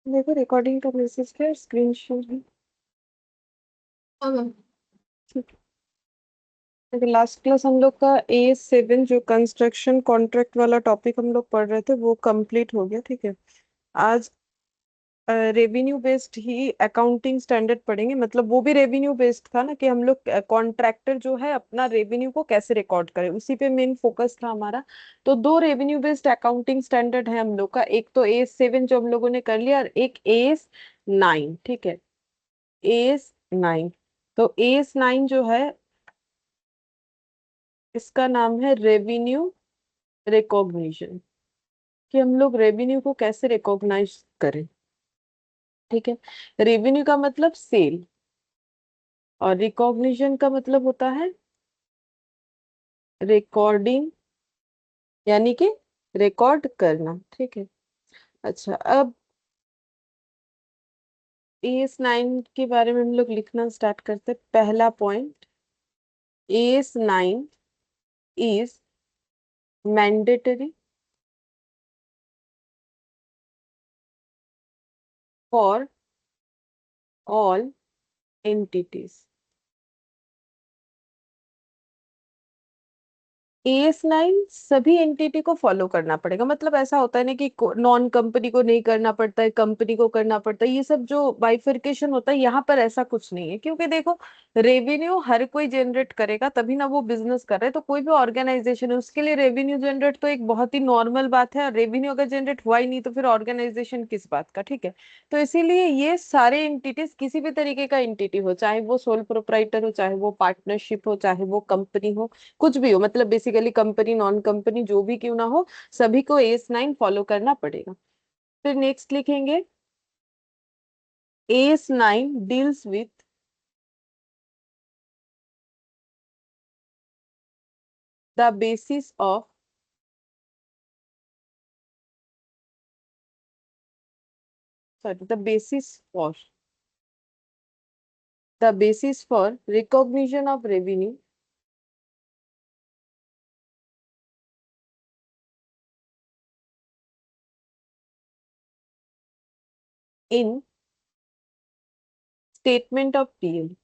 देखो रिकॉर्डिंग का मैसेज क्या स्क्रीन शेयर है। हाँ मैम। ठीक है। लास्ट क्लास हम लोग का A7 जो कंस्ट्रक्शन कॉन्ट्रैक्ट वाला टॉपिक हम लोग पढ़ रहे थे वो कंप्लीट हो गया। ठीक है। आज रेवेन्यू बेस्ड ही अकाउंटिंग स्टैंडर्ड पढ़ेंगे। मतलब वो भी रेवेन्यू बेस्ड था ना कि हम लोग कॉन्ट्रैक्टर जो है अपना रेवेन्यू को कैसे रिकॉर्ड करे, उसी पे मेन फोकस था हमारा। तो दो रेवेन्यू बेस्ड अकाउंटिंग स्टैंडर्ड है हम लोग का, एक तो A7 जो हम लोगों ने कर लिया और एक AS9। ठीक है। AS9। तो AS9 जो है इसका नाम है रेवेन्यू रिकॉग्निशन, कि हम लोग रेवेन्यू को कैसे रिकॉग्नाइज करें। ठीक है। रेवेन्यू का मतलब सेल और रिकॉग्निशन का मतलब होता है रिकॉर्डिंग, यानी कि रिकॉर्ड करना। ठीक है। अच्छा, अब AS9 के बारे में हम लोग लिखना स्टार्ट करते हैं। पहला point, AS9 is mandatory for all entities. AS9 सभी एंटिटी को फॉलो करना पड़ेगा। मतलब ऐसा होता है ना कि नॉन कंपनी को नहीं करना पड़ता है, कंपनी को करना पड़ता है, ये सब जो बाइफरकेशन होता है यहाँ पर ऐसा कुछ नहीं है। क्योंकि देखो, रेवेन्यू हर कोई जनरेट करेगा तभी ना वो बिजनेस कर रहा है। तो कोई भी ऑर्गेनाइजेशन है उसके लिए रेवेन्यू जनरेट तो एक बहुत ही नॉर्मल बात है। और रेवेन्यू अगर जनरेट हुआ ही नहीं तो फिर ऑर्गेनाइजेशन किस बात का। ठीक है। तो इसीलिए ये सारे एंटिटीज, किसी भी तरीके का एंटिटी हो, चाहे वो सोल प्रोप्राइटर हो, चाहे वो पार्टनरशिप हो, चाहे वो कंपनी हो, कुछ भी हो, मतलब बेसिकली कंपनी नॉन कंपनी जो भी क्यों ना हो, सभी को AS9 फॉलो करना पड़ेगा। फिर नेक्स्ट लिखेंगे, AS9 deals with the basis of, sorry, the basis for recognition of revenue in statement of PL.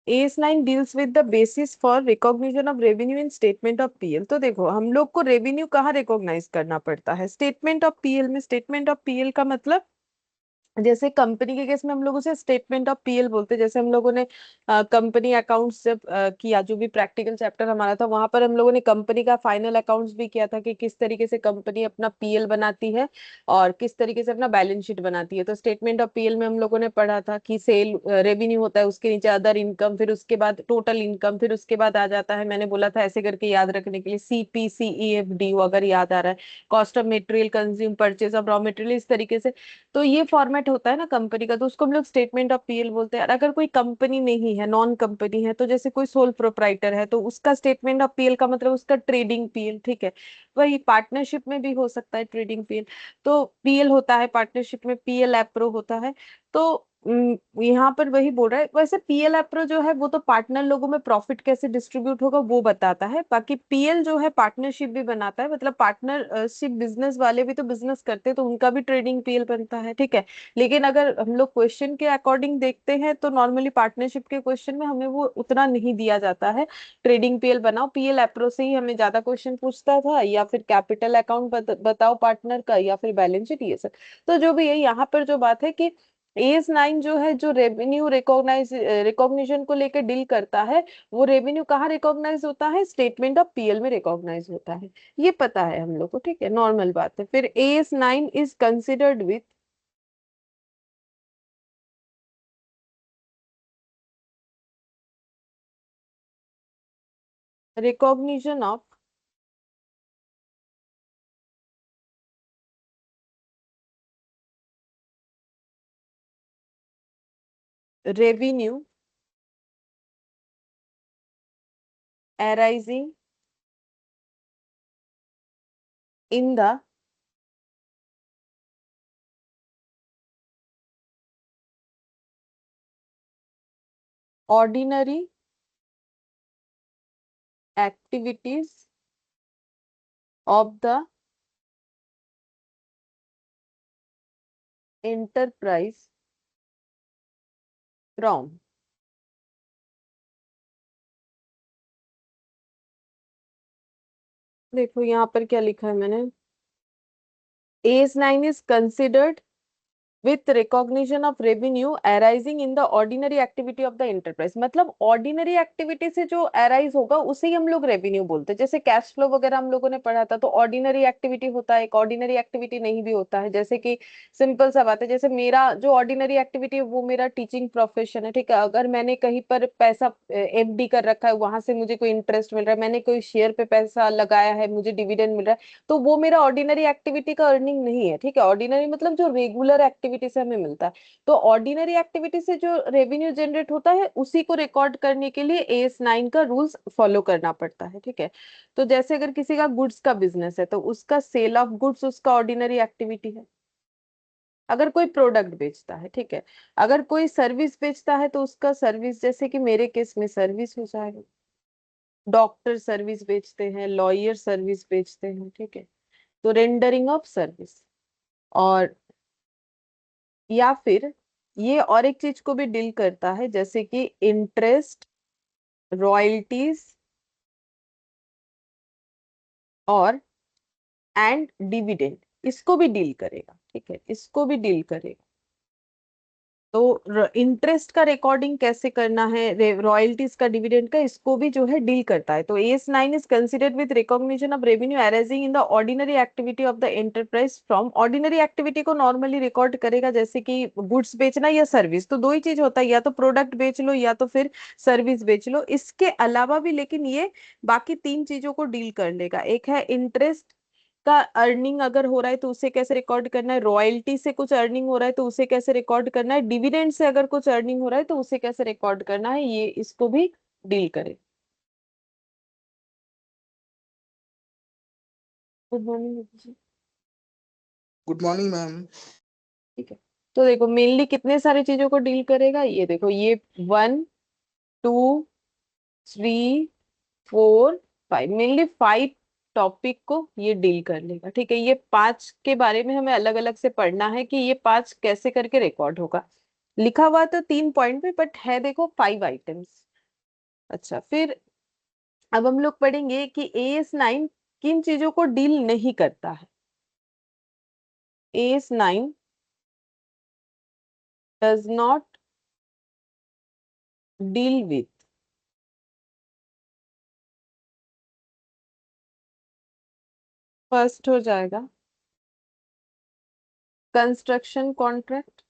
AS9 deals with the basis for recognition of revenue in statement of PL. तो देखो, हम लोग को revenue कहाँ recognise करना पड़ता है? Statement of PL में। स्टेटमेंट ऑफ पीएल का मतलब, जैसे कंपनी के केस में हम लोग उसे स्टेटमेंट ऑफ पीएल बोलते हैं। जैसे हम लोगों ने कंपनी अकाउंट्स जब किया, जो भी प्रैक्टिकल चैप्टर हमारा था वहां पर हम लोगों ने कंपनी का फाइनल अकाउंट्स भी किया था कि किस तरीके से कंपनी अपना पीएल बनाती है और किस तरीके से अपना बैलेंस शीट बनाती है। तो स्टेटमेंट ऑफ पीएल में हम लोगों ने पढ़ा था कि सेल रेवेन्यू होता है, उसके नीचे अदर इनकम, फिर उसके बाद टोटल इनकम, फिर उसके बाद आ जाता है, मैंने बोला था ऐसे करके याद रखने के लिए, CPCEFD अगर याद आ रहा है, cost of material consume, purchase of raw material, इस तरीके से। तो ये फॉर्मेट होता है ना कंपनी का, तो उसको हम लोग स्टेटमेंट ऑफ पीएल बोलते हैं। और अगर कोई कंपनी नहीं है, नॉन कंपनी है, तो जैसे कोई सोल प्रोप्राइटर है तो उसका स्टेटमेंट ऑफ पीएल का मतलब उसका ट्रेडिंग पीएल। ठीक है। वही पार्टनरशिप में भी हो सकता है ट्रेडिंग पीएल। तो पीएल होता है पार्टनरशिप में, पीएल एप्रो होता है। तो यहाँ पर वही बोल रहा है। वैसे पीएल एप्रो जो है वो तो पार्टनर लोगों में प्रॉफिट कैसे डिस्ट्रीब्यूट होगा वो बताता है। बाकी पीएल जो है पार्टनरशिप भी बनाता है। मतलब पार्टनरशिप बिजनेस वाले भी तो बिजनेस करते हैं तो उनका भी ट्रेडिंग पीएल बनता है। ठीक है। लेकिन अगर हम लोग क्वेश्चन के अकॉर्डिंग देखते हैं तो नॉर्मली पार्टनरशिप के क्वेश्चन में हमें वो उतना नहीं दिया जाता है। ट्रेडिंग पीएल बनाओ, पीएल एप्रो से ही हमें ज्यादा क्वेश्चन पूछता था, या फिर कैपिटल अकाउंट बताओ पार्टनर का, या फिर बैलेंस शीट, ये सब। तो जो भी है यहाँ पर जो बात है कि AS9 जो है, जो रेवेन्यू रिकॉग्निशन को लेकर डील करता है, वो रेवेन्यू कहाँ रिकॉग्नाइज होता है? स्टेटमेंट ऑफ पीएल में रिकॉग्नाइज होता है। ये पता है हम लोग को। ठीक है, नॉर्मल बात है। फिर AS9 is considered with recognition of revenue arising in the ordinary activities of the enterprise from, देखो यहाँ पर क्या लिखा है मैंने, AS9 is considered with recognition of revenue arising in the ordinary activity of the enterprise। मतलब ordinary activity से जो arise होगा उसे ही हम लोग revenue बोलते हैं। जैसे कैश फ्लो वगैरह हम लोगों ने पढ़ा था, तो ordinary activity होता है, एक ordinary activity नहीं भी होता है। जैसे कि सिंपल सा बात है, जैसे मेरा जो ordinary activity है वो मेरा टीचिंग प्रोफेशन है, ठीक है। अगर मैंने कहीं पर पैसा FD कर रखा है, वहां से मुझे कोई इंटरेस्ट मिल रहा है, मैंने कोई शेयर पे पैसा लगाया है, मुझे डिविडेंड मिल रहा है, तो वो मेरा ऑर्डिनरी एक्टिविटी का अर्निंग नहीं है, ठीक है। ऑर्डिनरी मतलब जो रेगुलर एक्टिविटी से हमें मिलता है। तो ऑर्डिनरी एक्टिविटी से जो रेवेन्यू जनरेट होता है उसी को रिकॉर्ड करने के लिए AS9 का रूल्स फॉलो करना पड़ता है, ठीक है। तो जैसे अगर किसी का गुड्स का बिजनेस है तो उसका सेल ऑफ गुड्स उसका ऑर्डिनरी एक्टिविटी है। अगर कोई प्रोडक्ट बेचता है, ठीक है। अगर कोई सर्विस बेचता है तो उसका सर्विस, जैसे कि मेरे केस में सर्विस हो जाएगा। डॉक्टर सर्विस बेचते हैं, लॉयर सर्विस बेचते हैं, ठीक है। तो रेंडरिंग ऑफ सर्विस। और या फिर ये और एक चीज को भी डील करता है, जैसे कि इंटरेस्ट, रॉयल्टीज और एंड डिविडेंड, इसको भी डील करेगा, ठीक है, इसको भी डील करेगा। तो इंटरेस्ट का रिकॉर्डिंग कैसे करना है, रॉयल्टीज का, डिविडेंड का, इसको भी जो है डील करता है। तो AS9 is considered with recognition of revenue arising in the ordinary activity of the enterprise from. Ordinary activity को नॉर्मली रिकॉर्ड करेगा, जैसे कि गुड्स बेचना या सर्विस, तो दो ही चीज होता है, या तो प्रोडक्ट बेच लो या तो फिर सर्विस बेच लो। इसके अलावा भी लेकिन ये बाकी तीन चीजों को डील कर लेगा। एक है इंटरेस्ट का अर्निंग अगर हो रहा है तो उसे कैसे रिकॉर्ड करना है, रॉयल्टी से कुछ अर्निंग हो रहा है तो उसे कैसे रिकॉर्ड करना है, डिविडेंड से अगर कुछ अर्निंग हो रहा है तो उसे कैसे रिकॉर्ड करना है, ये इसको भी डील करे। Good morning. Good morning ma'am. ठीक है। तो देखो मेनली कितने सारी चीजों को डील करेगा, ये देखो, ये 1 2 3 4 5, मेनली 5 टॉपिक को ये डील कर लेगा, ठीक है। ये 5 के बारे में हमें अलग अलग से पढ़ना है कि ये 5 कैसे करके रिकॉर्ड होगा। लिखा हुआ तो 3 पॉइंट में, बट है देखो 5 आइटम्स। अच्छा, फिर अब हम लोग पढ़ेंगे कि AS9 किन चीजों को डील नहीं करता है। AS9 does not deal with, first हो जाएगा कंस्ट्रक्शन कॉन्ट्रैक्ट।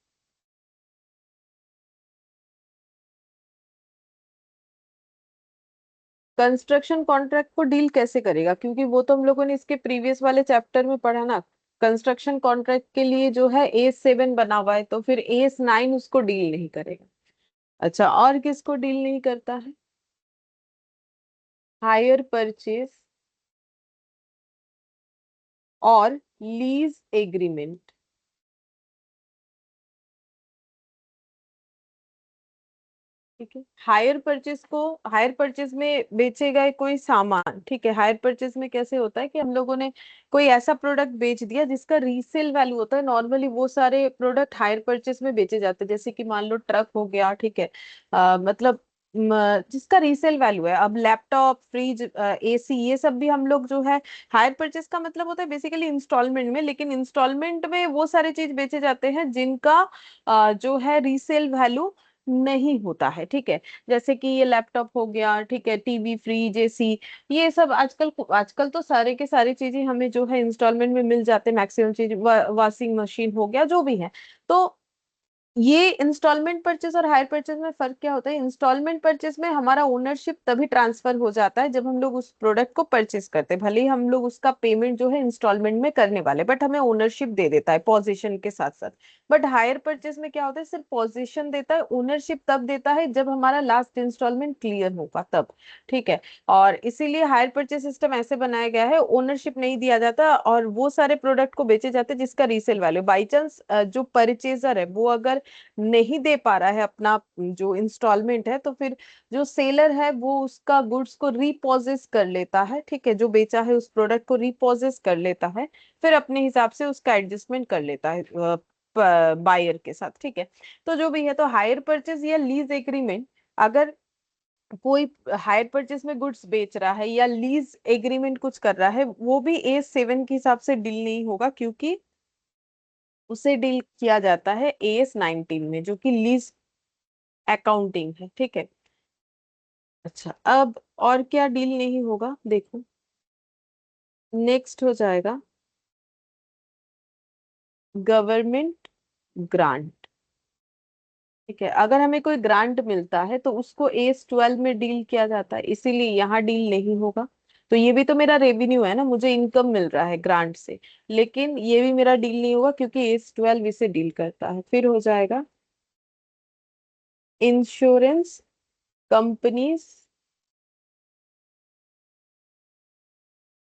कंस्ट्रक्शन कॉन्ट्रैक्ट को डील कैसे करेगा, क्योंकि वो तो हम लोगों ने इसके प्रीवियस वाले चैप्टर में पढ़ा ना। कंस्ट्रक्शन कॉन्ट्रैक्ट के लिए जो है AS7 बना हुआ है, तो फिर AS9 उसको डील नहीं करेगा। अच्छा, और किसको डील नहीं करता है, हायर परचेज और लीज एग्रीमेंट, ठीक है। हायर परचेज को, हायर परचेज में बेचे गए कोई सामान, ठीक है। हायर परचेज में कैसे होता है कि हम लोगों ने कोई ऐसा प्रोडक्ट बेच दिया जिसका रीसेल वैल्यू होता है, नॉर्मली वो सारे प्रोडक्ट हायर परचेज में बेचे जाते हैं। जैसे कि मान लो ट्रक हो गया, ठीक है। मतलब जिसका रीसेल वैल्यू है। अब लैपटॉप, फ्रिज, AC, ये सब भी हम लोग जो है, हायर परचेज का मतलब होता है बेसिकली इंस्टॉलमेंट में, लेकिन इंस्टॉलमेंट में वो सारे चीज बेचे जाते हैं जिनका जो है रीसेल वैल्यू नहीं होता है, ठीक है। जैसे कि ये लैपटॉप हो गया, ठीक है, टीवी, फ्रिज, AC, ये सब आजकल आजकल तो सारे के सारी चीजें हमें जो है इंस्टॉलमेंट में मिल जाते हैं, मैक्सिमम चीज, वॉशिंग मशीन हो गया, जो भी है। तो ये इंस्टॉलमेंट परचेज और हायर परचेज में फर्क क्या होता है, इंस्टॉलमेंट परचेज में हमारा ओनरशिप तभी ट्रांसफर हो जाता है जब हम लोग उस प्रोडक्ट को परचेज करते हैं, भले ही हम लोग उसका पेमेंट जो है इंस्टॉलमेंट में करने वाले, बट हमें ओनरशिप दे देता है पोजीशन के साथ साथ। बट हायर परचेज में क्या होता है, सिर्फ पोजीशन देता है, ओनरशिप तब देता है जब हमारा लास्ट इंस्टॉलमेंट क्लियर होगा तब, ठीक है। और इसीलिए हायर परचेज सिस्टम ऐसे बनाया गया है, ओनरशिप नहीं दिया जाता और वो सारे प्रोडक्ट को बेचे जाते हैं जिसका रीसेल वैल्यू, बाई चांस जो परचेजर है वो अगर नहीं दे पा रहा है अपना जो इंस्टॉलमेंट है, तो फिर जो सेलर है वो उसका गुड्स को रीपोजेस कर लेता है, ठीक है, जो बेचा है उस प्रोडक्ट को रीपोजेस कर लेता है, फिर अपने हिसाब से उसका एडजस्टमेंट कर लेता है बायर के साथ, ठीक है। तो जो भी है, तो हायर परचेज या लीज एग्रीमेंट, अगर कोई हायर परचेज में गुड्स बेच रहा है या लीज एग्रीमेंट कुछ कर रहा है, वो भी AS7 के हिसाब से डील नहीं होगा, क्योंकि उसे डील किया जाता है AS19 में, जो कि लीज अकाउंटिंग है, ठीक है। अच्छा, अब और क्या डील नहीं होगा, देखो नेक्स्ट हो जाएगा गवर्नमेंट ग्रांट, ठीक है। अगर हमें कोई ग्रांट मिलता है तो उसको AS12 में डील किया जाता है, इसीलिए यहाँ डील नहीं होगा। तो ये भी तो मेरा रेवेन्यू है ना, मुझे इनकम मिल रहा है ग्रांट से, लेकिन ये भी मेरा डील नहीं होगा क्योंकि AS12 इसे डील करता है। फिर हो जाएगा insurance companies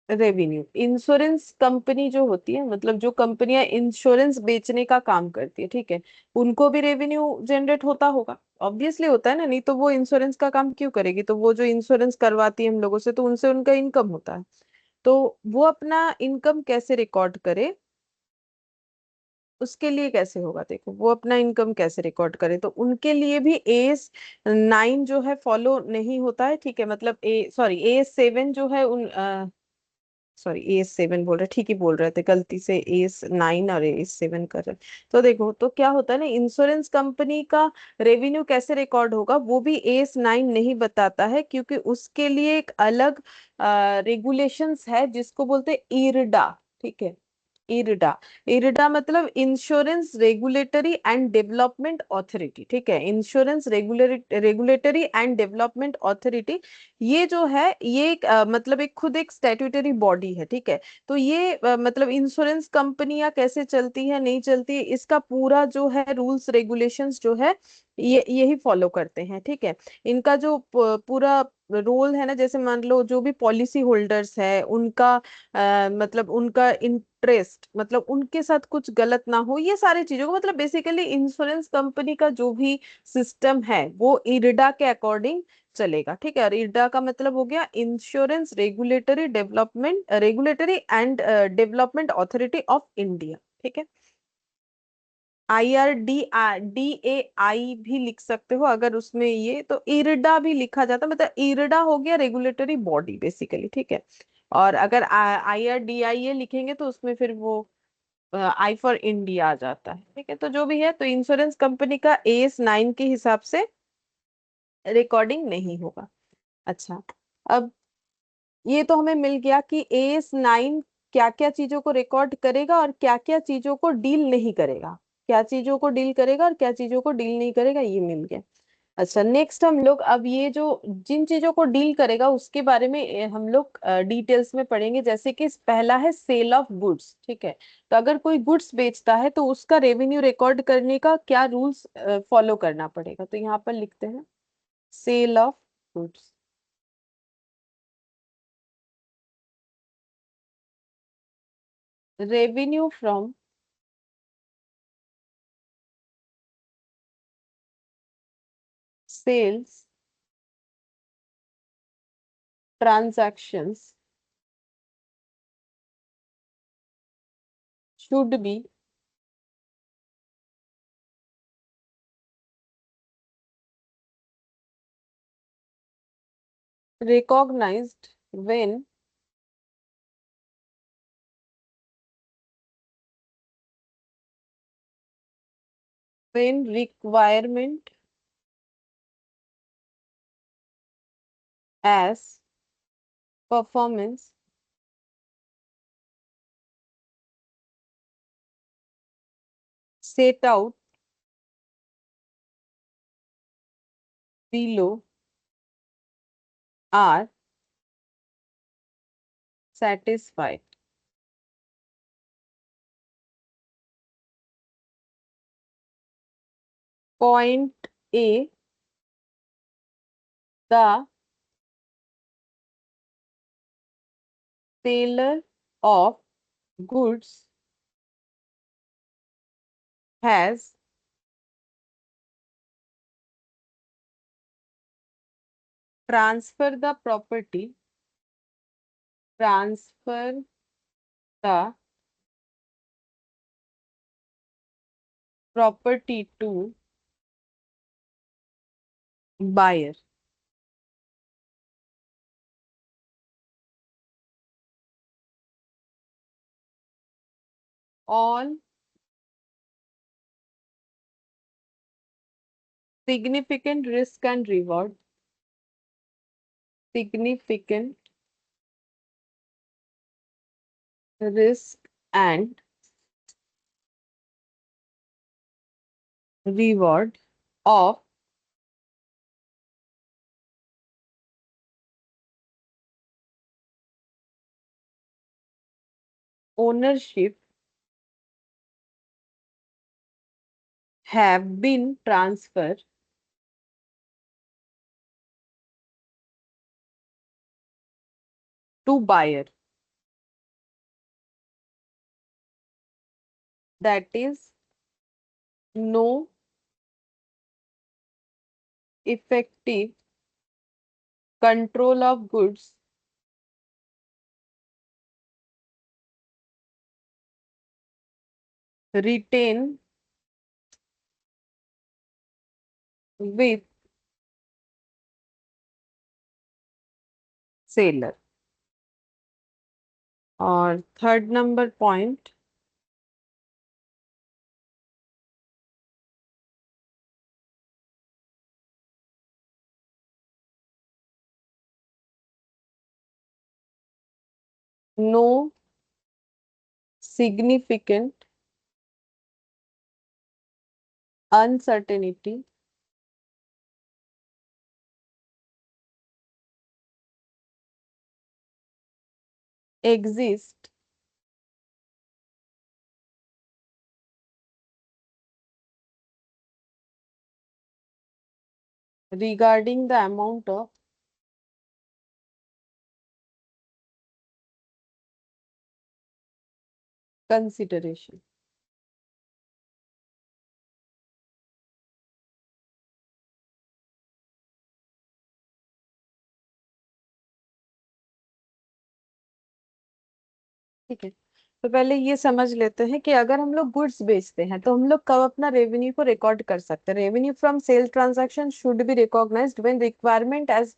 revenue. Insurance company जो होती है, मतलब जो कंपनियां इंश्योरेंस बेचने का काम करती है, ठीक है, उनको भी रेवेन्यू जनरेट होता होगा, ऑब्वियसली होता है ना, नहीं तो वो इंश्योरेंस का काम क्यों करेगी, तो वो जो इंश्योरेंस करवाती है हम लोगों से, तो उनसे उनका इनकम होता है। तो वो अपना इनकम कैसे रिकॉर्ड करे, उसके लिए कैसे होगा, देखो वो अपना इनकम कैसे रिकॉर्ड करे, तो उनके लिए भी AS9 जो है फॉलो नहीं होता है, ठीक है, मतलब AS7 जो है उन सॉरी AS7 बोल रहे, ठीक ही बोल रहे थे, गलती से AS9 और AS7 कर रहे। तो देखो, तो क्या होता है ना, इंश्योरेंस कंपनी का रेवेन्यू कैसे रिकॉर्ड होगा वो भी AS9 नहीं बताता है, क्योंकि उसके लिए एक अलग रेगुलेशंस है जिसको बोलते हैं IRDA, ठीक है। इरडा, इरडा मतलब insurance regulatory and development authority, ठीक है, insurance regulatory and development authority. ये जो है ये एक मतलब एक खुद एक स्टैट्यूटरी बॉडी है, ठीक है। तो ये मतलब इंश्योरेंस कंपनियां कैसे चलती है नहीं चलती है, इसका पूरा जो है रूल्स रेगुलेशंस जो है ये यही फॉलो करते हैं, ठीक है। इनका जो पूरा रोल है ना, जैसे मान लो जो भी पॉलिसी होल्डर्स है उनका मतलब उनका इंटरेस्ट, मतलब उनके साथ कुछ गलत ना हो, ये सारी चीजों को, मतलब बेसिकली इंश्योरेंस कंपनी का जो भी सिस्टम है वो इरडा के अकॉर्डिंग चलेगा, ठीक है। और इरडा का मतलब हो गया insurance regulatory and development authority of India, ठीक है। IRDA भी लिख सकते हो अगर उसमें ये, तो इरडा भी लिखा जाता है, मतलब इरडा हो गया रेगुलेटरी बॉडी बेसिकली, ठीक है। और अगर IRDIA लिखेंगे तो उसमें फिर वो आई फॉर इंडिया आ जाता है, ठीक है। तो जो भी है, तो इंश्योरेंस कंपनी का AS9 के हिसाब से रिकॉर्डिंग नहीं होगा। अच्छा, अब ये तो हमें मिल गया कि AS9 क्या क्या चीजों को रिकॉर्ड करेगा और क्या क्या चीजों को डील नहीं करेगा, क्या चीजों को डील करेगा और क्या चीजों को डील नहीं करेगा, ये मिल गया। अच्छा, नेक्स्ट हम लोग अब ये जो जिन चीजों को डील करेगा उसके बारे में हम लोग डिटेल्स में पढ़ेंगे, जैसे कि पहला है सेल ऑफ गुड्स, ठीक है। तो अगर कोई गुड्स बेचता है तो उसका रेवेन्यू रिकॉर्ड करने का क्या रूल्स फॉलो करना पड़ेगा, तो यहाँ पर लिखते हैं sale of goods. Revenue from sales transactions should be recognized when requirement as performance set out below are satisfied. Point A, the seller of goods has transfer the property, transfer the property to buyer. All significant risk and reward, significant risk and reward of ownership have been transferred to buyer, that is no effective control of goods retain with seller। और third number point, no significant uncertainty exist regarding the amount of consideration। ठीक है, तो पहले ये समझ लेते हैं कि अगर हम लोग गुड्स बेचते हैं तो हम लोग कब अपना रेवेन्यू को रिकॉर्ड कर सकते हैं। Revenue from sale transaction should be recognised when requirement as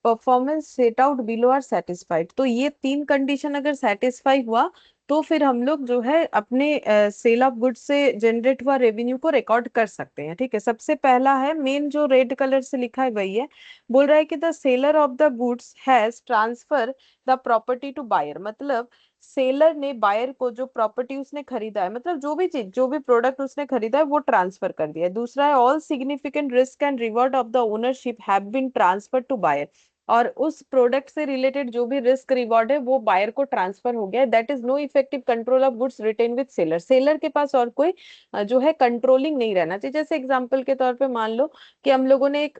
performance set out below are satisfied. तो ये तीन कंडीशन अगर सेटिस्फाई हुआ तो फिर हम लोग जो है अपने सेल ऑफ गुड्स से जनरेट हुआ रेवेन्यू को रिकॉर्ड कर सकते हैं। ठीक है, सबसे पहला है मेन जो रेड कलर से लिखा है वही है, बोल रहा है कि the seller of the goods has transfer the property to buyer. मतलब सेलर ने बायर को जो प्रॉपर्टी उसने खरीदा है, मतलब जो भी चीज जो भी प्रोडक्ट उसने खरीदा है वो ट्रांसफर कर दिया है। दूसरा है all significant risk and reward of the ownership have been transfer to buyer. और उस प्रोडक्ट से रिलेटेड जो भी रिस्क रिवॉर्ड है वो बायर को ट्रांसफर हो गया। That is no effective control of goods retain with seller. Seller के पास और कोई जो है कंट्रोलिंग नहीं रहना चाहिए। जैसे एग्जांपल के तौर पे मान लो कि हम लोगों ने एक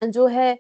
जो है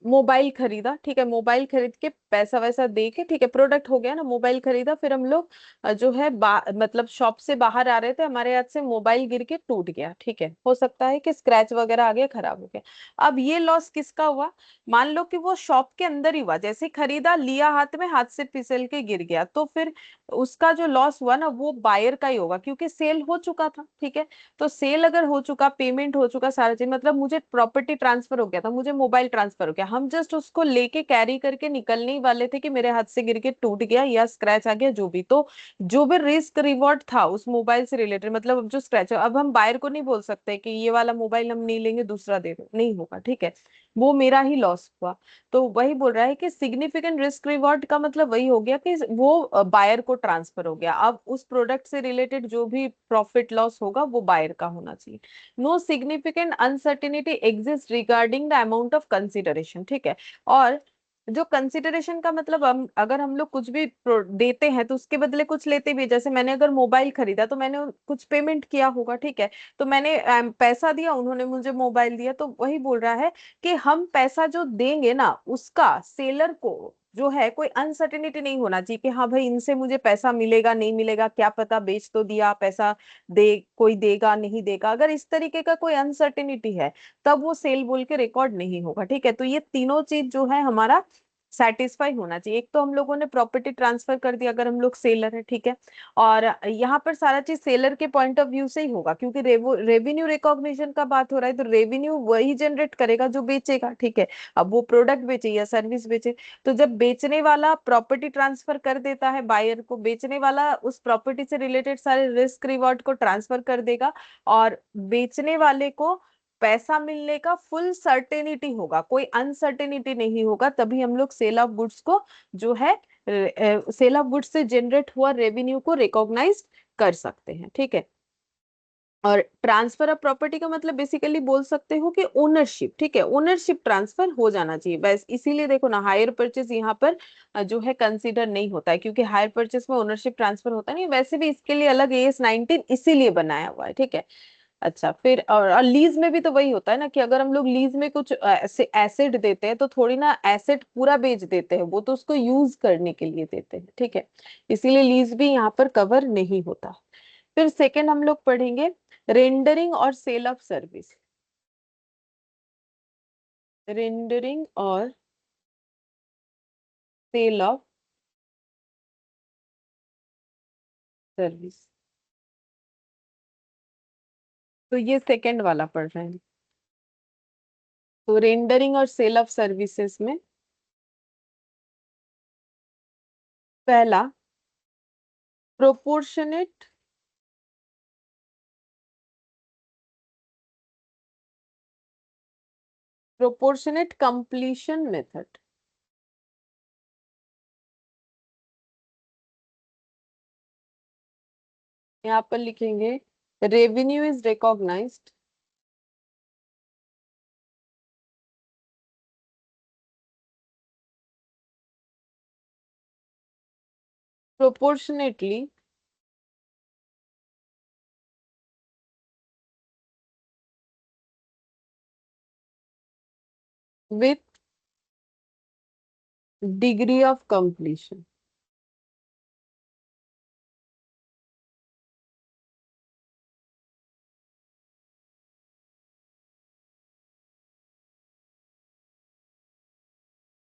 मोबाइल खरीदा। ठीक है, मोबाइल खरीद के पैसा वैसा दे के, ठीक है, प्रोडक्ट हो गया ना, मोबाइल खरीदा, फिर हम लोग जो है मतलब शॉप से बाहर आ रहे थे, हमारे हाथ से मोबाइल गिर के टूट गया। ठीक है, हो सकता है कि स्क्रैच वगैरह आ गया, खराब हो गया। अब ये लॉस किसका हुआ? मान लो कि वो शॉप के अंदर ही हुआ, जैसे खरीदा, लिया हाथ में, हाथ से फिसल के गिर गया, तो फिर उसका जो लॉस हुआ ना वो बायर का ही होगा, क्योंकि सेल हो चुका था। ठीक है, तो सेल अगर हो चुका, पेमेंट हो चुका, सारा चीज, मतलब मुझे प्रॉपर्टी ट्रांसफर हो गया था, मुझे मोबाइल ट्रांसफर हो गया, हम जस्ट उसको लेके कैरी करके निकलने ही वाले थे कि मेरे हाथ से गिर के टूट गया या स्क्रैच आ गया, जो भी। तो जो भी रिस्क रिवॉर्ड था उस मोबाइल से रिलेटेड, मतलब अब जो स्क्रैच है, अब हम बायर को नहीं बोल सकते कि ये वाला मोबाइल हम नहीं लेंगे, दूसरा दे दो, नहीं होगा। ठीक है, वो मेरा ही लॉस हुआ। तो वही बोल रहा है कि सिग्निफिकेंट रिस्क रिवॉर्ड का मतलब वही हो गया कि वो बायर को ट्रांसफर हो गया। अब उस प्रोडक्ट से रिलेटेड जो भी प्रॉफिट लॉस होगा वो बायर का होना चाहिए। No significant uncertainty exist regarding the amount of consideration. ठीक है, और जो कंसिडरेशन का मतलब अगर हम लोग कुछ भी देते हैं तो उसके बदले कुछ लेते भी हैं। जैसे मैंने अगर मोबाइल खरीदा तो मैंने कुछ पेमेंट किया होगा। ठीक है, तो मैंने पैसा दिया, उन्होंने मुझे मोबाइल दिया, तो वही बोल रहा है कि हम पैसा जो देंगे ना उसका सेलर को जो है कोई अनसर्टेनिटी नहीं होना चाहिए कि हाँ भाई इनसे मुझे पैसा मिलेगा नहीं मिलेगा, क्या पता, बेच तो दिया, पैसा दे कोई देगा नहीं देगा, अगर इस तरीके का कोई अनसर्टेनिटी है तब वो सेल बोल के रिकॉर्ड नहीं होगा। ठीक है, तो ये तीनों चीज जो है हमारा सेटिस्फाई होना चाहिए। एक तो हम लोगों ने प्रॉपर्टी ट्रांसफर कर दिया अगर हम लोग सेलर है, ठीक है, और यहाँ पर सारा चीज सेलर के पॉइंट ऑफ व्यू से ही होगा, क्योंकि रेवेन्यू रिकॉग्निशन का बात हो रहा है, तो रेवेन्यू वही जनरेट करेगा जो बेचेगा। ठीक है, अब वो प्रोडक्ट बेचे या सर्विस बेचे, तो जब बेचने वाला प्रॉपर्टी ट्रांसफर कर देता है बायर को, बेचने वाला उस प्रॉपर्टी से रिलेटेड सारे रिस्क रिवॉर्ड को ट्रांसफर कर देगा, और बेचने वाले को पैसा मिलने का फुल सर्टेनिटी होगा, कोई अनसर्टेनिटी नहीं होगा, तभी हम लोग सेल ऑफ गुड्स को जो है सेल ऑफ गुड्स से जनरेट हुआ रेवेन्यू को रिकॉग्नाइज कर सकते हैं। ठीक है, और ट्रांसफर ऑफ प्रॉपर्टी का मतलब बेसिकली बोल सकते हो कि ओनरशिप। ठीक है, ओनरशिप ट्रांसफर हो जाना चाहिए बस, इसीलिए देखो ना हायर परचेज यहाँ पर जो है कंसीडर नहीं होता है, क्योंकि हायर परचेज में ओनरशिप ट्रांसफर होता नहीं। वैसे भी इसके लिए अलग AS 19 इसीलिए बनाया हुआ है। ठीक है, अच्छा फिर और लीज में भी तो वही होता है ना कि अगर हम लोग लीज में कुछ ऐसे एसेट देते हैं तो थोड़ी ना एसेट पूरा बेच देते हैं, वो तो उसको यूज करने के लिए देते हैं। ठीक है, इसीलिए लीज भी यहाँ पर कवर नहीं होता। फिर सेकंड हम लोग पढ़ेंगे रेंडरिंग और सेल ऑफ सर्विस। रेंडरिंग और सेल ऑफ सर्विस, तो ये सेकंड वाला पढ़ रहे हैं। तो रेंडरिंग और सेल ऑफ सर्विसेज में पहला प्रोपोर्शनेट प्रोपोर्शनेट कंप्लीशन मेथड। यहाँ पर लिखेंगे revenue is recognised proportionately with degree of completion।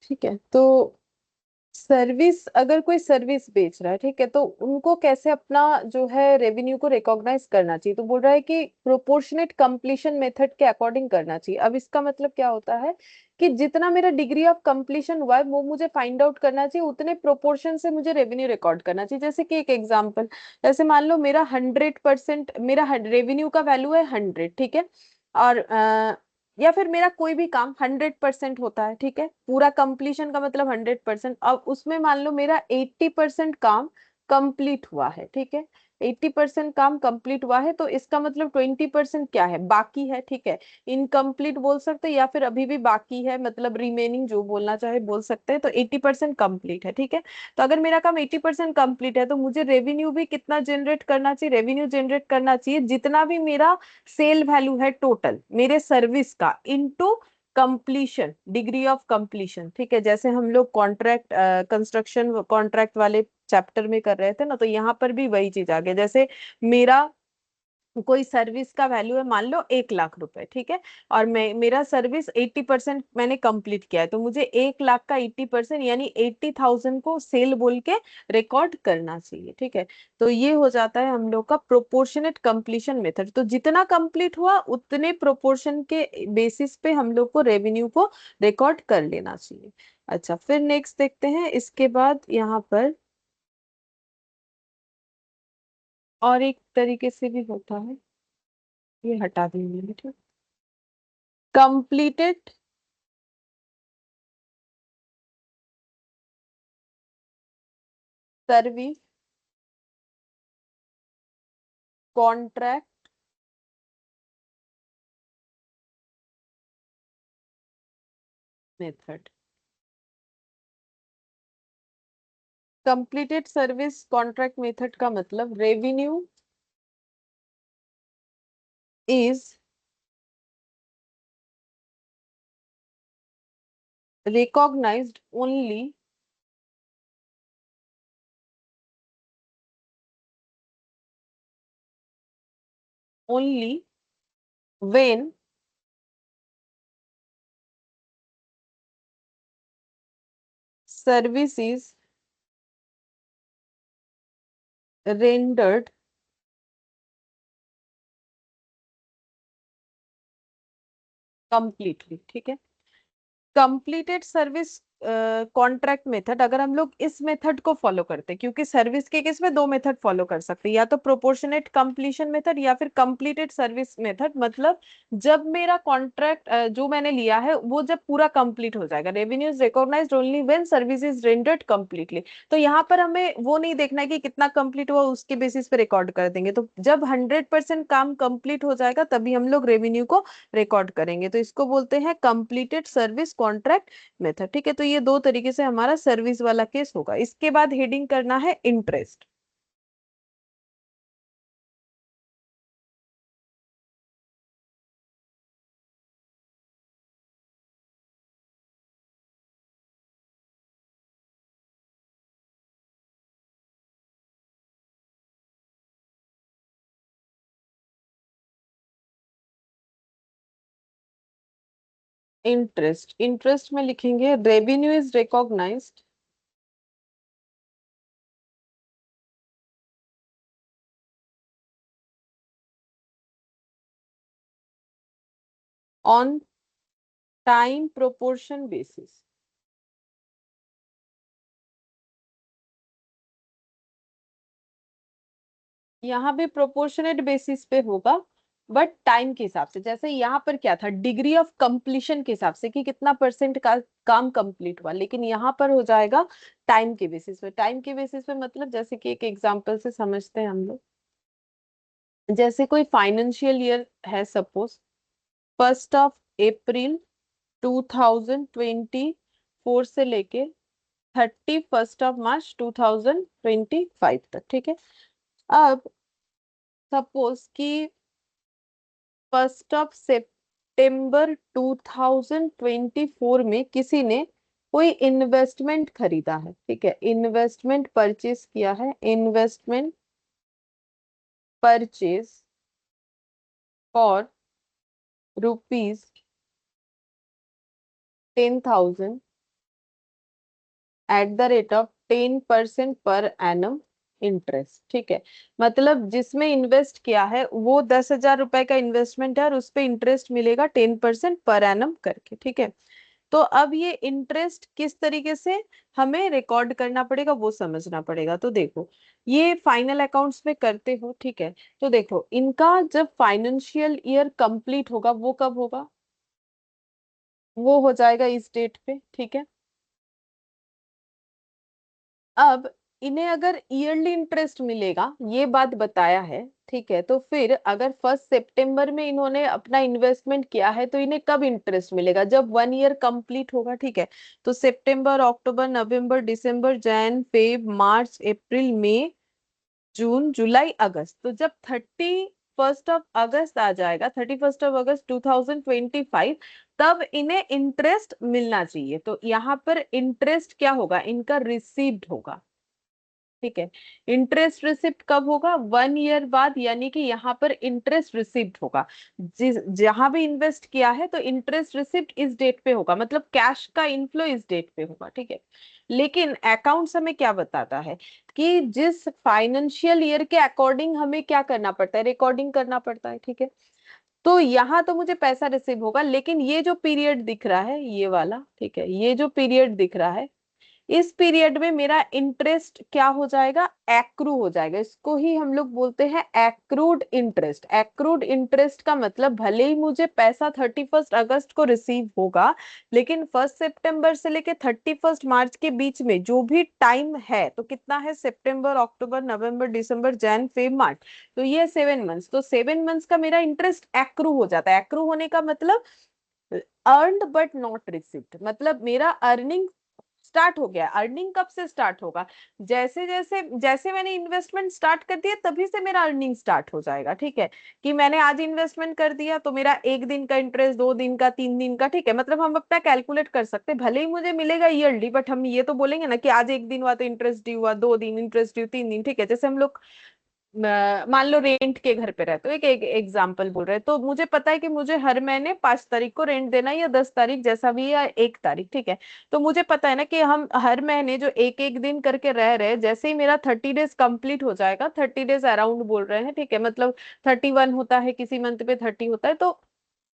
ठीक है, तो सर्विस, अगर कोई सर्विस बेच रहा है, ठीक है, तो उनको कैसे अपना जो है रेवेन्यू को रिकॉग्नाइज करना चाहिए, तो बोल रहा है कि प्रोपोर्शनेट कंप्लीशन मेथड के अकॉर्डिंग करना चाहिए। अब इसका मतलब क्या होता है कि जितना मेरा डिग्री ऑफ कंप्लीशन हुआ है वो मुझे फाइंड आउट करना चाहिए, उतने प्रोपोर्शन से मुझे रेवेन्यू रिकॉर्ड करना चाहिए। जैसे कि एक एग्जांपल, जैसे मान लो मेरा 100%, मेरा रेवेन्यू का वैल्यू है 100, ठीक है, और या फिर मेरा कोई भी काम 100% होता है। ठीक है, पूरा कंप्लीशन का मतलब 100%, अब उसमें मान लो मेरा 80% काम कंप्लीट हुआ है। ठीक है, 80% काम कंप्लीट हुआ है, तो इसका मतलब 20% क्या है, बाकी है। ठीक है, इनकम्प्लीट बोल सकते हैं या फिर अभी भी बाकी है, मतलब रिमेनिंग जो बोलना चाहे बोल सकते हैं, तो 80% कंप्लीट है। ठीक है, तो अगर मेरा काम 80% कंप्लीट है तो मुझे रेवेन्यू भी कितना जनरेट करना चाहिए, रेवेन्यू जनरेट करना चाहिए जितना भी मेरा सेल वैल्यू है टोटल मेरे सर्विस का, into completion, degree of completion. ठीक है, जैसे हम लोग कॉन्ट्रैक्ट कंस्ट्रक्शन कॉन्ट्रैक्ट वाले चैप्टर में कर रहे थे ना, तो यहाँ पर भी वही चीज आ गई। जैसे मेरा कोई सर्विस का वैल्यू है मान लो 1 लाख रुपए, ठीक है, और मैं मेरा सर्विस 80% मैंने कंप्लीट किया है, तो मुझे 1 लाख का 80% यानी 80,000 को सेल बोल के रिकॉर्ड करना चाहिए। ठीक है, तो ये हो जाता है हम लोग का प्रोपोर्शनेट कंप्लीशन मेथड। तो जितना कंप्लीट हुआ उतने प्रोपोर्शन के बेसिस पे हम लोग को रेवेन्यू को रिकॉर्ड कर लेना चाहिए। अच्छा, फिर नेक्स्ट देखते हैं, इसके बाद यहाँ पर और एक तरीके से भी होता है, ये हटा देंगे, ठीक है, completed service contract method। completed service contract method का मतलब revenue is recognized only only when service is rendered completely, ठीक है। कंप्लीटेड सर्विस कॉन्ट्रैक्ट मेथड, अगर हम लोग इस मेथड को फॉलो करते हैं, क्योंकि सर्विस के केस में दो मेथड फॉलो कर सकते हैं, या तो प्रोपोर्शनेट कंप्लीशन मेथड या फिर कंप्लीटेड सर्विस मेथड। मतलब जब मेरा कॉन्ट्रैक्ट जो मैंने लिया है वो जब पूरा कंप्लीट हो जाएगा, revenue is recognised only when service is rendered completely. तो यहाँ पर हमें वो नहीं देखना है कि कितना कंप्लीट हुआ, उसके बेसिस पे रिकॉर्ड कर देंगे। तो जब 100% काम कंप्लीट हो जाएगा तभी हम लोग रेवेन्यू को रिकॉर्ड करेंगे। तो इसको बोलते हैं कंप्लीटेड सर्विस कॉन्ट्रैक्ट मेथड, ठीक है। तो ये दो तरीके से हमारा सर्विस वाला केस होगा। इसके बाद हेडिंग करना है इंटरेस्ट। इंटरेस्ट, इंटरेस्ट में लिखेंगे revenue is recognised on time proportion basis. यहाँ भी प्रोपोर्शनेट बेसिस पे होगा, बट टाइम के हिसाब से। जैसे यहाँ पर क्या था, डिग्री ऑफ कंप्लीशन के हिसाब से कि कितना परसेंट का काम कंप्लीट हुआ, लेकिन यहाँ पर हो जाएगा टाइम के बेसिस पे। टाइम के बेसिस पे मतलब जैसे कि एक एग्जांपल से समझते हैं हम लोग। जैसे कोई फाइनेंशियल ईयर है, सपोज 1 अप्रैल 2024 से लेके 31 मार्च 2025 तक, ठीक है। अब सपोज कि 1 सितंबर 2024 में किसी ने कोई इन्वेस्टमेंट खरीदा है, ठीक है, इन्वेस्टमेंट परचेज किया है, investment purchase for ₹10,000 at the rate of 10% per annum interest, ठीक है। मतलब जिसमें इन्वेस्ट किया है वो 10,000 रुपए का इन्वेस्टमेंट है और उस पे इंटरेस्ट मिलेगा 10% पर एनम करके, ठीक है। तो अब ये इंटरेस्ट किस तरीके से हमें रिकॉर्ड करना पड़ेगा वो समझना पड़ेगा। तो देखो, ये फाइनल अकाउंट्स में करते हो, ठीक है। तो देखो, इनका जब फाइनेंशियल ईयर कंप्लीट होगा वो कब होगा, वो हो जाएगा इस डेट पे, ठीक है। अब इन्हें अगर ईयरली इंटरेस्ट मिलेगा, ये बात बताया है, ठीक है। तो फिर अगर 1 सितंबर में इन्होंने अपना इन्वेस्टमेंट किया है तो इन्हें कब इंटरेस्ट मिलेगा, जब 1 ईयर कंप्लीट होगा, ठीक है। तो सितंबर, अक्टूबर, नवंबर, दिसंबर, जैन, फेब, मार्च, अप्रैल, मई, जून, जुलाई, अगस्त। तो जब 31 अगस्त आ जाएगा, 31 अगस्त 2025, तब इन्हें इंटरेस्ट मिलना चाहिए। तो यहाँ पर इंटरेस्ट क्या होगा, इनका रिसीव्ड होगा, ठीक है। इंटरेस्ट रिसिप्ट कब होगा, 1 ईयर बाद, यानी कि यहाँ पर इंटरेस्ट रिसिप्ट होगा। जिस जहां भी इन्वेस्ट किया है तो इंटरेस्ट रिसिप्ट इस डेट पे होगा, मतलब कैश का इनफ्लो इस डेट पे होगा, ठीक है। लेकिन अकाउंट्स हमें क्या बताता है कि जिस फाइनेंशियल ईयर के अकॉर्डिंग हमें क्या करना पड़ता है, रिकॉर्डिंग करना पड़ता है, ठीक है। तो यहाँ तो मुझे पैसा रिसीव होगा, लेकिन ये जो पीरियड दिख रहा है ये वाला, ठीक है, ये जो पीरियड दिख रहा है, इस पीरियड में मेरा इंटरेस्ट क्या हो जाएगा, एक्रू हो जाएगा। इसको ही हम लोग बोलते हैं एक्रूड इंटरेस्ट। एक्रूड इंटरेस्ट का मतलब भले ही मुझे पैसा 31 अगस्त को रिसीव होगा, लेकिन 1 सितंबर से लेके 31 मार्च के बीच में जो भी टाइम है, तो कितना है, सितंबर, अक्टूबर, नवंबर, दिसंबर, जैन, फेब, मार्च, तो ये 7 मंथ्स। तो 7 मंथ्स का मेरा इंटरेस्ट एक्रू हो जाता है। एक्रू होने का मतलब अर्नड बट नॉट रिसिव्ड, मतलब मेरा अर्निंग स्टार्ट हो गया। अर्निंग कब से स्टार्ट होगा, जैसे जैसे जैसे मैंने इन्वेस्टमेंट स्टार्ट कर दिया तभी से मेरा अर्निंग स्टार्ट हो जाएगा, ठीक है। कि मैंने आज इन्वेस्टमेंट कर दिया तो मेरा 1 दिन का इंटरेस्ट, 2 दिन का, 3 दिन का, ठीक है। मतलब हम अपना कैलकुलेट कर सकते हैं, भले ही मुझे मिलेगा ईयरली, बट हम ये तो बोलेंगे ना कि आज 1 दिन हुआ तो इंटरेस्ट ड्यू हुआ, 2 दिन इंटरेस्ट ड्यू, 3 दिन, ठीक है। जैसे हम लोग मान लो रेंट के घर पे रहते हो, एक एग्जाम्पल बोल रहे हैं, तो मुझे पता है कि मुझे हर महीने 5 तारीख को रेंट देना है, या 10 तारीख जैसा भी, या 1 तारीख, ठीक है। तो मुझे पता है ना कि हम हर महीने जो एक एक दिन करके रह रहे हैं, जैसे ही मेरा 30 डेज कंप्लीट हो जाएगा, 30 डेज अराउंड बोल रहे हैं, ठीक है, मतलब 31 होता है किसी मंथ पे, 30 होता है, तो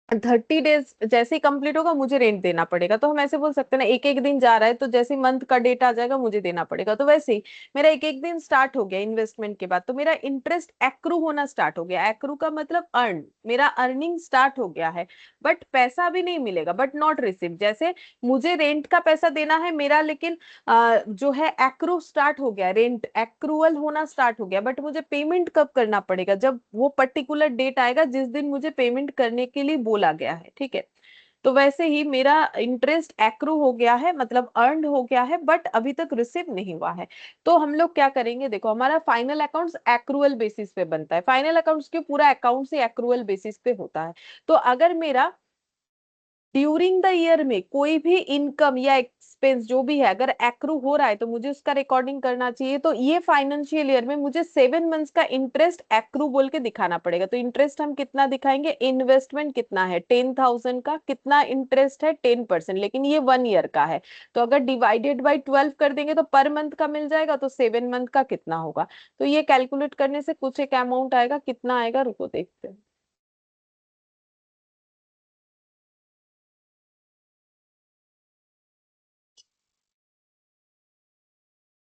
30 डेज जैसे ही कंप्लीट होगा मुझे रेंट देना पड़ेगा। तो हम ऐसे बोल सकते हैं ना, एक एक दिन जा रहा है तो जैसे मंथ का डेट आ जाएगा मुझे देना पड़ेगा। तो वैसे ही मेरा एक एक दिन स्टार्ट हो गया इन्वेस्टमेंट के बाद, तो मेरा इंटरेस्ट एक्रू होना स्टार्ट हो गया। एक्रू का मतलब अर्न, मेरा अर्निंग स्टार्ट हो गया है, बट पैसा अभी नहीं मिलेगा, बट नॉट रिसीव। जैसे मुझे रेंट का पैसा देना है मेरा, लेकिन जो है एक्रू स्टार्ट हो गया, रेंट एक्रूअल होना स्टार्ट हो गया, बट मुझे पेमेंट कब करना पड़ेगा, जब वो पर्टिकुलर डेट आएगा जिस दिन मुझे पेमेंट करने के लिए बोला गया है, ठीक है। तो वैसे ही मेरा इंटरेस्ट एक्रू हो गया है, मतलब अर्नड हो गया है, बट अभी तक रिसीव नहीं हुआ है। तो हम लोग क्या करेंगे, देखो हमारा फाइनल अकाउंट्स एक्रूअल बेसिस पे बनता है। फाइनल अकाउंट्स के पूरा अकाउंट से एक्रूअल बेसिस पे होता है। तो अगर मेरा ड्यूरिंग द ईयर में कोई भी इनकम या एक्सपेंस जो भी है अगर एक्रू हो रहा है, तो मुझे उसका रिकॉर्डिंग करना चाहिए। तो ये फाइनेंशियल ईयर में मुझे 7 मंथ्स का इंटरेस्ट एक्रू बोल के दिखाना पड़ेगा। तो इंटरेस्ट हम कितना दिखाएंगे, इन्वेस्टमेंट कितना है 10,000 का, कितना इंटरेस्ट है 10%, लेकिन ये 1 ईयर का है। तो अगर डिवाइडेड बाई 12 कर देंगे तो पर मंथ का मिल जाएगा, तो 7 मंथ का कितना होगा। तो ये कैलकुलेट करने से कुछ एक अमाउंट आएगा, कितना आएगा रुको देखते हैं।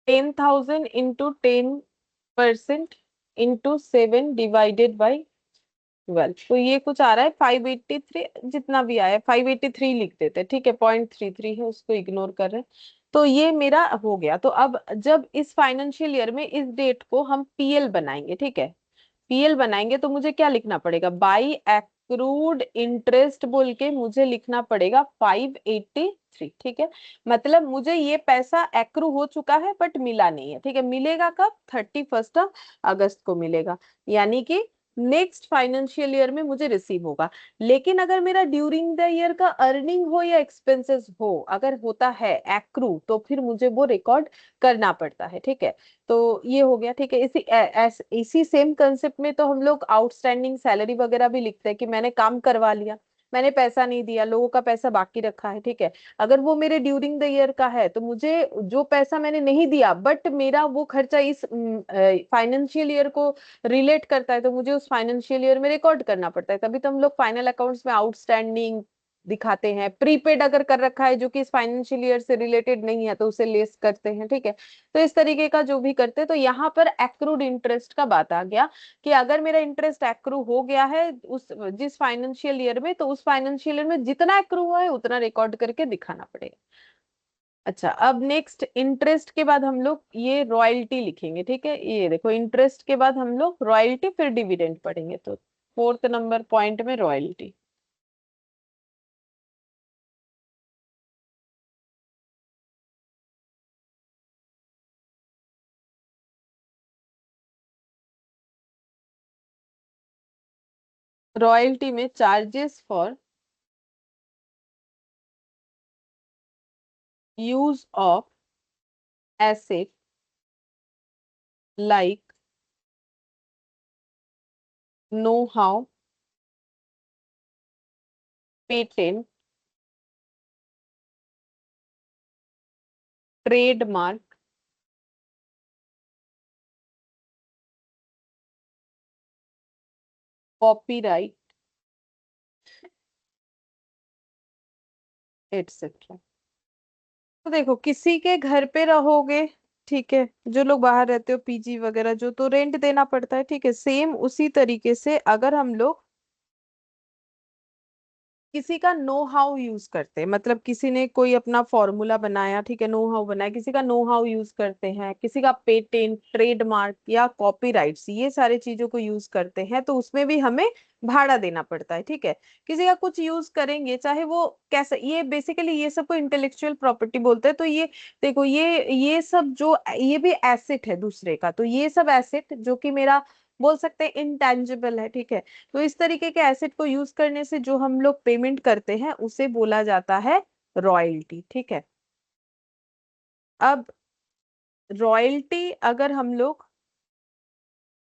10,000 इंटू 10% इंटू 7 डिवाइडेड बाई 12, तो ये कुछ आ रहा है 583। जितना भी आया 583 लिख देते, ठीक है, 0.33 है, उसको इग्नोर कर रहे हैं। तो ये मेरा हो गया। तो अब जब इस फाइनेंशियल ईयर में इस डेट को हम पीएल बनाएंगे, ठीक है, पीएल बनाएंगे, तो मुझे क्या लिखना पड़ेगा, बाई एक्रूड इंटरेस्ट बोल के मुझे लिखना पड़ेगा 583, ठीक है। मतलब मुझे ये पैसा एक्रू हो चुका है बट मिला नहीं है, ठीक है। मिलेगा कब, 31 अगस्त को मिलेगा, यानी कि नेक्स्ट फाइनेंशियल ईयर में मुझे रिसीव होगा। लेकिन अगर मेरा ड्यूरिंग द ईयर का अर्निंग हो या एक्सपेंसेस हो, अगर होता है एक्रू, तो फिर मुझे वो रिकॉर्ड करना पड़ता है, ठीक है। तो ये हो गया, ठीक है। इसी सेम कंसेप्ट में तो हम लोग आउटस्टैंडिंग सैलरी वगैरह भी लिखते हैं कि मैंने काम करवा लिया, मैंने पैसा नहीं दिया, लोगों का पैसा बाकी रखा है, ठीक है। अगर वो मेरे ड्यूरिंग द ईयर का है, तो मुझे जो पैसा मैंने नहीं दिया बट मेरा वो खर्चा इस फाइनेंशियल ईयर को रिलेट करता है, तो मुझे उस फाइनेंशियल ईयर में रिकॉर्ड करना पड़ता है। तभी तो हम लोग फाइनल अकाउंट्स में आउटस्टैंडिंग दिखाते हैं। प्रीपेड अगर कर रखा है जो कि इस फाइनेंशियल ईयर से रिलेटेड नहीं है, तो उसे लेस करते हैं, ठीक है। तो इस तरीके का जो भी करते हैं, तो यहाँ पर एक्रूड इंटरेस्ट का बात आ गया कि अगर मेरा इंटरेस्ट एक्रू हो गया है उस जिस फाइनेंशियल ईयर में, तो उस फाइनेंशियल ईयर में जितना एक्रू हुआ है उतना रिकॉर्ड करके दिखाना पड़ेगा। अच्छा, अब नेक्स्ट इंटरेस्ट के बाद हम लोग ये रॉयल्टी लिखेंगे, ठीक है। ये देखो इंटरेस्ट के बाद हम लोग रॉयल्टी फिर डिविडेंड पढ़ेंगे, तो 4th नंबर पॉइंट में रॉयल्टी। रॉयल्टी में charges for use of asset like know how, patent, trademark, copyright, etcetera. तो देखो किसी के घर पे रहोगे, ठीक है, जो लोग बाहर रहते हो पीजी वगैरह जो, तो रेंट देना पड़ता है, ठीक है। सेम उसी तरीके से अगर हम लोग किसी का नो हाउ यूज करते हैं, मतलब किसी ने कोई अपना फॉर्मूला बनाया, ठीक है, नो हाउ बनाया, किसी का नो हाउ यूज करते हैं, किसी का पेटेंट, ट्रेडमार्क या कॉपीराइट्स, ये सारी चीजों को यूज करते हैं, तो उसमें भी हमें भाड़ा देना पड़ता है, ठीक है। किसी का कुछ यूज करेंगे चाहे वो कैसा, ये बेसिकली ये सबको इंटेलेक्चुअल प्रॉपर्टी बोलते हैं। तो ये देखो ये सब जो ये भी एसेट है दूसरे का, तो ये सब एसेट जो कि मेरा बोल सकते हैं इंटेंजिबल है, ठीक है। तो इस तरीके के एसेट को यूज करने से जो हम लोग पेमेंट करते हैं उसे बोला जाता है रॉयल्टी, ठीक है। अब रॉयल्टी अगर हम लोग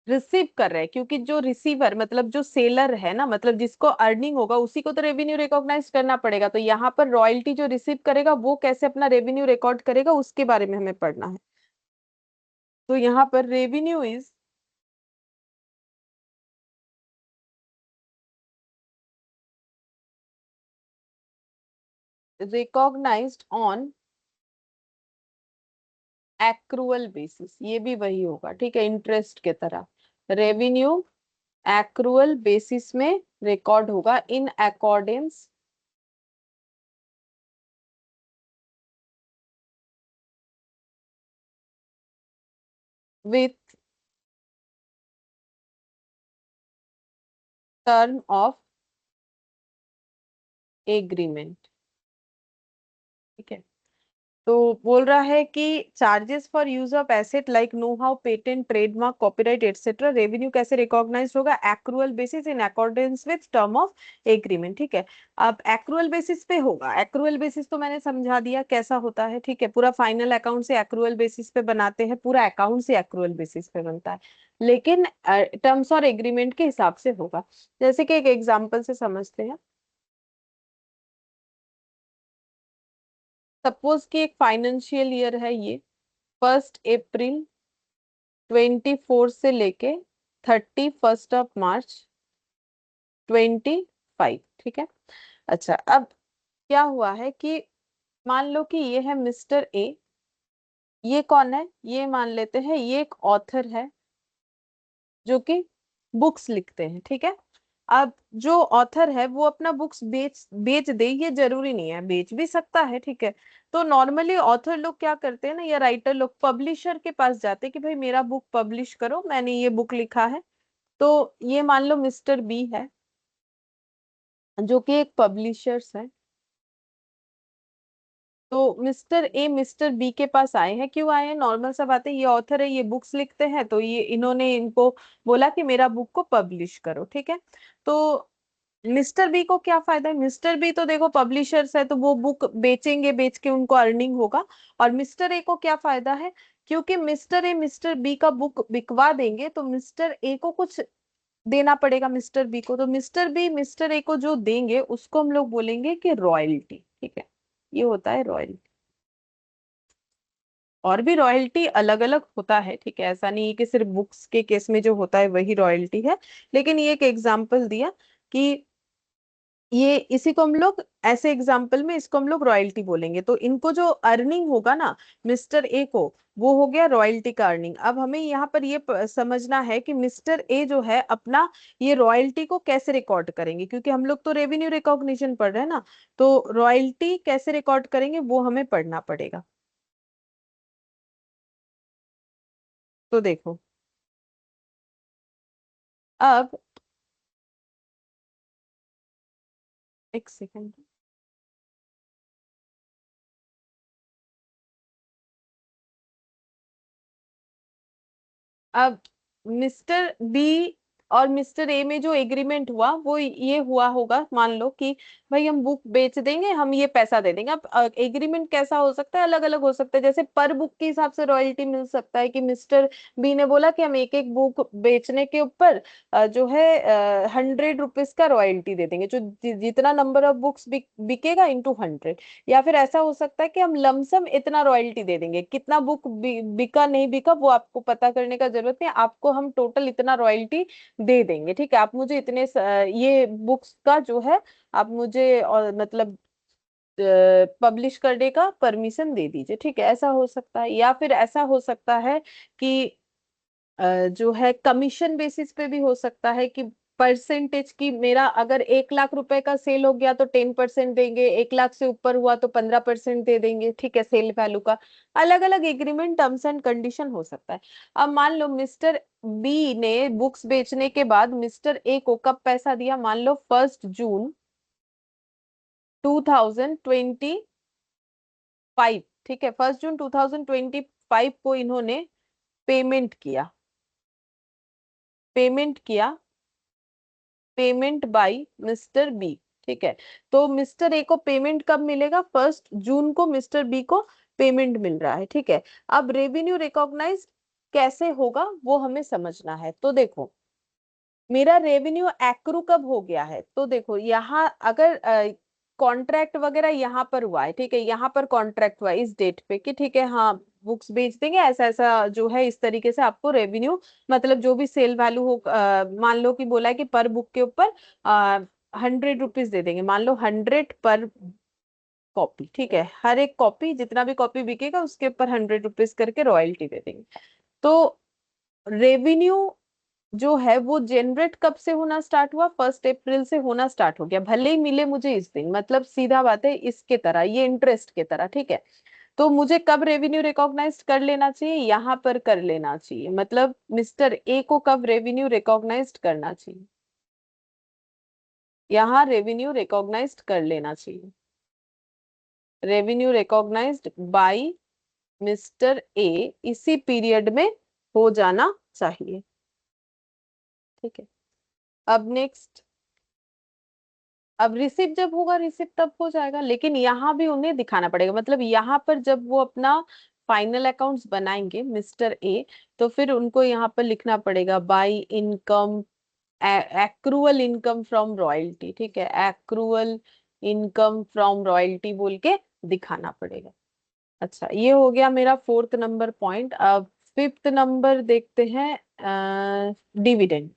रिसीव कर रहे हैं, क्योंकि जो रिसीवर मतलब जो सेलर है ना, मतलब जिसको अर्निंग होगा उसी को तो रेवेन्यू रिकॉग्नाइज करना पड़ेगा। तो यहाँ पर रॉयल्टी जो रिसीव करेगा वो कैसे अपना रेवेन्यू रिकॉर्ड करेगा उसके बारे में हमें पढ़ना है। तो यहाँ पर revenue is recognised on accrual basis, ये भी वही होगा, ठीक है, इंटरेस्ट के तरह। रेवेन्यू एक्रूअल बेसिस में रिकॉर्ड होगा in accordance with term of agreement. ठीक है, तो बोल रहा है कि charges for use of asset like know how, patent, trademark, copyright etcetera, revenue कैसे रिकॉग्नाइज होगा? Accrual basis in accordance with term of agreement. ठीक है, अब एक्रूअल बेसिस पे होगा। एक्रूअल बेसिस तो मैंने समझा दिया कैसा होता है, ठीक है, पूरा फाइनल अकाउंट से एक्रूअल बेसिस पे बनाते हैं, पूरा अकाउंट से एक्रूअल बेसिस पे बनता है, लेकिन टर्म्स और एग्रीमेंट के हिसाब से होगा। जैसे कि एक एग्जाम्पल से समझते हैं। सपोज कि एक फाइनेंशियल ईयर है ये, 1 अप्रैल 24 से लेके 31 मार्च 25। ठीक है, अच्छा, अब क्या हुआ है कि मान लो कि ये है मिस्टर ए। ये कौन है? ये मान लेते हैं ये एक ऑथर है जो कि बुक्स लिखते हैं। ठीक है, अब जो ऑथर है वो अपना बुक्स बेच बेच दे, ये जरूरी नहीं है, बेच भी सकता है। ठीक है, तो नॉर्मली ऑथर लोग क्या करते हैं ना, या राइटर लोग पब्लिशर के पास जाते हैं कि भाई मेरा बुक पब्लिश करो, मैंने ये बुक लिखा है। तो ये मान लो मिस्टर बी है जो कि एक पब्लिशर्स है। तो मिस्टर ए मिस्टर बी के पास आए हैं, क्यों आए हैं? नॉर्मल सा बात है, ये ऑथर है, ये बुक्स लिखते हैं, तो ये इन्होंने इनको बोला कि मेरा बुक को पब्लिश करो। ठीक है, तो मिस्टर बी को क्या फायदा है? मिस्टर बी तो देखो पब्लिशर्स है, तो वो बुक बेचेंगे, बेच के उनको अर्निंग होगा। और मिस्टर ए को क्या फायदा है? क्योंकि मिस्टर ए मिस्टर बी का बुक बिकवा देंगे तो मिस्टर ए को कुछ देना पड़ेगा मिस्टर बी को, तो मिस्टर बी मिस्टर ए को जो देंगे उसको हम लोग बोलेंगे कि रॉयल्टी। ठीक है, ये होता है रॉयल्टी। और भी रॉयल्टी अलग अलग होता है, ठीक है, ऐसा नहीं है कि सिर्फ बुक्स के केस में जो होता है वही रॉयल्टी है। लेकिन ये एक एग्जांपल दिया कि ये इसी को हम लोग ऐसे एग्जाम्पल में इसको हम लोग रॉयल्टी बोलेंगे। तो इनको जो अर्निंग होगा ना मिस्टर ए को, वो हो गया रॉयल्टी का अर्निंग। अब हमें यहाँ पर ये समझना है कि मिस्टर ए जो है अपना ये रॉयल्टी को कैसे रिकॉर्ड करेंगे, क्योंकि हम लोग तो रेवेन्यू रिकॉग्निशन पढ़ रहे हैं ना, तो रॉयल्टी कैसे रिकॉर्ड करेंगे वो हमें पढ़ना पड़ेगा। तो देखो, अब एक सेकेंड। अब मिस्टर बी और मिस्टर ए में जो एग्रीमेंट हुआ वो ये हुआ होगा, मान लो कि भाई हम बुक बेच देंगे, हम ये पैसा दे देंगे। अब एग्रीमेंट कैसा हो सकता है? अलग अलग हो सकता है, जैसे पर बुक के हिसाब से रॉयल्टी मिल सकता है कि मिस्टर बी ने बोला कि हम एक एक बुक बेचने के ऊपर जो है 100 रुपीज का रॉयल्टी दे देंगे, जो जितना नंबर ऑफ बुक्स बिकेगा इंटू 100। या फिर ऐसा हो सकता है कि हम लमसम इतना रॉयल्टी दे देंगे, कितना बुक बिका नहीं बिका वो आपको पता करने का जरूरत नहीं, आपको हम टोटल इतना रॉयल्टी दे देंगे। ठीक है, आप मुझे इतने ये बुक्स का जो है आप मुझे और मतलब पब्लिश करने का परमिशन दे दीजिए। ठीक है, ऐसा हो सकता है। या फिर ऐसा हो सकता है कि जो है कमीशन बेसिस पे भी हो सकता है कि परसेंटेज की, मेरा अगर 1 लाख रुपए का सेल हो गया तो 10% देंगे, 1 लाख से ऊपर हुआ तो 15% दे देंगे। ठीक है, सेल वैल्यू का अलग अलग एग्रीमेंट टर्म्स एंड कंडीशन हो सकता है। अब मान लो मिस्टर बी ने बुक्स बेचने के बाद मिस्टर ए को कब पैसा दिया? मान लो 1 जून 2025। ठीक है, 1 जून 2025 को इन्होंने पेमेंट किया, पेमेंट किया, पेमेंट बाय मिस्टर बी। ठीक है, तो मिस्टर ए को पेमेंट कब मिलेगा? 1 जून को मिस्टर बी को पेमेंट मिल रहा है। ठीक है, अब रेवेन्यू रिकॉग्नाइज कैसे होगा वो हमें समझना है। तो देखो मेरा रेवेन्यू एक्रू कब हो गया है, तो देखो यहाँ अगर कॉन्ट्रैक्ट वगैरह यहाँ पर हुआ है, ठीक है, यहाँ पर कॉन्ट्रैक्ट हुआ है इस डेट पे कि ठीक है हाँ बुक्स बेच देंगे, ऐसा ऐसा जो है इस तरीके से आपको रेवेन्यू, मतलब जो भी सेल वैल्यू हो, मान लो कि बोला है कि पर बुक के ऊपर 100 रुपीज दे देंगे, मान लो 100 पर कॉपी, ठीक है, हर एक कॉपी जितना भी कॉपी बिकेगा उसके ऊपर 100 रुपीज करके रॉयल्टी दे देंगे। तो रेवेन्यू जो है वो जनरेट कब से होना स्टार्ट हुआ, 1 अप्रैल से होना स्टार्ट हो गया, भले ही मिले मुझे इस दिन, मतलब सीधा बात है इसके तरह, ये इंटरेस्ट के तरह, ठीक है। तो मुझे कब रेवेन्यू रिकॉग्नाइज कर लेना चाहिए, यहाँ पर कर लेना चाहिए, मतलब मिस्टर ए को कब रेवेन्यू रिकॉग्नाइज करना चाहिए, यहाँ रेवेन्यू रिकॉग्नाइज कर लेना चाहिए, revenue recognised by mister A इसी पीरियड में हो जाना चाहिए, ठीक है। अब नेक्स्ट, अब रिसिप्ट जब होगा रिसिप्ट तब हो जाएगा, लेकिन यहाँ भी उन्हें दिखाना पड़ेगा, मतलब यहाँ पर जब वो अपना फाइनल अकाउंट्स बनाएंगे मिस्टर ए, तो फिर उनको यहाँ पर लिखना पड़ेगा by income, accrual income from royalty, ठीक है, एक्रूअल इनकम फ्रॉम रॉयल्टी बोल के दिखाना पड़ेगा। अच्छा ये हो गया मेरा 4th नंबर पॉइंट। अब 5th नंबर देखते हैं, डिविडेंड।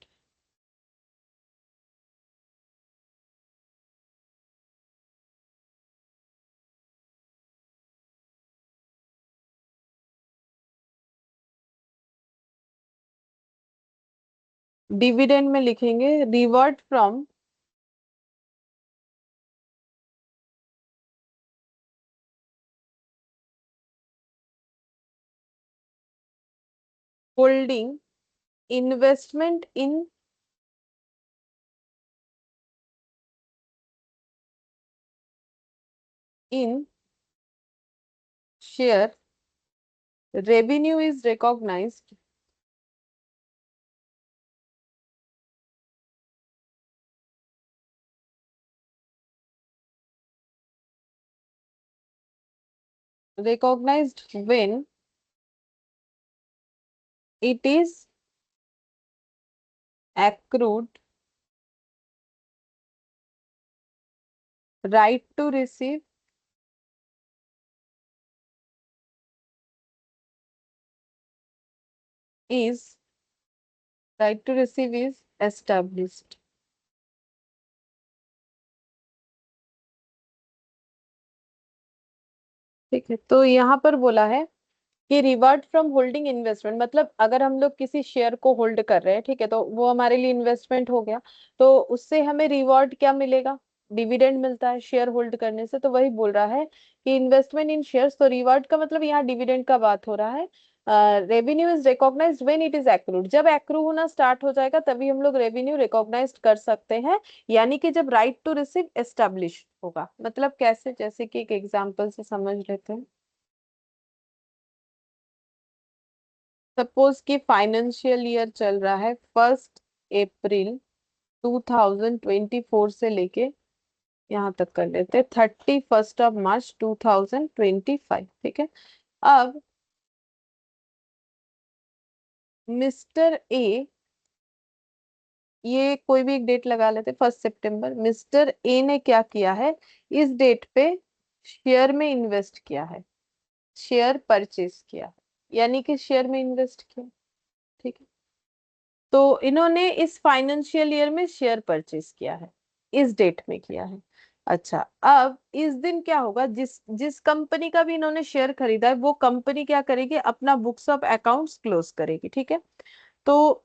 डिविडेंड में लिखेंगे revert from holding investment in share, revenue is recognized recognized when it is accrued, right to receive is, right to receive is established, ठीक है। तो यहाँ पर बोला है कि रिवर्ट फ्रॉम होल्डिंग इन्वेस्टमेंट, मतलब अगर हम लोग किसी शेयर को होल्ड कर रहे हैं, ठीक है, तो वो हमारे लिए इन्वेस्टमेंट हो गया, तो उससे हमें रिवॉर्ड क्या मिलेगा, डिविडेंड मिलता है शेयर होल्ड करने से, तो वही बोल रहा है कि इन्वेस्टमेंट इन शेयर्स, तो रिवॉर्ड का मतलब यहाँ डिविडेंड का बात हो रहा है। Revenue is recognised when it is accrued, जब एक्रू होना स्टार्ट हो जाएगा तभी हम लोग रेवेन्यू रिकॉग्नाइज कर सकते हैं, यानी कि जब राइट टू रिसीव एस्टेब्लिश होगा, मतलब कैसे, जैसे कि एक एग्जांपल से समझ लेते हैं। सपोज कि फाइनेंशियल ईयर चल रहा है 1 अप्रैल 2024 से लेके यहाँ तक कर लेते हैं 31 मार्च 2025, ठीक है। अब मिस्टर ए, ये कोई भी एक डेट लगा लेते, 1 सितंबर, मिस्टर ए ने क्या किया है, इस डेट पे शेयर में इन्वेस्ट किया है, शेयर परचेज किया है, यानी कि शेयर में इन्वेस्ट किया, ठीक है। तो इन्होंने इस फाइनेंशियल ईयर में शेयर परचेज किया है, इस डेट में किया है। अच्छा, अब इस दिन क्या होगा, जिस जिस कंपनी का भी इन्होंने शेयर खरीदा है वो कंपनी क्या करेगी, अपना बुक्स ऑफ अकाउंट्स क्लोज करेगी, ठीक है। तो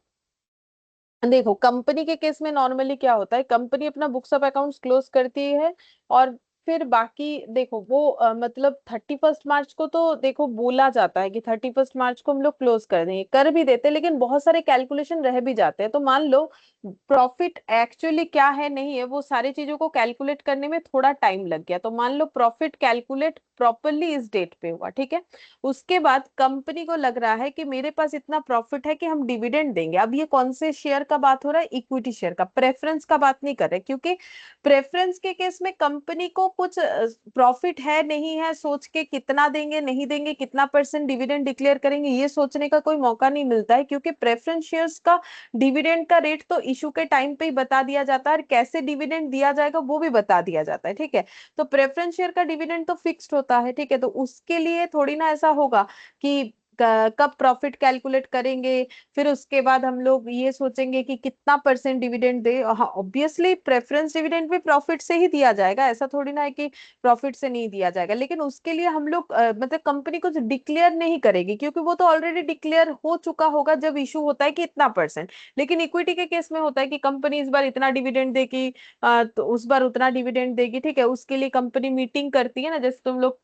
देखो कंपनी के केस में नॉर्मली क्या होता है, कंपनी अपना बुक्स ऑफ अकाउंट्स क्लोज करती है, और फिर बाकी देखो वो मतलब 31 मार्च को तो देखो बोला जाता है कि 31 मार्च को हम लोग क्लोज कर देंगे, कर भी देते हैं, लेकिन बहुत सारे कैलकुलेशन रह भी जाते हैं, तो मान लो प्रॉफिट एक्चुअली क्या है नहीं है वो सारी चीजों को कैलकुलेट करने में थोड़ा टाइम लग गया, तो मान लो प्रॉफिट कैलकुलेट प्रॉपरली इस डेट पे हुआ, ठीक है। उसके बाद कंपनी को लग रहा है कि मेरे पास इतना प्रॉफिट है कि हम डिविडेंड देंगे। अब ये कौन से शेयर का बात हो रहा है? इक्विटी शेयर का, प्रेफरेंस का बात नहीं कर रहे, क्योंकि प्रेफरेंस के केस में कंपनी को कुछ प्रॉफिट है नहीं है सोच के कितना देंगे नहीं देंगे, कितना परसेंट डिविडेंड डिक्लेयर करेंगे, ये सोचने का कोई मौका नहीं मिलता है, क्योंकि प्रेफरेंस शेयर्स का डिविडेंड का रेट तो इशू के टाइम पे ही बता दिया जाता है, और कैसे डिविडेंड दिया जाएगा वो भी बता दिया जाता है, ठीक है। तो प्रेफरेंस शेयर का डिविडेंड तो फिक्स्ड होता है, ठीक है। तो उसके लिए थोड़ी ना ऐसा होगा कि कब प्रॉफिट कैलकुलेट करेंगे, फिर उसके बाद हम लोग ये सोचेंगे कि कितना परसेंट डिविडेंड दे। हाँ, ऑब्वियसली प्रेफरेंस डिविडेंड भी प्रॉफिट से ही दिया जाएगा, ऐसा थोड़ी ना है कि प्रॉफिट से नहीं दिया जाएगा, लेकिन उसके लिए हम लोग मतलब कंपनी कुछ डिक्लेयर नहीं करेगी, क्योंकि वो तो ऑलरेडी डिक्लेयर हो चुका होगा जब इशू होता है कि इतना परसेंट। लेकिन इक्विटी के केस में होता है कि कंपनी इस बार इतना डिविडेंड देगी, तो उस बार उतना डिविडेंड देगी, ठीक है। उसके लिए कंपनी मीटिंग करती है ना, जैसे तुम लोग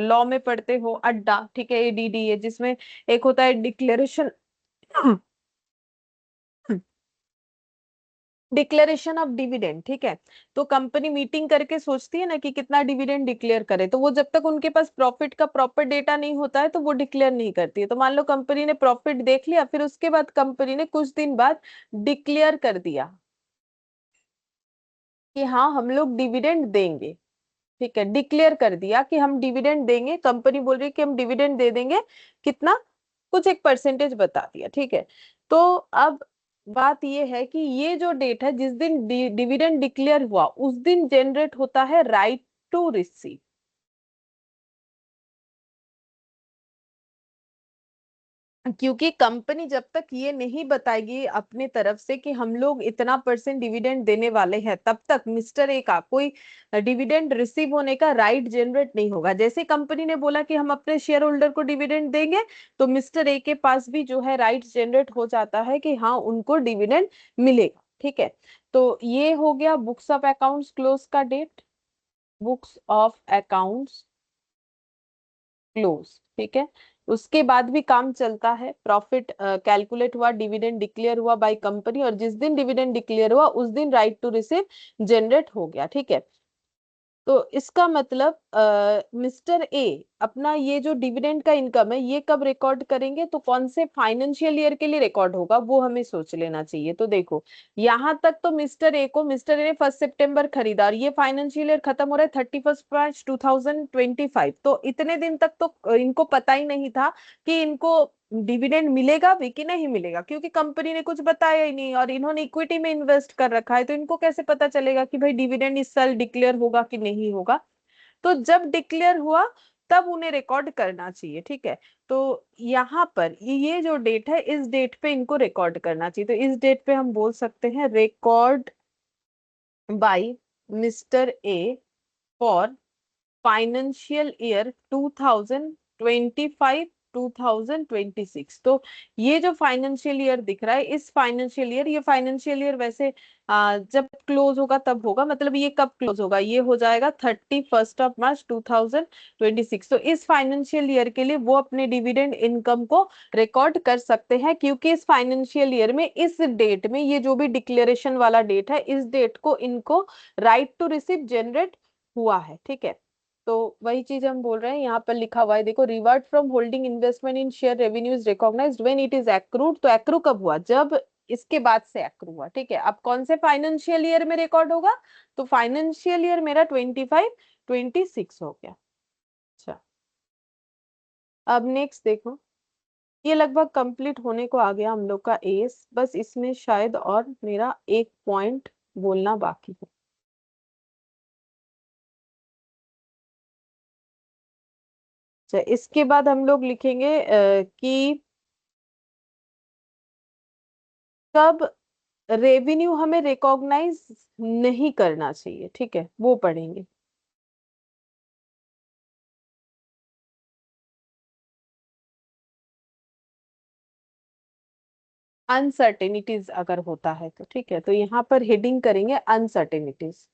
लॉ में पढ़ते हो अड्डा, ठीक है, एडीडी है, जिसमें एक होता है डिक्लेरेशन डिक्लेरेशन ऑफ डिविडेंड, ठीक है। तो कंपनी मीटिंग करके सोचती है ना कि कितना डिविडेंड डिक्लेयर करे, तो वो जब तक उनके पास प्रॉफिट का प्रॉपर डेटा नहीं होता है तो वो डिक्लेयर नहीं करती है। तो मान लो कंपनी ने प्रॉफिट देख लिया, फिर उसके बाद कंपनी ने कुछ दिन बाद डिक्लेयर कर दिया कि हाँ हम लोग डिविडेंड देंगे, ठीक है। डिक्लेयर कर दिया कि हम डिविडेंड देंगे, कंपनी बोल रही है कि हम डिविडेंड दे देंगे, कितना, कुछ एक परसेंटेज बता दिया, ठीक है। तो अब बात ये है कि ये जो डेट है जिस दिन डिविडेंड डिक्लेयर हुआ उस दिन जनरेट होता है राइट टू रिसीव। क्योंकि कंपनी जब तक ये नहीं बताएगी अपने तरफ से कि हम लोग इतना परसेंट डिविडेंड देने वाले हैं, तब तक मिस्टर ए का कोई डिविडेंड रिसीव होने का राइट जनरेट नहीं होगा। जैसे कंपनी ने बोला कि हम अपने शेयर होल्डर को डिविडेंड देंगे, तो मिस्टर ए के पास भी जो है राइट जनरेट हो जाता है कि हाँ उनको डिविडेंड मिलेगा, ठीक है। तो ये हो गया बुक्स ऑफ अकाउंट्स क्लोज का date, books of accounts close, ठीक है। उसके बाद भी काम चलता है, प्रॉफिट कैलकुलेट हुआ, डिविडेंड डिक्लेयर हुआ बाय कंपनी, और जिस दिन डिविडेंड डिक्लेयर हुआ उस दिन राइट टू रिसीव जनरेट हो गया, ठीक है। तो इसका मतलब मिस्टर ए अपना ये जो डिविडेंड का इनकम है ये कब रिकॉर्ड करेंगे, तो कौन से फाइनेंशियल ईयर के लिए रिकॉर्ड होगा वो हमें सोच लेना चाहिए। तो देखो यहां तक तो मिस्टर ए ने 1 सितंबर खरीदा, और ये फाइनेंशियल ईयर खत्म हो रहा है 31 मार्च 2025, तो इतने दिन तक तो इनको पता ही नहीं था कि इनको डिविडेंड मिलेगा भी कि नहीं मिलेगा, क्योंकि कंपनी ने कुछ बताया ही नहीं, और इन्होंने इक्विटी में इन्वेस्ट कर रखा है, तो इनको कैसे पता चलेगा कि भाई डिविडेंड इस साल डिक्लेयर होगा कि नहीं होगा। तो जब डिक्लेयर हुआ तब उन्हें रिकॉर्ड करना चाहिए, ठीक है। तो यहाँ पर ये जो डेट है इस डेट पे इनको रिकॉर्ड करना चाहिए, तो इस डेट पे हम बोल सकते हैं record by mister A for financial year 2025 2026। तो ये जो फाइनेंशियल ईयर दिख रहा है, इस फाइनेंशियल ईयर, ये फाइनेंशियल ईयर वैसे जब क्लोज होगा तब होगा, मतलब ये कब क्लोज होगा, ये हो जाएगा 31 मार्च 2026। तो इस फाइनेंशियल ईयर के लिए वो अपने डिविडेंड इनकम को रिकॉर्ड कर सकते हैं, क्योंकि इस फाइनेंशियल ईयर में इस डेट में ये जो भी डिक्लेरेशन वाला डेट है इस डेट को इनको राइट टू रिसीव जनरेट हुआ है, ठीक है। तो वही चीज हम बोल रहे हैं, यहाँ पर लिखा हुआ है देखो, revert from holding investment in share revenue is recognised when it is accrued. तो एक्रू कब हुआ, जब इसके बाद से एक्रू हुआ, ठीक है। अब कौन से फाइनेंशियल ईयर में रिकॉर्ड होगा, तो फाइनेंशियल ईयर मेरा 25 26 हो गया। अच्छा, अब नेक्स्ट देखो, ये लगभग कंप्लीट होने को आ गया हम लोग का एस, बस इसमें शायद और मेरा एक पॉइंट बोलना बाकी है। अच्छा, इसके बाद हम लोग लिखेंगे कि कब रेवेन्यू हमें रिकॉग्नाइज नहीं करना चाहिए, ठीक है, वो पढ़ेंगे। अनसर्टेनिटीज अगर होता है तो, ठीक है, तो यहाँ पर हेडिंग करेंगे अनसर्टेनिटीज।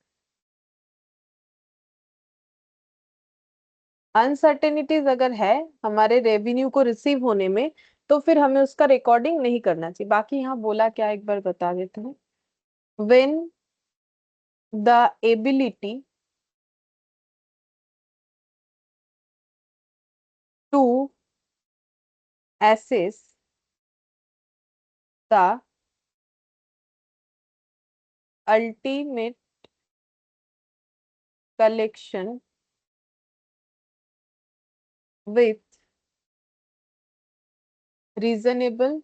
अनसर्टेनिटीज अगर है हमारे रेवेन्यू को रिसीव होने में, तो फिर हमें उसका रिकॉर्डिंग नहीं करना चाहिए। बाकी यहाँ बोला क्या एक बार बता देते हैं। when the ability to assess the ultimate collection with reasonable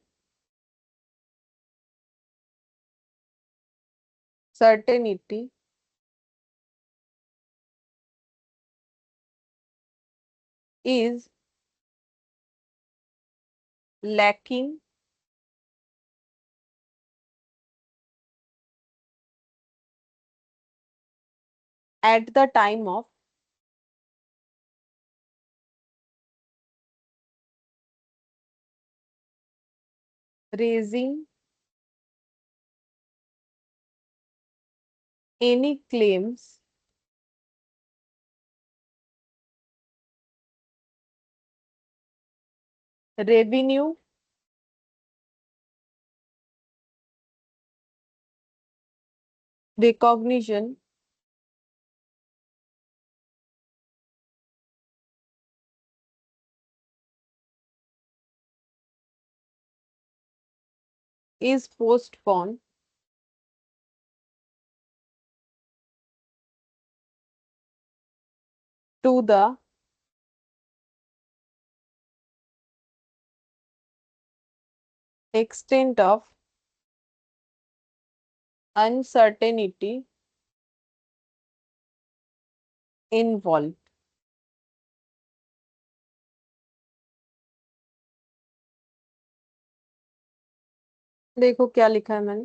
certainty is lacking at the time of raising any claims revenue recognition is postponed to the extent of uncertainty involved। देखो क्या लिखा है मैंने,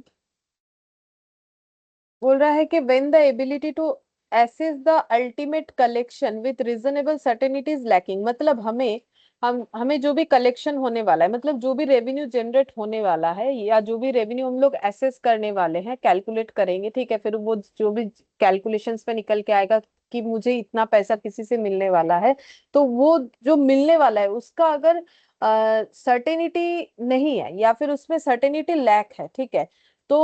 बोल रहा है कि when the ability to assess the ultimate collection with reasonable certainty is lacking, मतलब हमें जो भी कलेक्शन होने वाला है, मतलब जो भी रेवेन्यू जनरेट होने वाला है या जो भी रेवेन्यू हम लोग एसेस करने वाले हैं, कैलकुलेट करेंगे, ठीक है, फिर वो जो भी कैलकुलेशंस पे निकल के आएगा कि मुझे इतना पैसा किसी से मिलने वाला है, तो वो जो मिलने वाला है उसका अगर सर्टेनिटी नहीं है या फिर उसमें सर्टेनिटी लैक है, ठीक है, तो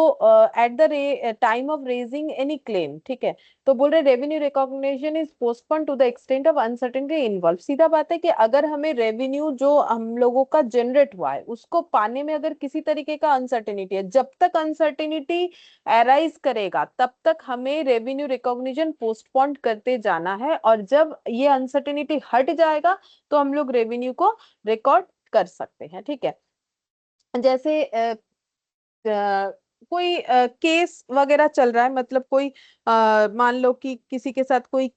at the time of raising any claim, ठीक है, तो बोल रहे revenue recognition is postpone to the extent of uncertainty involve. सीधा बात है कि अगर हमें रेवेन्यू जो हम लोगों का जनरेट हुआ है उसको पाने में अगर किसी तरीके का अनसर्टेनिटी है, जब तक अनसर्टेनिटी अराइज करेगा तब तक हमें रेवेन्यू रिकॉग्निशन पोस्टपोन करते जाना है, और जब ये अनसर्टेनिटी हट जाएगा तो हम लोग रेवेन्यू को रिकॉर्ड कर सकते हैं, ठीक है। जैसे कोई केस वगैरह चल रहा है, मतलब कोई मान लो कि किसी के साथ कोई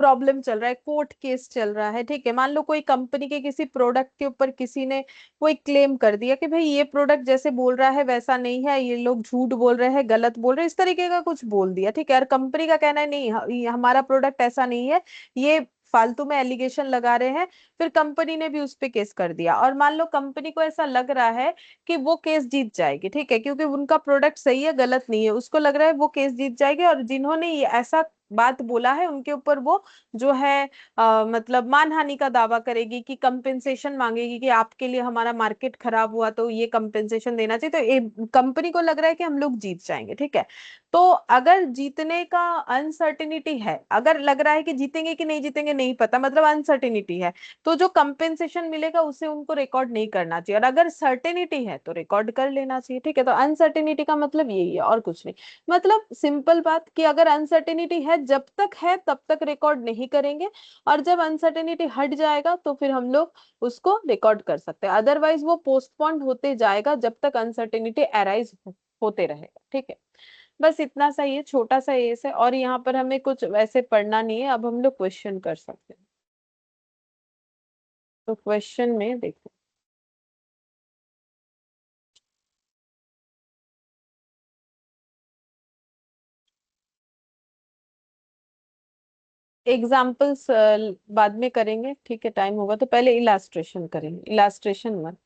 प्रॉब्लम चल रहा है, कोर्ट केस चल रहा है, ठीक है, मान लो कोई कंपनी के किसी प्रोडक्ट के ऊपर किसी ने कोई क्लेम कर दिया कि भाई ये प्रोडक्ट जैसे बोल रहा है वैसा नहीं है, ये लोग झूठ बोल रहे हैं, गलत बोल रहे हैं, इस तरीके का कुछ बोल दिया, ठीक है, और कंपनी का कहना है नहीं, ये हमारा प्रोडक्ट ऐसा नहीं है, ये फालतू में एलिगेशन लगा रहे हैं, फिर कंपनी ने भी उस पे केस कर दिया, और मान लो कंपनी को ऐसा लग रहा है कि वो केस जीत जाएगी, ठीक है, क्योंकि उनका प्रोडक्ट सही है, गलत नहीं है, उसको लग रहा है वो केस जीत जाएगी, और जिन्होंने ये ऐसा बात बोला है उनके ऊपर वो जो है मतलब मानहानि का दावा करेगी कि कंपेंसेशन मांगेगी कि आपके लिए हमारा मार्केट खराब हुआ तो ये कंपेंसेशन देना चाहिए, तो ये कंपनी को लग रहा है कि हम लोग जीत जाएंगे, ठीक है। तो अगर जीतने का अनसर्टिनिटी है, अगर लग रहा है कि जीतेंगे कि नहीं जीतेंगे नहीं पता, मतलब अनसर्टिनिटी है, तो जो कंपेंसेशन मिलेगा उसे उनको रिकॉर्ड नहीं करना चाहिए, और अगर सर्टेनिटी है तो रिकॉर्ड कर लेना चाहिए, ठीक है। तो अनसर्टेनिटी का मतलब यही है और कुछ नहीं, मतलब सिंपल बात कि अगर अनसर्टेनिटी है जब तक है तब तक रिकॉर्ड नहीं करेंगे, और जब अनसर्टेनिटी हट जाएगा तो फिर हम लोग उसको रिकॉर्ड कर सकते हैं, अदरवाइज वो पोस्टपोन्ड होते जाएगा जब तक अनसर्टेनिटी अराइज होते रहेगा, ठीक है। बस इतना सा, ये छोटा सा ये है, और यहाँ पर हमें कुछ वैसे पढ़ना नहीं है, अब हम लोग क्वेश्चन कर सकते हैं। तो क्वेश्चन में देखो, एग्जाम्पल्स बाद में करेंगे, ठीक है, टाइम होगा तो पहले इलास्ट्रेशन करेंगे। इलास्ट्रेशन वन,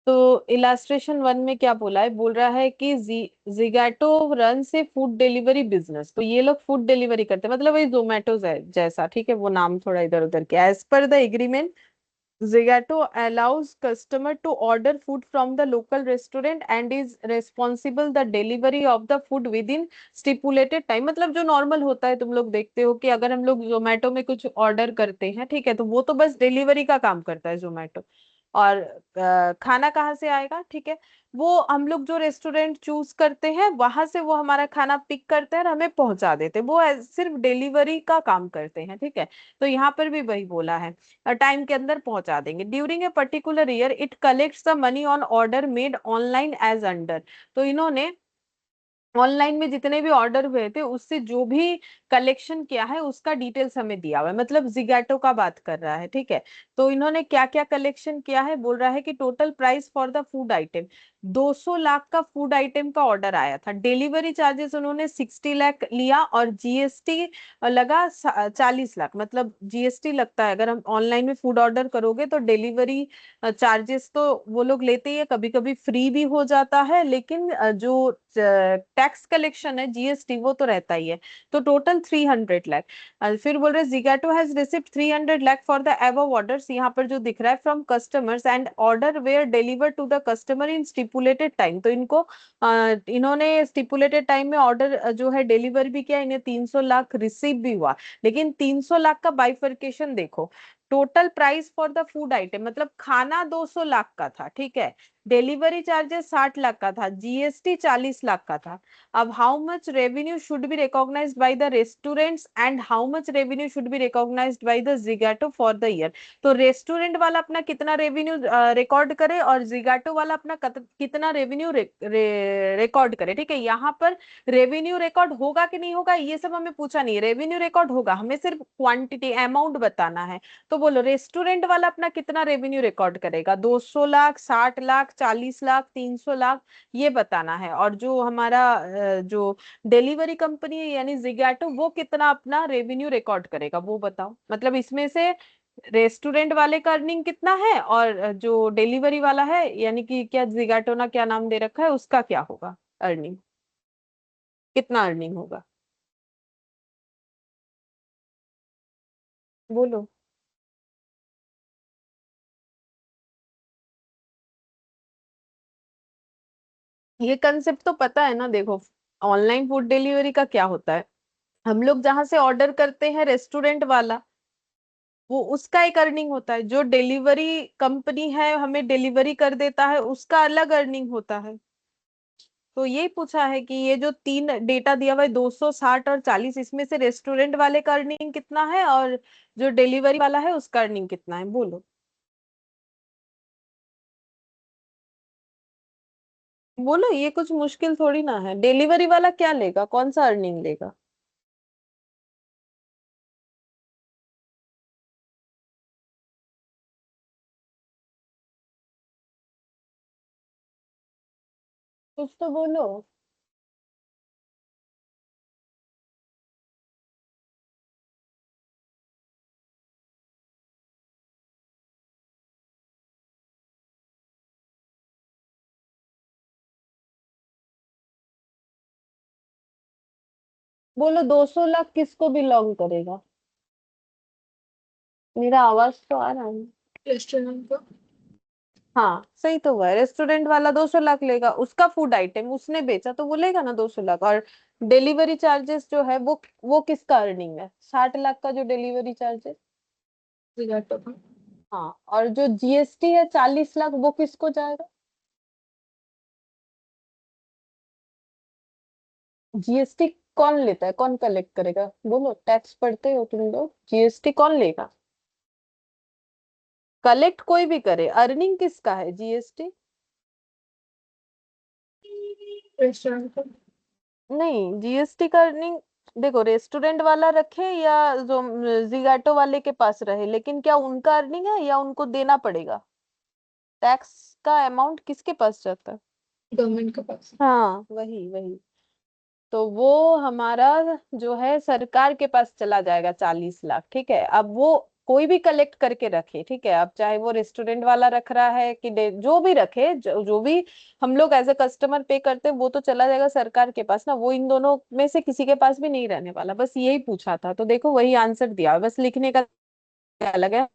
तो इलास्ट्रेशन वन में क्या बोला है, बोल रहा है कि जिगैटो रन से फूड डिलीवरी बिजनेस, तो ये लोग फूड डिलीवरी करते हैं, मतलब वही जोमेटो जैसा, ठीक है, वो नाम थोड़ा इधर उधर किया, as per the agreement Zogato allows customer to order food from the local restaurant and is responsible the delivery of the food within stipulated time। मतलब जो नॉर्मल होता है, तुम लोग देखते हो कि अगर हम लोग जोमेटो में कुछ ऑर्डर करते हैं, ठीक है, तो वो तो बस डिलीवरी का काम करता है जोमेटो। और खाना कहाँ से आएगा, ठीक है, वो हम लोग जो रेस्टोरेंट चूज करते हैं वहां से वो हमारा खाना पिक करते हैं और हमें पहुंचा देते हैं, वो सिर्फ डिलीवरी का काम करते हैं, ठीक है। तो यहाँ पर भी वही बोला है, टाइम के अंदर पहुंचा देंगे। During a particular year it collects the money on order made online as under. तो इन्होंने ऑनलाइन में जितने भी ऑर्डर हुए थे उससे जो भी कलेक्शन किया है उसका डिटेल्स हमें दिया हुआ है, मतलब जिगैटो का बात कर रहा है, ठीक है। तो इन्होंने क्या क्या कलेक्शन किया है, बोल रहा है कि total price for the food item, 200 lakh का फूड आइटम का ऑर्डर आया था। डिलीवरी चार्जेस उन्होंने 60 लाख लिया और जीएसटी लगा 40 लाख। मतलब जीएसटी लगता है, अगर हम ऑनलाइन में फूड ऑर्डर करोगे तो डिलीवरी चार्जेस तो वो लोग लेते ही है, कभी कभी फ्री भी हो जाता है, लेकिन जो टैक्स कलेक्शन है जीएसटी वो तो रहता ही है। तो टोटल 300 लाख। फिर बोल रहे Zigato has received 300 lakh for the above orders, यहाँ पर जो दिख रहा है, from customers and order were deliver to the customer in stipulated time. तो इनको इन्होंने स्टिपुलेटेड टाइम में ऑर्डर जो है डिलीवर भी किया, इन्हें 300 लाख रिसीव भी हुआ। लेकिन 300 लाख का बाइफर्केशन देखो, total price for the food item मतलब खाना 200 लाख का था, ठीक है, डिलीवरी चार्जेस 60 लाख का था, जीएसटी 40 लाख का था। अब how much revenue should be recognised by the restaurants and how much revenue should be recognised by the Zigato for the year. तो रेस्टोरेंट वाला अपना कितना रेवेन्यू रिकॉर्ड करे और जिगैटो वाला अपना कितना रेवेन्यू रिकॉर्ड करे, ठीक है। यहाँ पर रेवेन्यू रिकॉर्ड होगा कि नहीं होगा ये सब हमें पूछा नहीं है, रेवेन्यू रिकॉर्ड होगा, हमें सिर्फ क्वांटिटी अमाउंट बताना है। तो बोलो रेस्टोरेंट वाला अपना कितना रेवेन्यू रिकॉर्ड करेगा, 200 लाख, 60 लाख, 40 लाख, 300 लाख, ये बताना है। और जो हमारा जो डिलीवरी कंपनी है यानी जिगैटो, वो कितना अपना रेवेन्यू रिकॉर्ड करेगा वो बताओ। मतलब इसमें से रेस्टोरेंट वाले का अर्निंग कितना है और जो डिलीवरी वाला है यानी कि क्या जिगैटो ना क्या नाम दे रखा है उसका क्या होगा अर्निंग, कितना अर्निंग होगा, बोलो। ये कंसेप्ट तो पता है ना, देखो ऑनलाइन फूड डिलीवरी का क्या होता है, हम लोग जहां से ऑर्डर करते हैं रेस्टोरेंट वाला, वो उसका एक अर्निंग होता है, जो डिलीवरी कंपनी है हमें डिलीवरी कर देता है उसका अलग अर्निंग होता है। तो ये पूछा है कि ये जो तीन डेटा दिया हुआ है 200, 60 और 40, इसमें से रेस्टोरेंट वाले का अर्निंग कितना है और जो डिलीवरी वाला है उसका अर्निंग कितना है, बोलो। बोलो, ये कुछ मुश्किल थोड़ी ना है, डिलीवरी वाला क्या लेगा, कौन सा अर्निंग लेगा। कुछ तो बोलो। बोलो 200 लाख किसको बिलोंग करेगा, मेरा आवाज तो आ रहा है। रेस्टोरेंट को। हाँ सही तो हुआ है, रेस्टोरेंट वाला 200 लाख लेगा, उसका फूड आइटम उसने बेचा तो वो लेगा ना 200 लाख। और डिलीवरी चार्जेस जो है वो किसका अर्निंग है, 60 लाख का जो डिलीवरी चार्जेस। जोमेटो का। हाँ, और जो जीएसटी है 40 लाख वो किसको जाएगा। जीएसटी कौन लेता है, कौन कलेक्ट करेगा, बोलो, टैक्स पढ़ते हो तुम लोग, जीएसटी कौन लेगा। कलेक्ट कोई भी करे, अर्निंग किसका है जीएसटी। रेस्टोरेंट का। नहीं, जीएसटी का अर्निंग देखो, रेस्टोरेंट वाला रखे या जो जिगैटो वाले के पास रहे, लेकिन क्या उनका अर्निंग है या उनको देना पड़ेगा, टैक्स का अमाउंट किसके पास जाता है। गवर्नमेंट के पास। हाँ वही वही। तो वो हमारा जो है सरकार के पास चला जाएगा 40 लाख, ठीक है। अब वो कोई भी कलेक्ट करके रखे, ठीक है, अब चाहे वो रेस्टोरेंट वाला रख रहा है कि जो भी रखे, जो भी हम लोग एज ए कस्टमर पे करते हैं वो तो चला जाएगा सरकार के पास ना, वो इन दोनों में से किसी के पास भी नहीं रहने वाला। बस यही पूछा था, तो देखो वही आंसर दिया, बस लिखने का अलग है।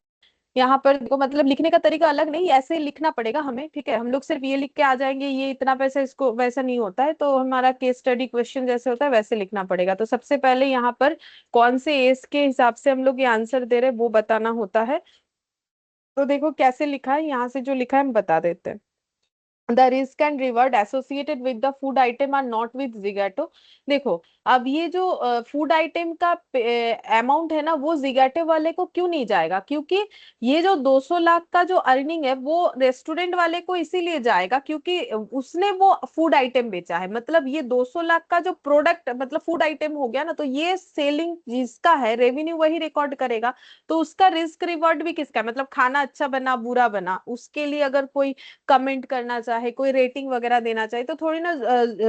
यहाँ पर देखो मतलब लिखने का तरीका अलग नहीं, ऐसे लिखना पड़ेगा हमें, ठीक है। हम लोग सिर्फ ये लिख के आ जाएंगे ये इतना पैसा, इसको वैसा नहीं होता है, तो हमारा केस स्टडी क्वेश्चन जैसे होता है वैसे लिखना पड़ेगा। तो सबसे पहले यहाँ पर कौन से एज के हिसाब से हम लोग ये आंसर दे रहे हैं वो बताना होता है। तो देखो कैसे लिखा है, यहाँ से जो लिखा है हम बता देते हैं। The risk and reward associated with the food item are not with Zagato। देखो अब ये जो फूड आइटम का अमाउंट है ना, वो जिगैटो वाले को क्यों नहीं जाएगा, क्योंकि ये जो 200 लाख का जो अर्निंग है वो रेस्टोरेंट वाले को इसीलिए जाएगा क्योंकि उसने वो फूड आइटम बेचा है। मतलब ये 200 लाख का जो प्रोडक्ट मतलब फूड आइटम हो गया ना, तो ये सेलिंग जिसका है रेवेन्यू वही रिकॉर्ड करेगा। तो उसका रिस्क रिवॉर्ड भी किसका है, मतलब खाना अच्छा बना बुरा बना उसके लिए अगर कोई कमेंट करना चाहे, कोई रेटिंग वगैरह देना चाहे, तो थोड़ी ना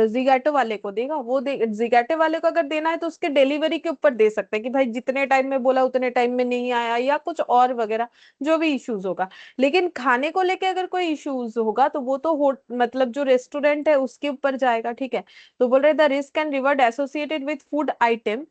जिगैटो वाले को देगा। वो जिगैटो वाले को अगर देना है तो उसके डिलीवरी के ऊपर दे सकते हैं कि भाई जितने टाइम में बोला उतने टाइम में नहीं आया या कुछ और वगैरह जो भी इश्यूज होगा। लेकिन खाने को लेके अगर कोई इश्यूज होगा तो वो तो मतलब जो रेस्टोरेंट है उसके ऊपर जाएगा, ठीक है। तो बोल रहे the risk and reward associated with food item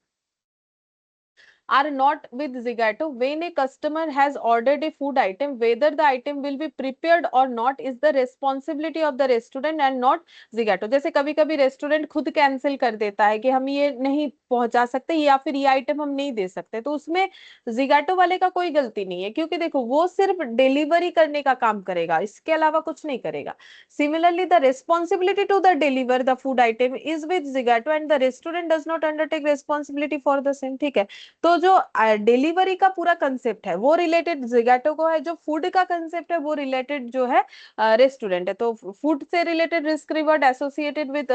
are not with Zogato. When a customer has ordered a food item, whether the item will be prepared or not is the responsibility of the restaurant and not Zogato। जैसे कभी कभी restaurant खुद cancel कर देता है कि हम ये नहीं पहुंचा सकते या फिर ये आइटम हम नहीं दे सकते, तो उसमें Zogato वाले का कोई गलती नहीं है, क्योंकि देखो वो सिर्फ डिलीवरी करने का काम करेगा, इसके अलावा कुछ नहीं करेगा। Similarly, the responsibility to the deliver the food item is with Zogato and the restaurant does not undertake responsibility for the same, ठीक है। तो जो डिलीवरी का पूरा कंसेप्ट है वो रिलेटेड जिगैटो को है, जो फूड का कंसेप्ट है वो रिलेटेड जो है रेस्टोरेंट है। तो फूड से related risk reward associated with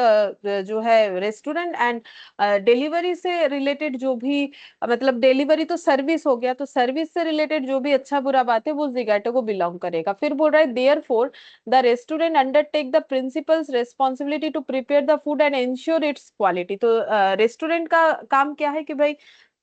जो है रेस्टोरेंट, एंड डिलीवरी से रिलेटेड जो भी मतलब डिलीवरी तो सर्विस हो गया, तो सर्विस से रिलेटेड जो भी अच्छा बुरा बात है वो जिगैटो को बिलोंग करेगा। फिर बोल रहा है therefore the restaurant undertake the principals responsibility to prepare the food and ensure its quality. तो रेस्टोरेंट का काम क्या है कि भाई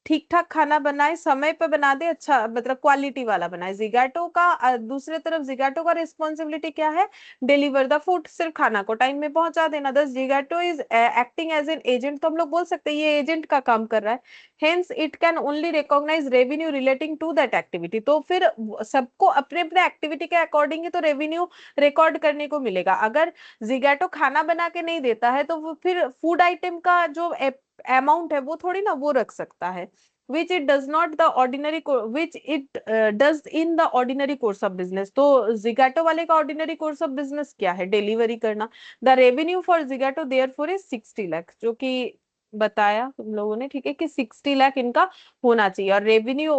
ठीक ठाक खाना बनाए, समय पे बना दे, अच्छा मतलब क्वालिटी वाला बनाए। जिगैटो का दूसरे तरफ जिगैटो का रिस्पॉन्सिबिलिटी क्या है, डिलीवर द फूड, सिर्फ खाना को टाइम में पहुंचा देना। Thus Zigato is acting as an agent, तो हम लोग बोल सकते हैं ये एजेंट का काम कर रहा है। Hence it can only recognise revenue relating to that activity. तो फिर सबको अपने अपने एक्टिविटी के अकॉर्डिंग ही तो रेवेन्यू रिकॉर्ड करने को मिलेगा। अगर जिगैटो खाना बना के नहीं देता है तो वो फिर फूड आइटम का जो अमाउंट है वो थोड़ी ना वो रख सकता है, which it does not the ordinary which it does in the ordinary course of business। तो जिगैटो वाले का ऑर्डिनरी कोर्स ऑफ बिजनेस क्या है, डिलीवरी करना। The revenue for Zigato therefore is 60 lakh, जो कि बताया तुम लोगों ने, ठीक है, कि 60 लाख इनका होना चाहिए। और revenue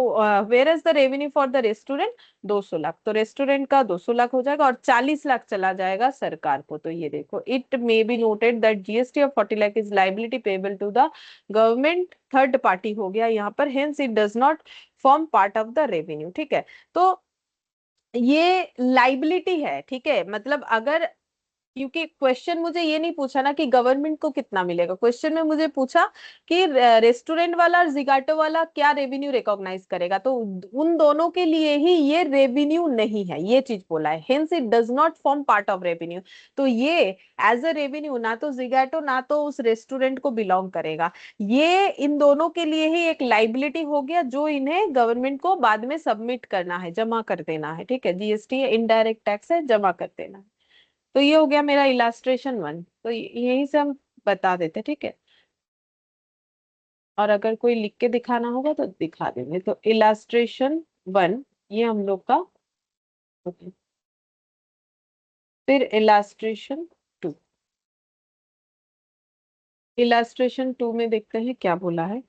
where is the revenue for the restaurant 200 lakh, तो रेस्टोरेंट का 200 लाख हो जाएगा और 40 लाख चला जाएगा सरकार को। तो ये देखो it may be noted that GST of 40 lakh is liability payable to the government, third party हो गया यहाँ पर, hence it does not form part of the revenue, ठीक है। तो ये लाइबिलिटी है, ठीक है। मतलब अगर, क्योंकि क्वेश्चन मुझे ये नहीं पूछा ना कि गवर्नमेंट को कितना मिलेगा, क्वेश्चन में मुझे पूछा कि रेस्टोरेंट वाला और जिगाटो वाला क्या रेवेन्यू रिकॉग्नाइज करेगा, तो उन दोनों के लिए ही ये रेवेन्यू नहीं है, ये चीज बोला है। Hence it does not form part of revenue. तो ये एज अ रेवेन्यू ना तो जिगाटो ना तो उस रेस्टोरेंट को बिलोंग करेगा। ये इन दोनों के लिए ही एक लाइबिलिटी हो गया जो इन्हें गवर्नमेंट को बाद में सबमिट करना है, जमा कर देना है, ठीक है। जीएसटी इनडायरेक्ट टैक्स है, जमा कर देना है। तो ये हो गया मेरा इलास्ट्रेशन 1, तो यहीं से हम बता देते, ठीक है। और अगर कोई लिख के दिखाना होगा तो दिखा देंगे। तो इलास्ट्रेशन 1 ये हम लोग का हो गया। फिर इलास्ट्रेशन 2, इलास्ट्रेशन 2 में देखते हैं क्या बोला है।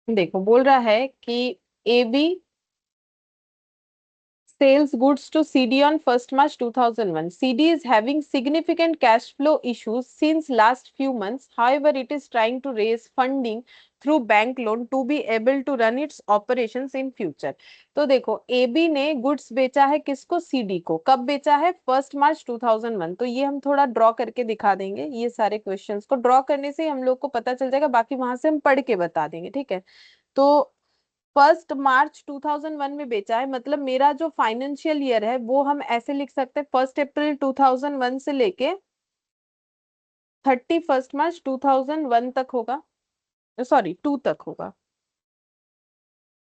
देखो बोल रहा है कि A B sales goods to CD on 1st March 2001. CD is having significant cash flow issues since last few months. However, it is trying to raise funding through bank loan to be able to run its operations in future। तो देखो AB ने goods बेचा है किसको, CD को। कब बेचा है, 1 मार्च 2001। तो ये हम थोड़ा ड्रॉ करके दिखा देंगे, ये सारे क्वेश्चंस को ड्रॉ करने से हम लोग को पता चल जाएगा, बाकी वहां से हम पढ़ के बता देंगे, ठीक है। तो 1 मार्च 2001 में बेचा है, मतलब मेरा जो फाइनेंशियल ईयर है वो हम ऐसे लिख सकते हैं 1 अप्रैल 2001 से लेके 31 मार्च 2001 तक होगा। सॉरी 2 तक होगा,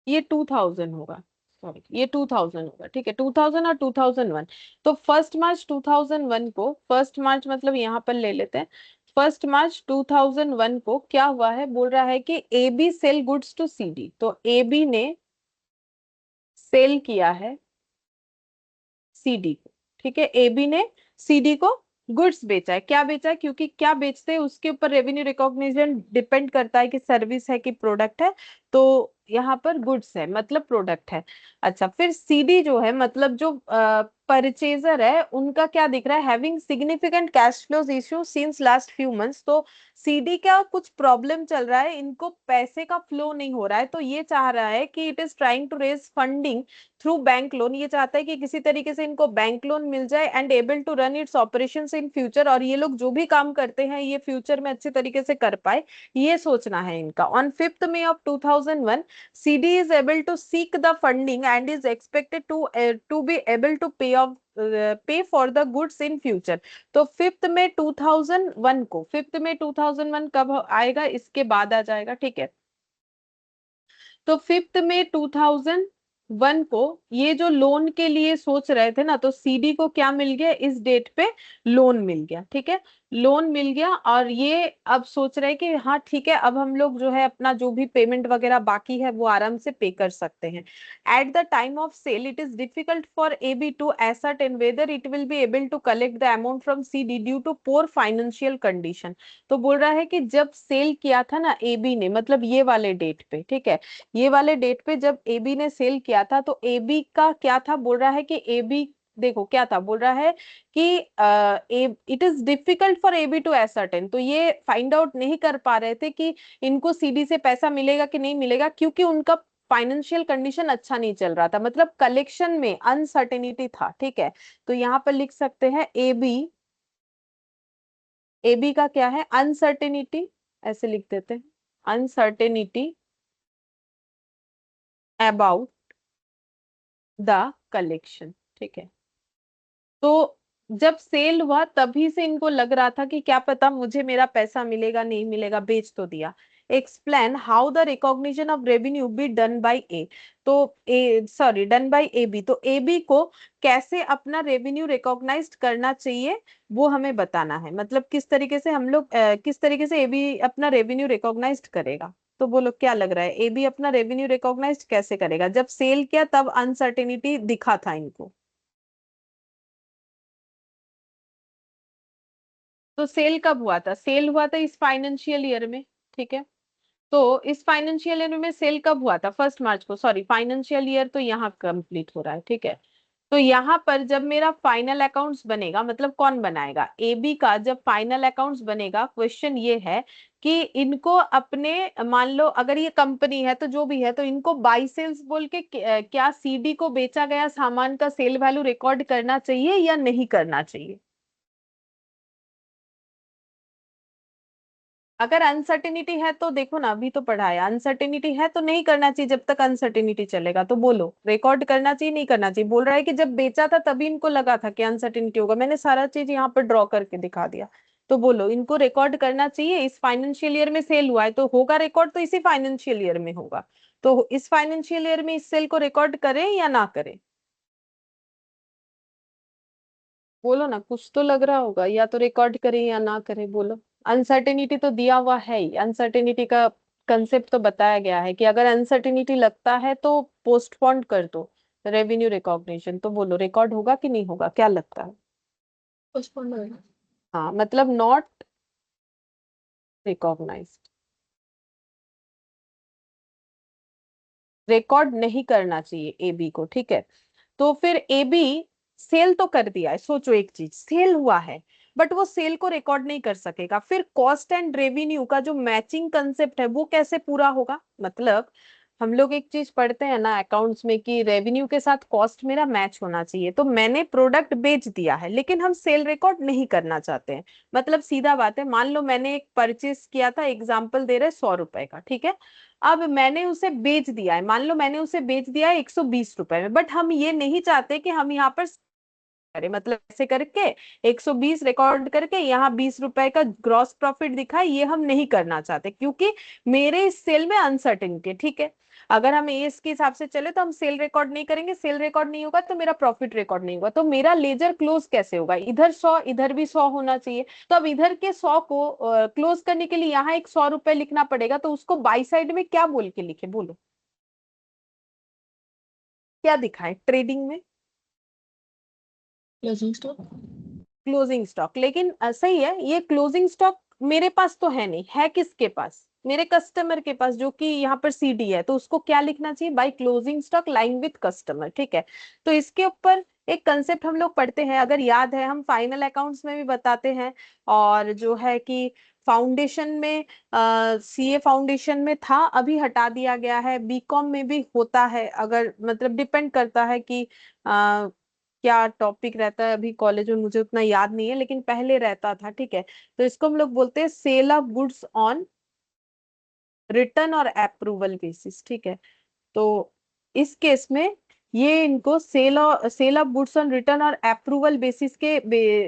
ये 2000 होगा, सॉरी ये 2000 होगा, ठीक है 2000 और 2001। तो 1 मार्च 2001 को, 1 मार्च मतलब यहाँ पर ले लेते हैं, 1 मार्च 2001 को क्या हुआ है, बोल रहा है कि A B sale goods to C D. तो ए बी ने सेल किया है सीडी को, ठीक है, एबी ने सीडी को गुड्स बेचा है। क्या बेचा है, क्योंकि क्या बेचते हैं उसके ऊपर रेवेन्यू रिकॉग्निशन डिपेंड करता है कि सर्विस है कि प्रोडक्ट है। तो यहाँ पर गुड्स है मतलब प्रोडक्ट है। अच्छा, फिर सीडी जो है मतलब जो परचेजर है उनका क्या दिख रहा है, having significant cash flows issue since last few months. तो सीडी का कुछ प्रॉब्लम चल रहा है, इनको पैसे का फ्लो नहीं हो रहा है, तो ये चाह रहा है कि it is trying to raise funding through bank loan. ये चाहता है कि किसी तरीके से इनको बैंक लोन मिल जाए and able to run its operations in future, और ये लोग जो भी काम करते हैं ये फ्यूचर में अच्छे तरीके से कर पाए, ये सोचना है इनका। On 5th May of 2001, CD is able to seek the funding and is expected to be able to pay for the goods in future। तो 5th May 2001 को, 5th May 2001 कब आएगा, इसके बाद आ जाएगा, ठीक है। तो 5th May 2001 को ये जो लोन के लिए सोच रहे थे ना, तो सीडी को क्या मिल गया, इस डेट पे लोन मिल गया, ठीक है, लोन मिल गया। और ये अब सोच रहे हैं कि हाँ ठीक है, अब हम लोग जो है अपना जो भी पेमेंट वगैरह बाकी है वो आराम से पे कर सकते हैं। At the time of sale it is difficult for AB to ascertain whether it will be able to collect the amount from CD due to poor financial condition। तो बोल रहा है कि जब सेल किया था ना एबी ने, मतलब ये वाले डेट पे, ठीक है, ये वाले डेट पे जब एबी ने सेल किया था, तो एबी का क्या था, बोल रहा है कि एबी, देखो क्या था, बोल रहा है कि it is difficult for AB to ascertain। तो ये फाइंड आउट नहीं कर पा रहे थे कि इनको सीडी से पैसा मिलेगा कि नहीं मिलेगा, क्योंकि उनका फाइनेंशियल कंडीशन अच्छा नहीं चल रहा था, मतलब कलेक्शन में अनसर्टेनिटी था, ठीक है। तो यहाँ पर लिख सकते हैं एबी, एबी का क्या है, अनसर्टेनिटी, ऐसे लिख देते हैं, अनसर्टेनिटी अबाउट द कलेक्शन, ठीक है। तो जब सेल हुआ तभी से इनको लग रहा था कि क्या पता मुझे मेरा पैसा मिलेगा नहीं मिलेगा, बेच तो दिया। Explain how the recognition of revenue be done by A. तो A, sorry, done by A B, तो ए बी को कैसे अपना रेवेन्यू रिकॉग्नाइज करना चाहिए वो हमें बताना है, मतलब किस तरीके से हम लोग किस तरीके से ए बी अपना रेवेन्यू रिकॉग्नाइज करेगा। तो बोलो क्या लग रहा है, ए बी अपना रेवेन्यू रिकॉग्नाइज कैसे करेगा, जब सेल किया तब अनसर्टेनिटी दिखा था इनको। तो सेल कब हुआ था, सेल हुआ था इस फाइनेंशियल ईयर में, ठीक है। तो इस फाइनेंशियल ईयर में सेल कब हुआ था, 1 मार्च को, सॉरी फाइनेंशियल ईयर तो यहाँ कंप्लीट हो रहा है, ठीक है। तो यहाँ पर जब मेरा फाइनल अकाउंट्स बनेगा, मतलब कौन बनाएगा, एबी का जब फाइनल अकाउंट्स बनेगा, क्वेश्चन ये है कि इनको अपने, मान लो अगर ये कंपनी है तो जो भी है, तो इनको बाई सेल्स बोल के क्या सीडी को बेचा गया सामान का सेल वैल्यू रिकॉर्ड करना चाहिए या नहीं करना चाहिए। अगर अनसर्टेनिटी है तो देखो ना, अभी तो पढ़ा है, अनसर्टेनिटी है तो नहीं करना चाहिए, जब तक अनसर्टेनिटी चलेगा। तो बोलो रिकॉर्ड करना चाहिए नहीं करना चाहिए। बोल रहा है कि जब बेचा था तभी इनको लगा था कि अनसर्टेनिटी होगा, मैंने सारा चीज यहाँ पर ड्रॉ करके दिखा दिया। तो बोलो इनको रिकॉर्ड करना चाहिए, इस फाइनेंशियल ईयर में सेल हुआ है तो होगा रिकॉर्ड, तो इसी फाइनेंशियल ईयर में होगा। तो इस फाइनेंशियल ईयर में इस सेल को रिकॉर्ड करें या ना करें, बोलो ना, कुछ तो लग रहा होगा, या तो रिकॉर्ड करें या ना करें, बोलो। अनसर्टेनिटी तो दिया हुआ है ही, अनसर्टेनिटी का कंसेप्ट तो बताया गया है कि अगर अनसर्टेनिटी लगता है तो पोस्टपोन कर दो रेवेन्यू रिकॉग्निशन। तो बोलो रिकॉर्ड होगा कि नहीं होगा, क्या लगता है। पोस्टपोन होगा। हाँ मतलब नॉट रिकॉग्नाइज्ड, रिकॉर्ड नहीं करना चाहिए एबी को, ठीक है। तो फिर एबी सेल तो कर दिया है, सोचो एक चीज, सेल हुआ है बट वो सेल को रिकॉर्ड नहीं कर सकेगा, फिर कॉस्ट एंड रेवेन्यू का जो मैचिंग कंसेप्ट है वो कैसे पूरा होगा। मतलब हम लोग एक चीज पढ़ते हैं ना अकाउंट्स में कि रेवेन्यू के साथ कॉस्ट मेरा मैच होना चाहिए। तो मैंने प्रोडक्ट बेच दिया है लेकिन हम सेल रिकॉर्ड नहीं करना चाहते हैं। मतलब सीधा बात है, मान लो मैंने एक परचेस किया था, एग्जाम्पल दे रहे 100 रुपए का, ठीक है। अब मैंने उसे बेच दिया है, मान लो मैंने उसे बेच दिया है 120 रुपए में, बट हम ये नहीं चाहते कि हम यहाँ पर करे, मतलब ऐसे करके 120 रिकॉर्ड करके यहाँ 20 रुपए का ग्रॉस प्रॉफिट दिखाए, ये हम नहीं करना चाहते क्योंकि मेरे इस सेल में अनसर्टेनिटी है। ठीक है, अगर हम एस के हिसाब से चले तो हम सेल रिकॉर्ड नहीं करेंगे, सेल रिकॉर्ड नहीं होगा तो मेरा प्रॉफिट रिकॉर्ड नहीं होगा, तो मेरा लेजर क्लोज कैसे होगा? इधर 100 इधर भी 100 होना चाहिए। तो अब इधर के 100 को क्लोज करने के लिए यहाँ एक 100 रुपए लिखना पड़ेगा, तो उसको बाई साइड में क्या बोल के लिखे, बोलो क्या दिखाए ट्रेडिंग में? Closing stock. Closing stock. लेकिन सही है, ये क्लोजिंग स्टॉक मेरे पास तो है नहीं, है किसके पास? मेरे कस्टमर के पास, जो कि यहाँ पर सीडी है, तो उसको क्या लिखना चाहिए? By closing stock line with customer. ठीक है, तो इसके ऊपर एक कंसेप्ट हम लोग पढ़ते हैं, अगर याद है हम फाइनल अकाउंट्स में भी बताते हैं, और जो है कि फाउंडेशन में, सीए फाउंडेशन में था, अभी हटा दिया गया है, बीकॉम में भी होता है, अगर मतलब डिपेंड करता है कि क्या टॉपिक रहता है, अभी कॉलेज में मुझे उतना याद नहीं है, लेकिन पहले रहता था। ठीक है, तो इसको हम लोग बोलते हैं sale of goods on return और अप्रूवल बेसिस। ठीक है, तो इस केस में ये इनको sale of goods on return और अप्रूवल बेसिस के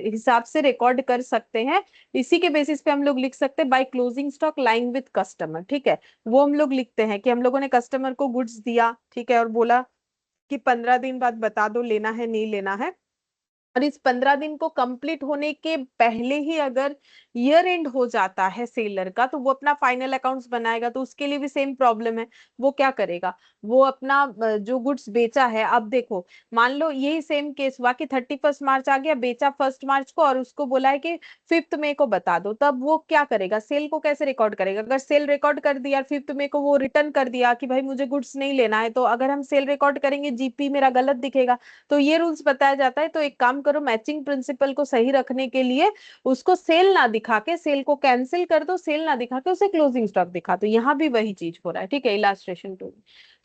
हिसाब से रिकॉर्ड कर सकते हैं। इसी के बेसिस पे हम लोग लिख सकते हैं by closing stock line with customer. ठीक है, वो हम लोग लिखते हैं कि हम लोगों ने कस्टमर को गुड्स दिया, ठीक है, और बोला कि 15 दिन बाद बता दो लेना है नहीं लेना है, और इस 15 दिन को कंप्लीट होने के पहले ही अगर ईयर एंड हो जाता है सेलर का, तो वो अपना फाइनल अकाउंट्स बनाएगा, तो उसके लिए भी सेम प्रॉब्लम है। वो क्या करेगा? वो अपना जो गुड्स बेचा है, अब देखो मान लो यही सेम केस हुआ कि 31 मार्च आ गया, बेचा 1 मार्च को, और उसको बोला है कि 5 मई को बता दो, तब वो क्या करेगा? सेल को कैसे रिकॉर्ड करेगा? अगर सेल रिकॉर्ड कर दिया 5 मई को, वो रिटर्न कर दिया कि भाई मुझे गुड्स नहीं लेना है, तो अगर हम सेल रिकॉर्ड करेंगे जीपी मेरा गलत दिखेगा। तो ये रूल्स बताया जाता है। तो एक काम करो, मैचिंग प्रिंसिपल को सही रखने के लिए उसको सेल ना दिखा के, सेल को कैंसिल कर दो, सेल ना दिखा के उसे क्लोजिंग स्टॉक दिखा दो। यहाँ भी वही चीज हो रहा है। ठीक है, इलास्ट्रेशन टू।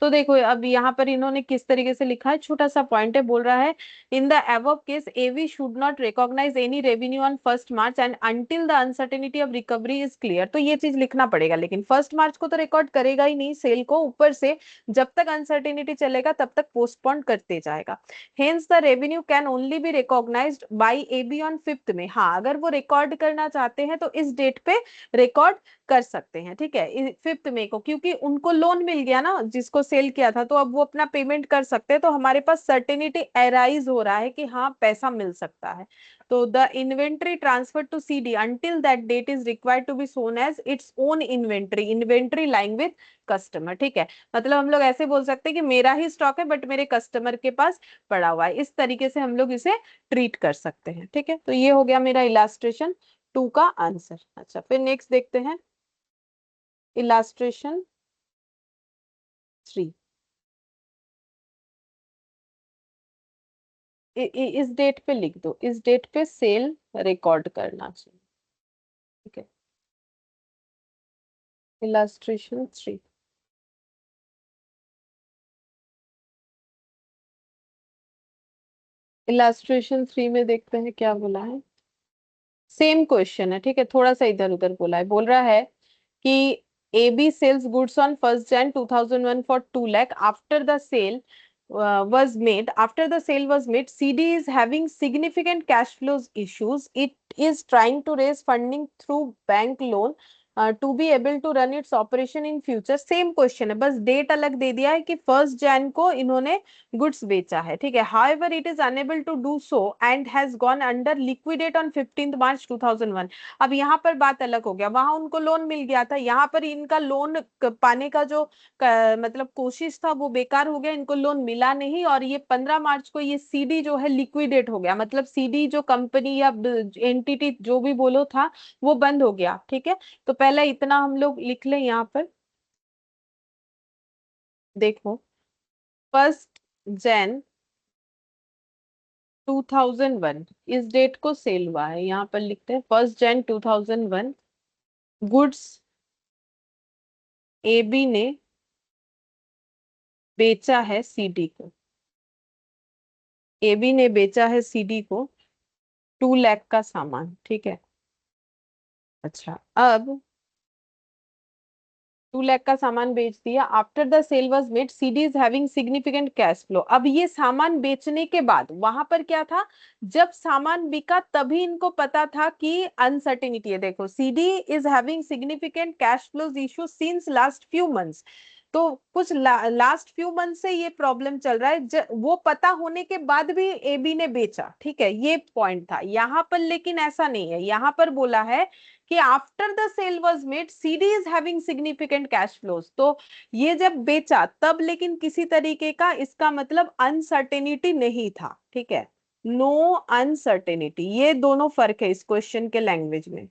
तो देखो अब यहाँ पर इन्होंने किस तरीके से लिखा है, छोटा सा पॉइंट है, बोल रहा है in the above case AB should not recognise any revenue on 1 March and until the uncertainty of recovery is clear. तो ये चीज लिखना पड़ेगा, लेकिन 1 मार्च को तो रिकॉर्ड करेगा ही नहीं सेल को, ऊपर से जब तक अनसर्टेनिटी चलेगा तब तक पोस्टपोन करते जाएगा। Hence the revenue can only be recognized by AB on 5th में। हाँ, अगर वो रिकॉर्ड करना चाहते हैं तो इस डेट पे रिकॉर्ड कर सकते हैं। ठीक है, 5 मई को, क्योंकि उनको लोन मिल गया ना जिसको सेल किया था, तो अब वो अपना पेमेंट कर सकते हैं, तो हमारे पास सर्टेनिटी अराइज हो रहा है कि हाँ पैसा मिल सकता है। तो the inventory transfer to CD until that date is required to be shown as its own inventory, inventory lying with customer. ठीक है, मतलब हम लोग ऐसे बोल सकते हैं कि मेरा ही स्टॉक है बट मेरे कस्टमर के पास पड़ा हुआ है, इस तरीके से हम लोग इसे ट्रीट कर सकते हैं। ठीक है, तो ये हो गया मेरा इलास्ट्रेशन टू का आंसर। अच्छा, फिर नेक्स्ट देखते हैं इलास्ट्रेशन थ्री। इस डेट पे लिख दो, इस डेट पे सेल रिकॉर्ड करना चाहिए। ठीक है, इलास्ट्रेशन थ्री। इलास्ट्रेशन थ्री में देखते हैं क्या बोला है। सेम क्वेश्चन है, ठीक है, थोड़ा सा इधर उधर बोला है। बोल रहा है कि AB sells goods on 1st Jan 2001 for 2 lakh. After the sale was made, CD is having significant cash flows issues. It is trying to raise funding through bank loan to be able to run its operation in future. Same question है, बस date अलग दे दिया है कि 1st Jan को इन्होंने goods बेचा है। ठीक है, however it is unable to do so and has gone under liquidate on 15th March 2001। अब यहाँ पर बात अलग हो गया, वहां उनको लोन मिल गया था, यहाँ पर इनका लोन पाने का जो मतलब कोशिश था वो बेकार हो गया, इनको लोन मिला नहीं, और ये 15 मार्च को ये सीडी जो है लिक्विडेट हो गया, मतलब सीडी जो कंपनी या एंटिटी जो भी बोलो था वो बंद हो गया। ठीक है, तो पहले इतना हम लोग लिख लें यहाँ पर। देखो 1st Jan 2001 इस डेट को सेल हुआ है, यहाँ पर लिखते हैं 1st Jan 2001 गुड्स AB ने बेचा है CD को, AB ने बेचा है CD को 2 लाख का सामान। ठीक है, अच्छा अब 2 लाख का सामान बेच दिया। After the sale was made CD is having significant cash flow. अब ये सामान बेचने के बाद वहां पर क्या था, जब सामान बिका तभी इनको पता था कि अनसर्टेनिटी है। देखो, CD is having significant cash flows issue since last few months. तो कुछ लास्ट फ्यू मंथ से ये प्रॉब्लम चल रहा है। वो पता होने के बाद भी एबी ने बेचा, ठीक है, ये पॉइंट था यहाँ पर। लेकिन ऐसा नहीं है, यहाँ पर बोला है कि after the sale was made CD is having significant cash flows. तो ये जब बेचा तब लेकिन किसी तरीके का, इसका मतलब अनसर्टेनिटी नहीं था, ठीक है, नो अनसर्टेनिटी। ये दोनों फर्क है इस क्वेश्चन के लैंग्वेज में।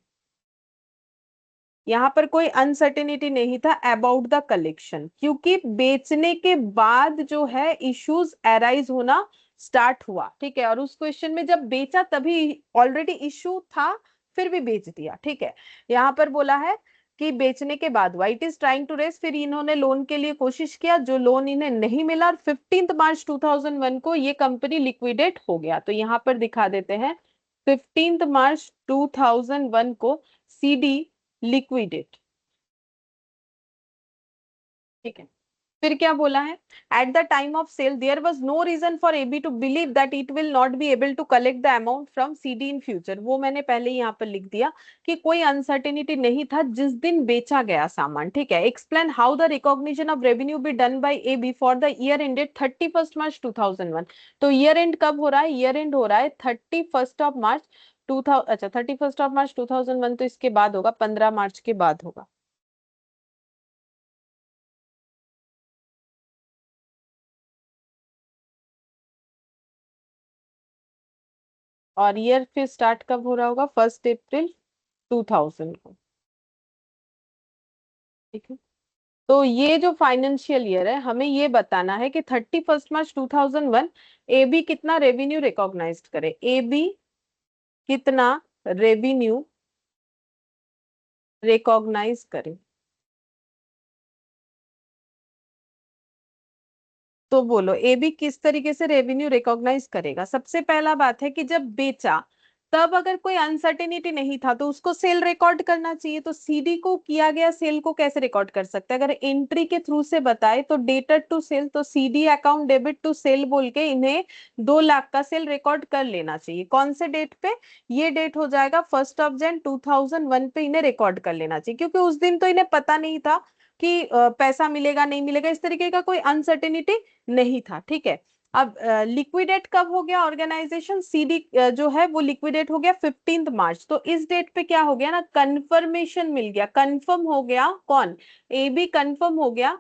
यहाँ पर कोई अनसर्टेनिटी नहीं था अबाउट द कलेक्शन, क्योंकि बेचने के बाद जो है इश्यूज अराइज होना स्टार्ट हुआ, ठीक है। और उस क्वेश्चन में जब बेचा तभी ऑलरेडी इश्यू था, फिर भी बेच दिया, ठीक है। यहाँ पर बोला है कि बेचने के बाद white is trying to raise, फिर इन्होंने लोन के लिए कोशिश किया, जो लोन इन्हें नहीं मिला, और 15 मार्च 2001 को ये कंपनी लिक्विडेट हो गया। तो यहाँ पर दिखा देते हैं 15 मार्च 2001 को सीडी लिक्विडेट, ठीक है। फिर क्या बोला है, at the time of sale there was no reason for AB to believe that it will not be able to collect the amount from CD in future. वो मैंने पहले ही यहाँ पर लिख दिया कि कोई अनसर्टेनिटी नहीं था जिस दिन बेचा गया सामान, ठीक है। Explain how the recognition of revenue be done by AB for the year ended 31 March 2001। तो ईयर एंड कब हो रहा है, ईयर एंड हो रहा है 31 मार्च 2000, अच्छा 31 मार्च 2001 तो इसके बाद होगा, 15 मार्च के बाद होगा। और ईयर फिर स्टार्ट कब हो रहा होगा, 1 अप्रैल 2000 को, ठीक है। तो ये जो फाइनेंशियल ईयर है, हमें ये बताना है कि 31 मार्च 2001 एबी कितना रेवेन्यू रिकॉग्नाइज करे, एबी कितना रेवेन्यू रिकॉग्नाइज करे। तो बोलो एबी किस तरीके से रेवेन्यू रिकॉग्नाइज करेगा। सबसे पहला बात है कि जब बेचा तब अगर कोई अनसर्टेनिटी नहीं था तो उसको सेल रिकॉर्ड करना चाहिए। तो सीडी को किया गया सेल को कैसे रिकॉर्ड कर सकते हैं, अगर एंट्री के थ्रू से बताए तो डेटर टू सेल, तो CD account debit to sale बोल के इन्हें 2 लाख का सेल रिकॉर्ड कर लेना चाहिए। कौन से डेट पे, ये डेट हो जाएगा 1 Jan 2001 पे इन्हें रिकॉर्ड कर लेना चाहिए, क्योंकि उस दिन तो इन्हें पता नहीं था कि पैसा मिलेगा नहीं मिलेगा, इस तरीके का कोई अनसर्टेनिटी नहीं था, ठीक है। अब लिक्विडेट कब हो गया ऑर्गेनाइजेशन, सीडी जो है वो लिक्विडेट हो गया 15 मार्च। तो इस डेट पे क्या हो गया ना, कंफर्मेशन मिल गया, कंफर्म हो गया, कौन, एबी कंफर्म हो गया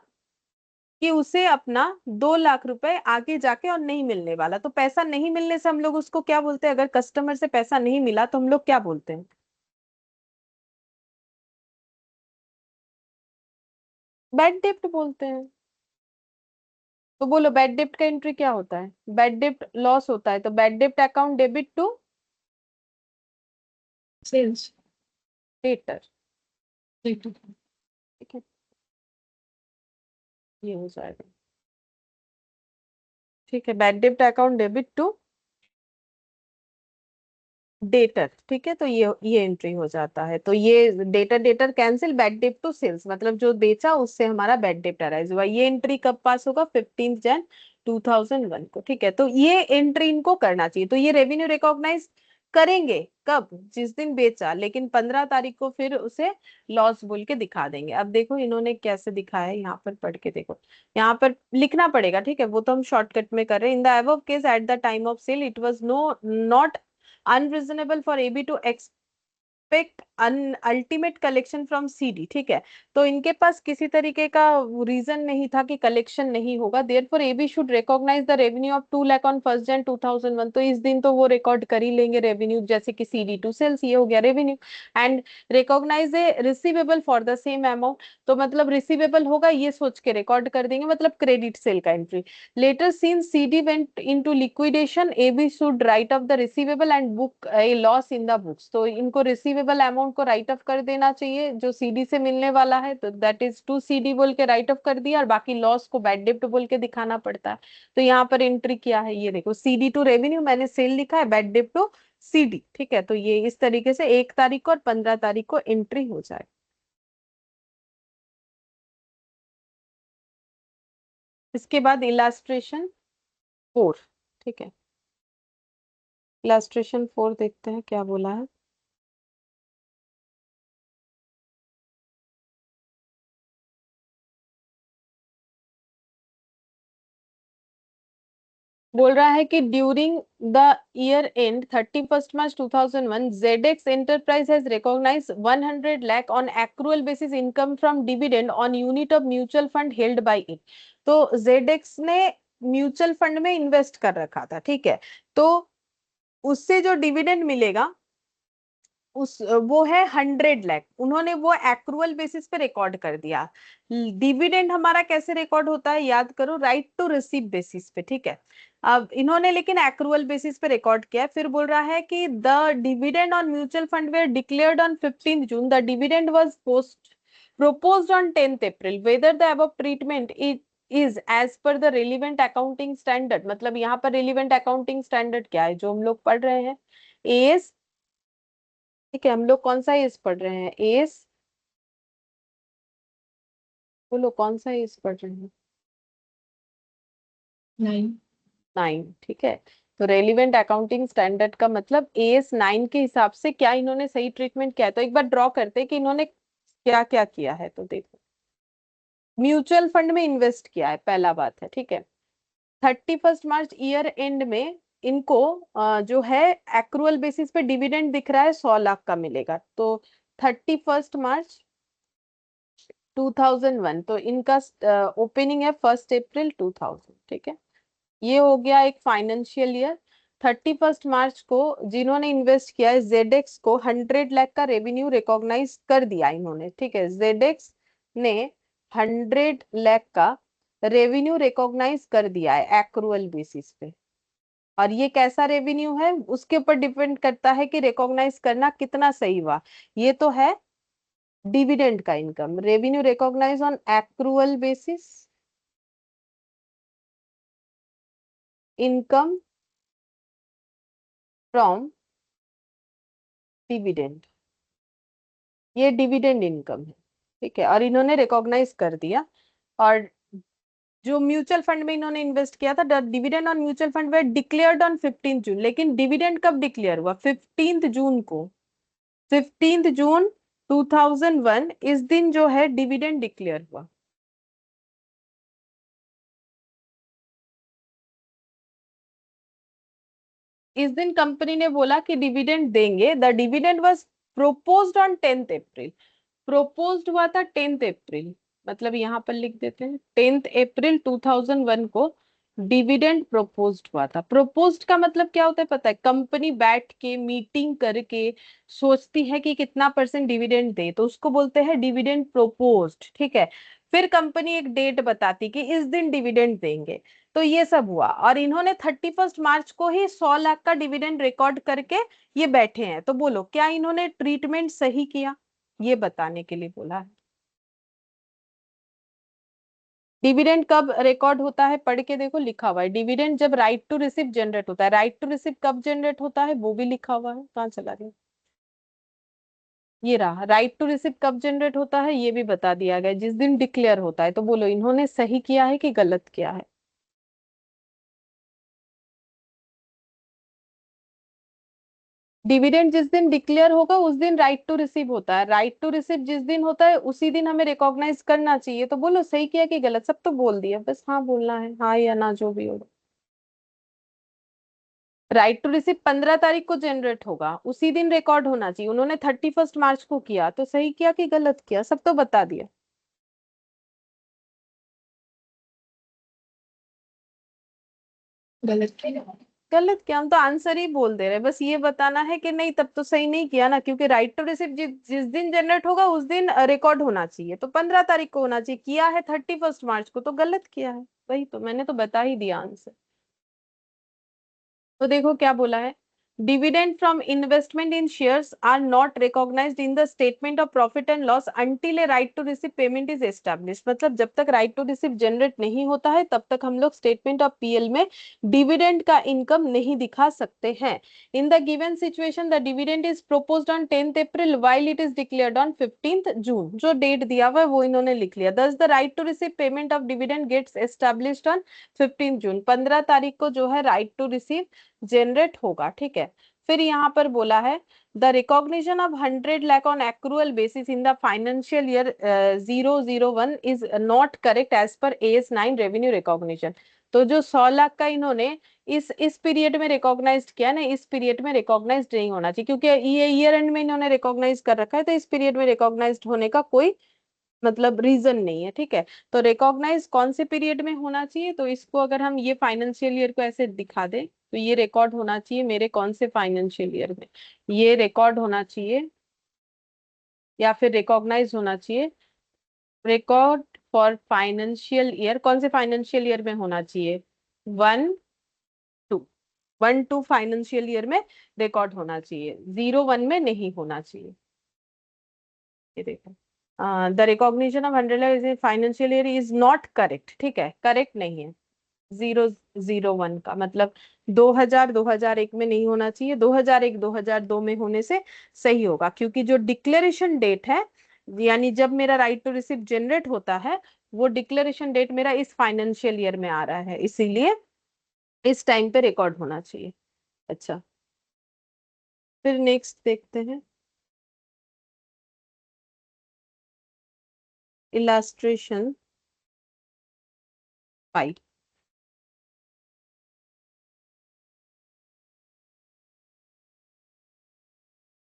कि उसे अपना 2 लाख रुपए आगे जाके और नहीं मिलने वाला। तो पैसा नहीं मिलने से हम लोग उसको क्या बोलते हैं, अगर कस्टमर से पैसा नहीं मिला तो हम लोग क्या बोलते हैं, बैड डेब्ट बोलते हैं। तो बोलो बैड डेब्ट का एंट्री क्या होता है, बैड डेब्ट लॉस होता है, तो बैड डेब्ट account debit to sales. Debtor, ठीक है। ठीक है, ये हो जाएगा, ठीक है। बैड डेब्ट अकाउंट डेबिट टू डेटर, ठीक है। तो ये एंट्री हो जाता है। तो ये डेटर डेटर कैंसिल, बैड डेब्ट टू सेल्स, मतलब जो बेचा उससे हमारा बैड डेब्ट अराइज हुआ। ये एंट्री कब पास होगा, 15 Jan 2001 को, ठीक है। तो ये एंट्री इनको करना चाहिए। तो ये रेवेन्यू रिकॉग्नाइज करेंगे कब, जिस दिन बेचा, लेकिन 15 तारीख को फिर उसे लॉस बोल के दिखा देंगे। अब देखो इन्होंने कैसे दिखाया है, यहाँ पर पढ़ के देखो, यहाँ पर लिखना पड़ेगा, ठीक है, वो तो हम शॉर्टकट में कर रहे हैं। In the above case at the time of sale it was no not unreasonable for AB to expect an ultimate collection from CD, ठीक है। तो इनके पास किसी तरीके का रीजन नहीं था कि कलेक्शन नहीं होगा, therefore AB should recognise the revenue of 2 lakh on 1 Jan 2001। तो इस दिन तो वो रिकॉर्ड कर ही लेंगे रेवेन्यू, जैसे कि CD टू सेल्स, ये हो गया revenue. And recognise a receivable for the same amount, तो मतलब रिसीवेबल होगा ये सोच के रिकॉर्ड कर देंगे, मतलब क्रेडिट सेल का entry. Later, since CD went into liquidation, AB should write off the receivable and book a loss in the books। तो इनको रिसीवेबल अमाउंट को राइट ऑफ कर देना चाहिए जो सीडी से मिलने वाला है, तो दैट इज टू सीडी बोल के राइट ऑफ कर दिया, और बाकी लॉस को बैड डेब्ट बोल के दिखाना पड़ता है। तो यहाँ पर एंट्री क्या है, ये देखो, सीडी टू रेवेन्यू मैंने सेल लिखा है, बैड डेब्ट टू सीडी, ठीक है। तो ये इस तरीके से 1 तारीख को और 15 तारीख को एंट्री हो जाए। इसके बाद इलास्ट्रेशन 4। ठीक है, इलास्ट्रेशन 4 देखते हैं क्या बोला है। बोल रहा है कि during the year end 31 March 2001 Zedex enterprise has recognise 100 lakh on accrual basis income from dividend on unit of mutual fund held by it. तो जेडेक्स ने म्यूचुअल फंड में इन्वेस्ट कर रखा था, ठीक है, तो उससे जो डिविडेंड मिलेगा उस वो है 100 लाख, उन्होंने वो एक्रूअल बेसिस पे रिकॉर्ड कर दिया। डिविडेंड हमारा कैसे रिकॉर्ड होता है याद करो, राइट टू रिसीव बेसिस पे, ठीक है। अब इन्होंने लेकिन एक्रूअल बेसिस पे रिकॉर्ड किया है। फिर बोल रहा है कि the dividend on mutual fund were declared on 15 June, the dividend was post proposed on 10th April, whether the above treatment is as per the relevant accounting standard। मतलब यहाँ पर relevant accounting standard क्या है जो हम लोग पढ़ रहे हैं, एस, ठीक है, हम लोग कौन सा एस पढ़ रहे हैं, एस, बोलो कौन सा एस पढ़ रहे हैं, 9। 9, ठीक है। तो रेलिवेंट अकाउंटिंग स्टैंडर्ड का मतलब एस 9 के हिसाब से क्या इन्होंने सही ट्रीटमेंट किया है। तो एक बार ड्रॉ करते हैं कि इन्होंने क्या क्या किया है। तो देखो, म्यूचुअल फंड में इन्वेस्ट किया है, पहला बात है, ठीक है। 31 March ईयर एंड में इनको जो है एक्रूअल बेसिस पे डिविडेंड दिख रहा है 100 लाख का मिलेगा। तो 31 March 2001, तो इनका ओपनिंग है 1 अप्रैल 2000, ठीक है। ये हो गया एक फाइनेंशियल ईयर। 31 March को जिन्होंने इन्वेस्ट किया है जेडेक्स को 100 लाख का रेवेन्यू रिकॉग्नाइज कर दिया इन्होंने, ठीक है। जेडेक्स ने 100 लाख का रेवेन्यू रिकॉग्नाइज कर दिया है एक्रूअल बेसिस पे। और ये कैसा रेवेन्यू है उसके ऊपर डिपेंड करता है कि रिकॉग्नाइज करना कितना सही हुआ। ये तो है डिविडेंड का income, revenue recognise on accrual basis, income from dividend, ये डिविडेंड इनकम है, ठीक है। और इन्होंने रिकॉग्नाइज कर दिया। और जो म्यूचुअल फंड में इन्होंने इन्वेस्ट किया था, डिविडेंड ऑन म्यूचुअल फंड में डिक्लेयर्ड ऑन 15 जून, लेकिन डिविडेंड कब डिक्लेयर हुआ, 15 जून को। 15 जून 2001 इस दिन जो है डिविडेंड डिक्लेयर हुआ। इस दिन कंपनी ने बोला कि डिविडेंड देंगे। The dividend was proposed on 10th April, proposed हुआ था 10th अप्रैल, मतलब यहाँ पर लिख देते हैं 10th अप्रैल 2001 को डिविडेंड प्रोपोज्ड हुआ था। प्रोपोज्ड का मतलब क्या होता है पता है, कंपनी बैठ के मीटिंग करके सोचती है कि कितना परसेंट डिविडेंड दे, तो उसको बोलते हैं डिविडेंड प्रोपोज्ड, ठीक है। फिर कंपनी एक डेट बताती कि इस दिन डिविडेंड देंगे। तो ये सब हुआ और इन्होंने 31 मार्च को ही 100 लाख का डिविडेंड रिकॉर्ड करके ये बैठे हैं। तो बोलो क्या इन्होंने ट्रीटमेंट सही किया, ये बताने के लिए बोला है। डिविडेंड कब रिकॉर्ड होता है पढ़ के देखो, लिखा हुआ है डिविडेंड जब राइट टू रिसीव जनरेट होता है। राइट टू रिसीव कब जनरेट होता है वो भी लिखा हुआ है, कहाँ चला गया, ये रहा। राइट टू रिसीव कब जनरेट होता है ये भी बता दिया गया, जिस दिन डिक्लेयर होता है। तो बोलो इन्होंने सही किया है कि गलत किया है। डिविडेंड जिस दिन डिक्लेयर होगा उस दिन राइट टू रिसीव होता है। राइट टू रिसीव जिस दिन होता है उसी दिन हमें रिकॉग्नाइज करना चाहिए। तो बोलो सही किया कि गलत, सब तो बोल दिया, बस हाँ बोलना है, हाँ या ना जो भी होगा। राइट टू रिसीव 15 तारीख को जनरेट होगा, उसी दिन रिकॉर्ड होना चाहिए। उन्होंने 31 मार्च को किया, तो सही किया कि गलत किया, सब तो बता दिया। गलत किया। गलत किया, हम तो आंसर ही बोल दे रहे, बस ये बताना है कि नहीं तब तो सही नहीं किया ना, क्योंकि राइट टू रिसीव जिस दिन जनरेट होगा उस दिन रिकॉर्ड होना चाहिए, तो 15 तारीख को होना चाहिए, किया है 31 मार्च को, तो गलत किया है। वही तो मैंने तो बता ही दिया आंसर। तो देखो क्या बोला है, dividend from investment in shares are not recognised in the statement of profit and loss until a right to receive payment is established. मतलब जब तक राइट टू रिसीव जनरेट नहीं होता है तब तक हम लोग स्टेटमेंट ऑफ पीएल में डिविडेंड का इनकम नहीं दिखा सकते हैं। In the given situation the dividend is proposed on 10th April while it is declared on 15th जून। जो डेट दिया हुआ है वो इन्होंने लिख लिया। Thus the right to receive payment of dividend gets established on 15th June. 15 तारीख को जो है राइट टू रिसीव जनरेट होगा। ठीक है, फिर यहाँ पर बोला है the recognition of 100 lakh on accrual basis in the financial year 001 is not correct as per AS9 revenue recognition. तो जो 100 लाख का इन्होंने इस पीरियड में रिकॉग्नाइज किया ना, इस पीरियड में रिकॉग्नाइज नहीं होना चाहिए, क्योंकि ये ईयर एंड में इन्होंने रिकॉग्नाइज कर रखा है, तो इस पीरियड में रिकॉग्नाइज होने का कोई मतलब रीजन नहीं है। ठीक है, तो रिकॉग्नाइज कौन से पीरियड में होना चाहिए, तो इसको अगर हम ये फाइनेंशियल ईयर को ऐसे दिखा दें तो ये रिकॉर्ड होना चाहिए मेरे कौन से फाइनेंशियल ईयर में, ये रिकॉर्ड होना चाहिए या फिर रिकॉग्नाइज होना चाहिए। रिकॉर्ड फॉर फाइनेंशियल ईयर कौन से फाइनेंशियल ईयर में होना चाहिए, 1-2, 1-2 फाइनेंशियल ईयर में रिकॉर्ड होना चाहिए, 0-1 में नहीं होना चाहिए। ये देखो, the recognition of 100 financial year is not correct. ठीक है, करेक्ट नहीं है। 001 का मतलब 2001 में नहीं होना चाहिए, 2002 में होने से सही होगा, क्योंकि जो डिक्लेरेशन डेट है यानी जब मेरा राइट टू रिसीव जनरेट होता है वो डिक्लेरेशन डेट मेरा इस फाइनेंशियल ईयर में आ रहा है, इसीलिए इस टाइम पे रिकॉर्ड होना चाहिए। अच्छा, फिर नेक्स्ट देखते हैं इलास्ट्रेशन 5।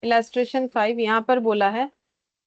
इलास्ट्रेशन 5 यहाँ पर बोला है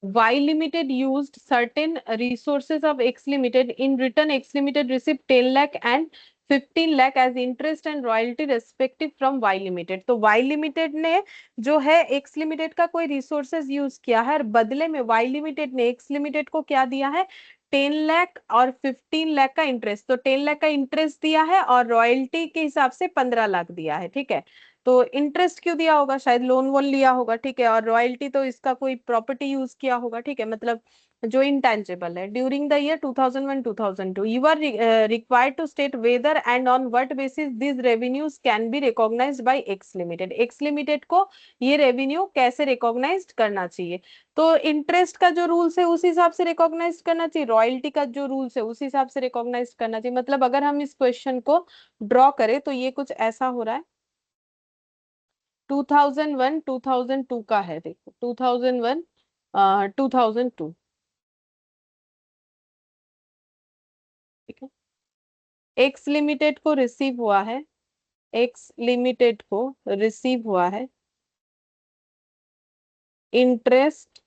Y Limited used certain resources of X Limited. In return, X Limited received 10 lakh and 15 lakh as interest and royalty respective from Y Limited. तो Y Limited ने जो है X Limited का कोई resources यूज किया है और बदले में Y Limited ने X Limited को क्या दिया है, 10 लाख और 15 लाख का इंटरेस्ट। तो 10 लाख का इंटरेस्ट दिया है और रॉयल्टी के हिसाब से 15 लाख दिया है। ठीक है, तो इंटरेस्ट क्यों दिया होगा, शायद लोन वोन लिया होगा। ठीक है, और रॉयल्टी तो इसका कोई प्रॉपर्टी यूज किया होगा। ठीक है, मतलब जो इंटेंजिबल है। During the year 2001 2002 you are required to state whether and on what basis this revenues can be recognised by X limited. X limited को ये रेवेन्यू कैसे रिकॉग्नाइज्ड करना चाहिए, तो इंटरेस्ट का जो रूल्स है उस हिसाब से रिकॉग्नाइज करना चाहिए, रॉयल्टी का जो रूल्स है उस हिसाब से रिकॉग्नाइज करना चाहिए। मतलब अगर हम इस क्वेश्चन को ड्रॉ करें तो ये कुछ ऐसा हो रहा है। 2001 2002 का है, देखो 2001 2002। ठीक है, एक्स लिमिटेड को रिसीव हुआ है, एक्स लिमिटेड को रिसीव हुआ है इंटरेस्ट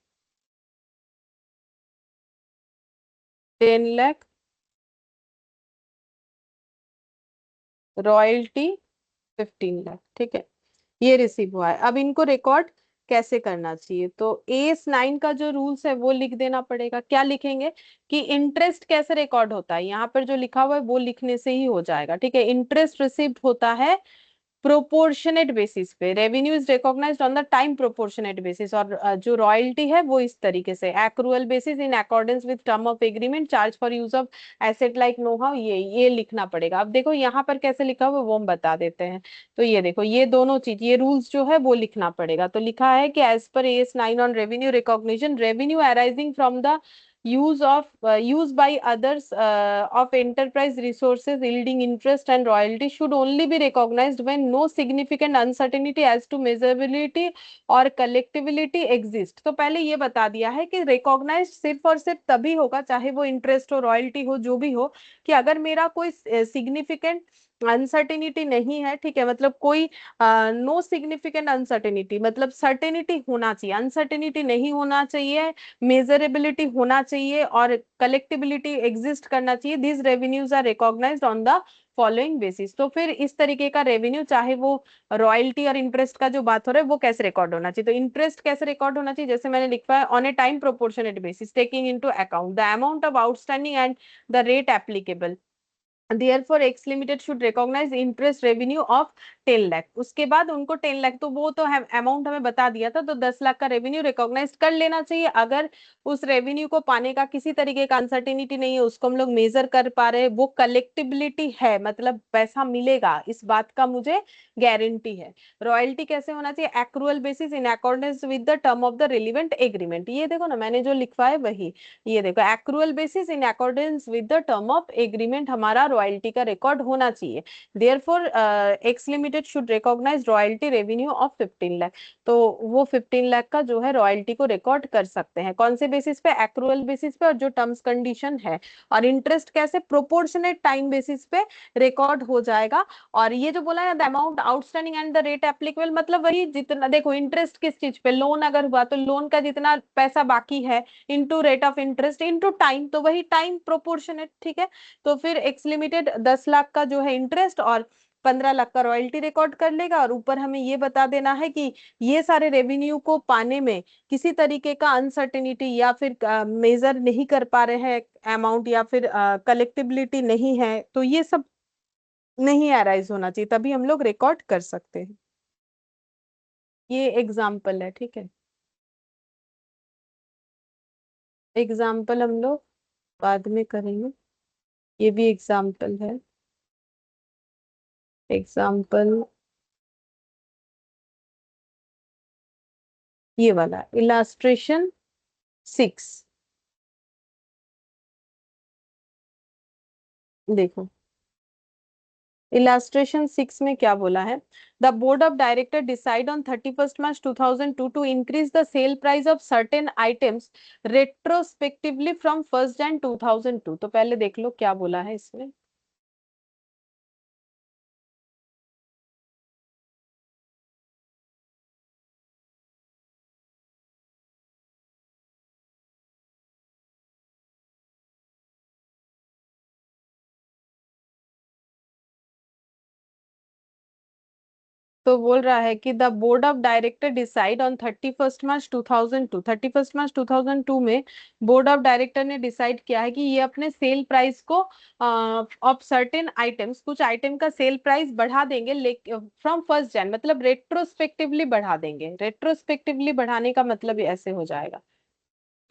10 लाख, रॉयल्टी 15 लाख। ठीक है, ये रिसीव हुआ है। अब इनको रिकॉर्ड कैसे करना चाहिए, तो AS9 का जो रूल्स है वो लिख देना पड़ेगा। क्या लिखेंगे कि इंटरेस्ट कैसे रिकॉर्ड होता है, यहाँ पर जो लिखा हुआ है वो लिखने से ही हो जाएगा। ठीक है, इंटरेस्ट रिसीव्ड होता है प्रोपोर्शनेट बेसिस पे, revenue is recognised on the time proportionate basis, और जो रॉयल्टी है वो इस तरीके से accrual basis in accordance with term of agreement charge for use of asset like know how, ये लिखना पड़ेगा। अब देखो यहाँ पर कैसे लिखा हुआ है वो हम बता देते हैं। तो ये देखो, ये दोनों चीज, ये रूल्स जो है वो लिखना पड़ेगा। तो लिखा है कि as per AS9 on revenue recognition, revenue arising from the use by others of enterprise resources yielding interest and royalty should only be recognized when no significant uncertainty as to measurability और collectibility exist। तो पहले ये बता दिया है कि recognise सिर्फ और सिर्फ तभी होगा, चाहे वो इंटरेस्ट हो रॉयल्टी हो जो भी हो, कि अगर मेरा कोई सिग्निफिकेंट अनसर्टेनिटी नहीं है। ठीक है, मतलब कोई नो सिग्निफिकेंट अनसर्टेनिटी, मतलब सर्टेनिटी होना चाहिए, अनसर्टेनिटी नहीं होना चाहिए, मेजरेबिलिटी होना चाहिए और कलेक्टिबिलिटी एग्जिस्ट करना चाहिए। This revenues are recognised on the following basis. तो फिर इस तरीके का रेवेन्यू, चाहे वो रॉयल्टी और इंटरेस्ट का जो बात हो रहा है वो कैसे रिकॉर्ड होना चाहिए, तो इंटरेस्ट कैसे रिकॉर्ड होना चाहिए, जैसे मैंने लिखा है on A time proportionate basis taking into account the amount of outstanding and the rate applicable. Therefore X Limited should recognize interest revenue of 10 lakh. उसके बाद उनको 10 लाख, तो वो तो अमाउंट हमें बता दिया था, तो 10 लाख का रेवेन्यू रिकॉग्नाइज कर लेना चाहिए। अगर उस रेवेन्यू को पाने का किसी तरीके का अनसर्टेनिटी नहीं है, उसको हम लोग मेजर कर पा रहे हैं, वो कलेक्टिबिलिटी है, मतलब पैसा मिलेगा, इस बात का मुझे गारंटी है। रॉयल्टी कैसे होना चाहिए? Accrual basis in accordance with the term of the relevant agreement. ये देखो ना, मैंने जो लिखवा है वही, ये देखो, accrual basis in accordance with the term of agreement हमारा रॉयल्टी का रिकॉर्ड होना चाहिए। Therefore X limited should recognise royalty revenue of 15 lakh. तो वो 15 लाख का जो है रॉयल्टी को रिकॉर्ड कर सकते हैं, कौन से बेसिस पे? एक्रूअल बेसिस पे, और जो टर्म्स कंडीशन है। और इंटरेस्ट कैसे? प्रोपोर्शनेट टाइम बेसिस पे रिकॉर्ड हो जाएगा। और ये जो बोला है the amount outstanding and the rate applicable, मतलब वही जितना, देखो इंटरेस्ट किस चीज पे? लोन अगर हुआ तो लोन का जितना पैसा बाकी है into rate of interest into time, तो वही टाइम प्रोपोर्शनेट, ठीक है। तो फिर एक्स लिमिटेड 10 लाख का जो है इंटरेस्ट और 15 लाख का रॉयल्टी रिकॉर्ड कर लेगा। और ऊपर हमें ये बता देना है कि ये सारे रेवेन्यू को पाने में किसी तरीके का अनसर्टेनिटी या फिर मेजर नहीं कर पा रहे हैं अमाउंट, या फिर कलेक्टिबिलिटी नहीं है, तो ये सब नहीं अराइज होना चाहिए, तभी हम लोग रिकॉर्ड कर सकते हैं। ये एग्जाम्पल है, ठीक है। एग्जाम्पल हम लोग बाद में करेंगे, ये भी एग्जाम्पल है। एग्जाम्पल ये वाला इलास्ट्रेशन 6, देखो इलास्ट्रेशन 6 में क्या बोला है? The board of director decide on 31 March 2002 to increase the sale price of certain items retrospectively from 1 January 2002। तो पहले देख लो क्या बोला है इसमें। तो बोल रहा है कि the board of director decide on 31 March 2002, 31 March 2002 में बोर्ड ऑफ डायरेक्टर ने डिसाइड किया है कि ये अपने सेल प्राइस को ऑफ सर्टेन आइटम्स, कुछ आइटम का सेल प्राइस बढ़ा देंगे, फ्रॉम 1 जनवरी, मतलब रेट्रोस्पेक्टिवली बढ़ा देंगे। रेट्रोस्पेक्टिवली बढ़ाने का मतलब ये ऐसे हो जाएगा,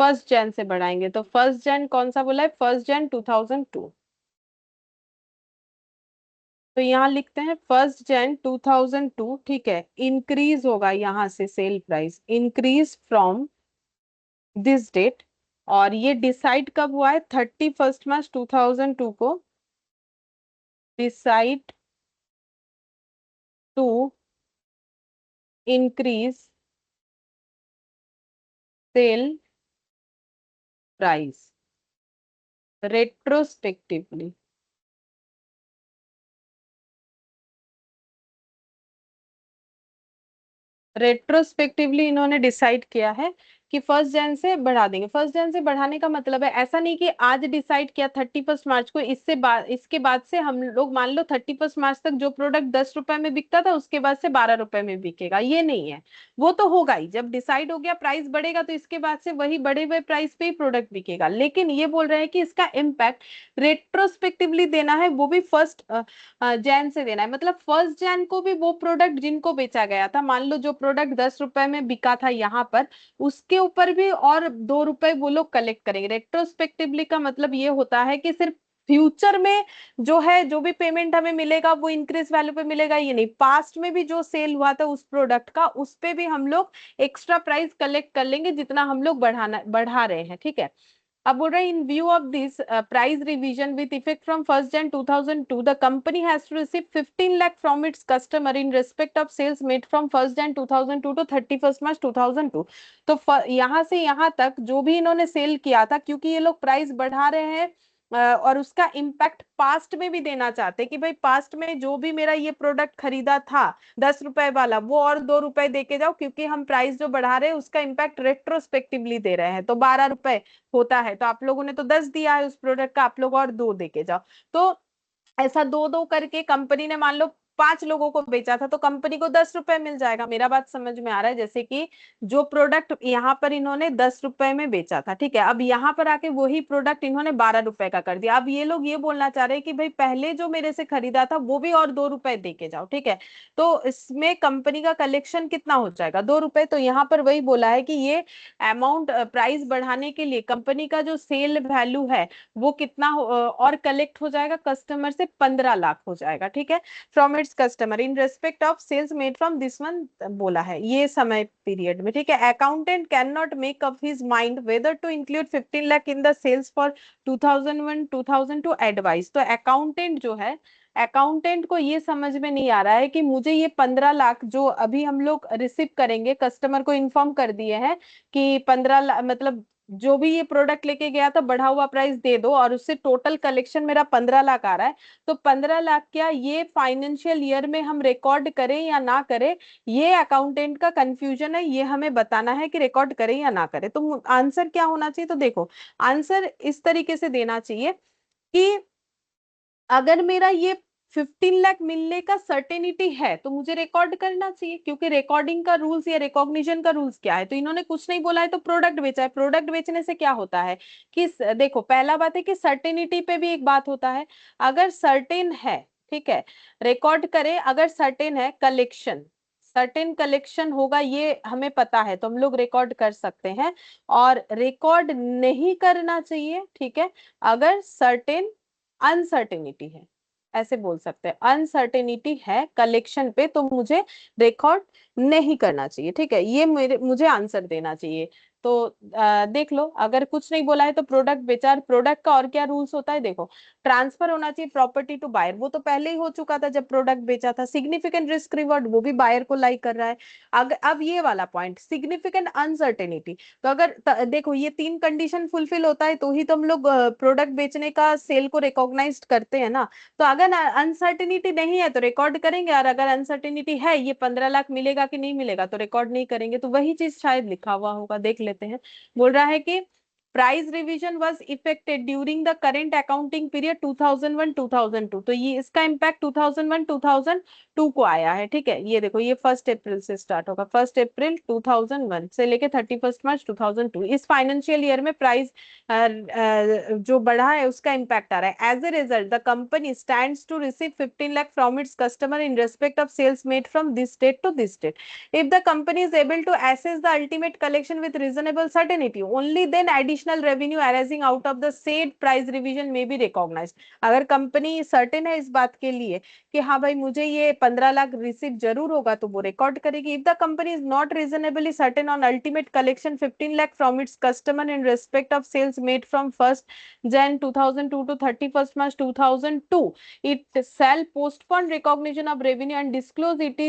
1 जनवरी से बढ़ाएंगे। तो 1 जनवरी कौन सा बोला है? 1 जनवरी 2002। तो यहाँ लिखते हैं 1 जनवरी 2002, ठीक है। इंक्रीज होगा यहाँ से sale price, increase from this date. और ये डिसाइड कब हुआ है? 31 मार्च 2002 को decide to increase sale price retrospectively. Retrospectively इन्होंने डिसाइड किया है कि 1 जनवरी से बढ़ा देंगे। 1 जनवरी से बढ़ाने का मतलब है ऐसा नहीं कि आज डिसाइड किया 31 मार्च को, इससे बाद, इसके बाद से हम लोग मान लो 31 मार्च तक जो प्रोडक्ट 10 रुपए में बिकता था उसके बाद से 12 रुपए में बिकेगा, ये नहीं है। वो तो होगा ही, जब डिसाइड हो गया प्राइस बढ़ेगा तो इसके बाद से वही बढ़े हुए प्राइस पे ही प्रोडक्ट बिकेगा। लेकिन ये बोल रहे हैं कि इसका इम्पैक्ट रेट्रोस्पेक्टिवली देना है, वो भी 1 जनवरी से देना है। मतलब 1 जनवरी को भी वो प्रोडक्ट जिनको बेचा गया था, मान लो जो प्रोडक्ट 10 रुपए में बिका था यहाँ पर, उसके ऊपर भी और 2 रुपए वो लोग कलेक्ट करेंगे। रेट्रोस्पेक्टिवली का मतलब ये होता है कि सिर्फ फ्यूचर में जो है, जो भी पेमेंट हमें मिलेगा वो इंक्रीज वैल्यू पे मिलेगा, ये नहीं, पास्ट में भी जो सेल हुआ था उस प्रोडक्ट का, उस पे भी हम लोग एक्स्ट्रा प्राइस कलेक्ट कर लेंगे जितना हम लोग बढ़ा रहे हैं, ठीक है। अब बोल रहे हैं in view of this price revision with effect from 1 January 2002 the company has to receive 15 lakh from its customer in respect of sales made from 1 January 2002 to 31 March 2002। तो यहाँ से यहाँ तक जो भी इन्होंने सेल किया था, क्योंकि ये लोग प्राइस बढ़ा रहे हैं और उसका इम्पैक्ट पास्ट में भी देना चाहते हैं कि भाई पास्ट में जो भी मेरा ये प्रोडक्ट खरीदा था 10 रुपए वाला, वो और 2 रुपए दे के जाओ, क्योंकि हम प्राइस जो बढ़ा रहे हैं उसका इम्पैक्ट रेट्रोस्पेक्टिवली दे रहे हैं, तो 12 रुपए होता है, तो आप लोगों ने तो 10 दिया है उस प्रोडक्ट का, आप लोग और 2 दे के जाओ। तो ऐसा दो दो करके कंपनी ने मान लो 5 लोगों को बेचा था तो कंपनी को 10 रुपए मिल जाएगा। मेरा बात समझ में आ रहा है? जैसे कि जो प्रोडक्ट यहाँ पर इन्होंने 10 रुपए में बेचा था, ठीक है, अब यहाँ पर आके वही प्रोडक्ट इन्होंने 12 रुपए का कर दिया। अब ये लोग ये बोलना चाह रहे हैं कि भाई पहले जो मेरे से खरीदा था वो भी और 2 रुपए दे के जाओ, ठीक है। तो इसमें कंपनी का कलेक्शन कितना हो जाएगा? 2 रुपए। तो यहाँ पर वही बोला है कि ये अमाउंट, प्राइस बढ़ाने के लिए कंपनी का जो सेल वैल्यू है वो कितना और कलेक्ट हो जाएगा कस्टमर से? 15 लाख हो जाएगा, ठीक है, from its customer in respect of sales made from this one, बोला है ये समय पीरियड में, ठीक है। Accountant can not make up his mind whether to include 15 lakh in the sales for 2001 2002 advice. तो अकाउंटेंट जो है, अकाउंटेंट को ये समझ में नहीं आ रहा है कि मुझे ये 15 लाख जो अभी हम लोग रिसीव करेंगे, कस्टमर को इन्फॉर्म कर दिए हैं कि 15 लाख, मतलब जो भी ये प्रोडक्ट लेके गया था बढ़ा हुआ प्राइस दे दो, और उससे टोटल कलेक्शन मेरा 15 लाख आ रहा है। तो 15 लाख क्या ये फाइनेंशियल ईयर में हम रिकॉर्ड करें या ना करें, ये अकाउंटेंट का कंफ्यूजन है, ये हमें बताना है कि रिकॉर्ड करें या ना करें। तो आंसर क्या होना चाहिए? तो देखो, आंसर इस तरीके से देना चाहिए कि अगर मेरा ये 15 लाख मिलने का सर्टेनिटी है तो मुझे रिकॉर्ड करना चाहिए, क्योंकि रिकॉर्डिंग का रूल्स या रिकॉग्निशन का रूल्स क्या है? तो इन्होंने कुछ नहीं बोला है तो प्रोडक्ट बेचा है। प्रोडक्ट बेचने से क्या होता है कि देखो, पहला बात है कि सर्टेनिटी पे भी एक बात होता है। अगर सर्टेन है, ठीक है, रिकॉर्ड करे, अगर सर्टेन है कलेक्शन, सर्टेन कलेक्शन होगा ये हमें पता है, तो हम लोग रिकॉर्ड कर सकते हैं। और रिकॉर्ड नहीं करना चाहिए, ठीक है, अगर सर्टेन अनसर्टेनिटी है, ऐसे बोल सकते हैं, अनसर्टेनिटी है कलेक्शन पे तो मुझे रिकॉर्ड नहीं करना चाहिए, ठीक है, ये मुझे आंसर देना चाहिए। तो देख लो, अगर कुछ नहीं बोला है तो प्रोडक्ट बेचा। प्रोडक्ट का और क्या रूल्स होता है? देखो, ट्रांसफर होना चाहिए प्रॉपर्टी टू बायर, वो तो पहले ही हो चुका था जब प्रोडक्ट बेचा था। सिग्निफिकेंट रिस्क रिवॉर्ड, वो भी बायर को लाइक कर रहा है। अब ये वाला पॉइंट, सिग्निफिकेंट अनसर्टेनिटी, तो अगर देखो ये 3 कंडीशन फुलफिल होता है तो ही तो हम लोग प्रोडक्ट बेचने का सेल को रिकॉग्नाइज करते हैं ना। तो अगर अनसर्टेनिटी नहीं है तो रिकॉर्ड करेंगे, और अगर अनसर्टेनिटी है ये 15 लाख मिलेगा कि नहीं मिलेगा तो रिकॉर्ड नहीं करेंगे। तो वही चीज शायद लिखा हुआ होगा, देख लेते हैं। बोल रहा है कि price revision was affected during the current accounting period 2001-2002। तो ये इसका इम्पैक्ट 2001-2002 को आया है, ठीक है। ये देखो, ये 1 अप्रैल से स्टार्ट होगा, 1 अप्रैल 2001 से लेके 31 मार्च 2002, इस फाइनेंशियल ईयर में प्राइस जो बढ़ा है उसका इम्पैक्ट आ रहा है। As a result the company stands to receive 15 lakh from its customer in respect of sales made from this date to this date. if the company is able to assess the ultimate collection with reasonable certainty, only then additional revenue arising out of the said price revision may be recognized। अगर company certain है इस बात के लिए कि हाँ भाई मुझे ये 15 लाख रिसीव जरूर होगा तो वो रिकॉर्ड करेगी। If the company is not reasonably certain on ultimate collection 15 lakh from its customer in respect of sales made from 1 Jan 2002 to 31 March 2002, it shall postpone recognition of revenue and disclose it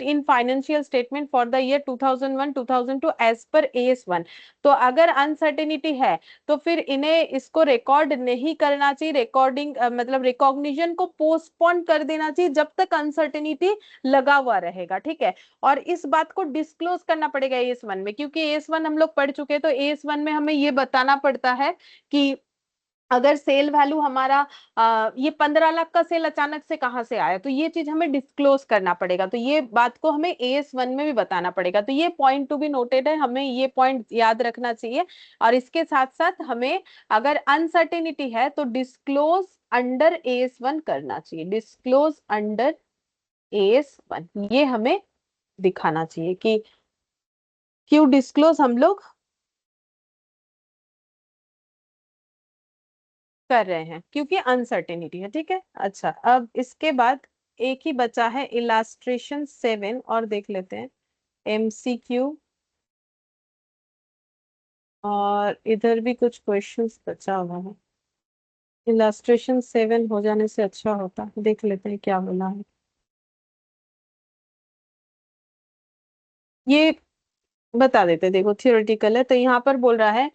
in financial statement for the year 2001-2002 as per AS1। तो अगर uncertainty है तो फिर इन्हें इसको record नहीं करना चाहिए, रिकॉर्डिंग मतलब रिकॉग्निशन को पोस्टपोन कर देना चाहिए जब तक अनसर्टेनिटी लगा हुआ रहेगा, ठीक है। और इस बात को डिस्क्लोज करना पड़ेगा AS1 में, क्योंकि AS1 हम लोग पढ़ चुके हैं, तो AS1 में हमें ये बताना पड़ता है कि अगर सेल वैल्यू हमारा ये 15 लाख का सेल अचानक से कहाँ से आया, तो ये चीज हमें डिस्क्लोज करना पड़ेगा। तो ये बात को हमें AS1 में भी बताना पड़ेगा। तो ये पॉइंट टू बी नोटेड है, हमें ये पॉइंट याद रखना चाहिए। और इसके साथ साथ हमें अगर अनसर्टेनिटी है तो डिस्क्लोज अंडर AS1 करना चाहिए, डिस्क्लोज अंडर AS1, ये हमें दिखाना चाहिए कि क्यों डिस्क्लोज हम लोग कर रहे हैं, क्योंकि अनसर्टेनिटी है, ठीक है। अच्छा, अब इसके बाद एक ही बचा है इलास्ट्रेशन 7, और देख लेते हैं MCQ, और इधर भी कुछ क्वेश्चंस बचा हुआ है। इलास्ट्रेशन 7 हो जाने से अच्छा होता, देख लेते हैं क्या बोला है ये, बता देते हैं। देखो थियोरेटिकल है, तो यहाँ पर बोल रहा है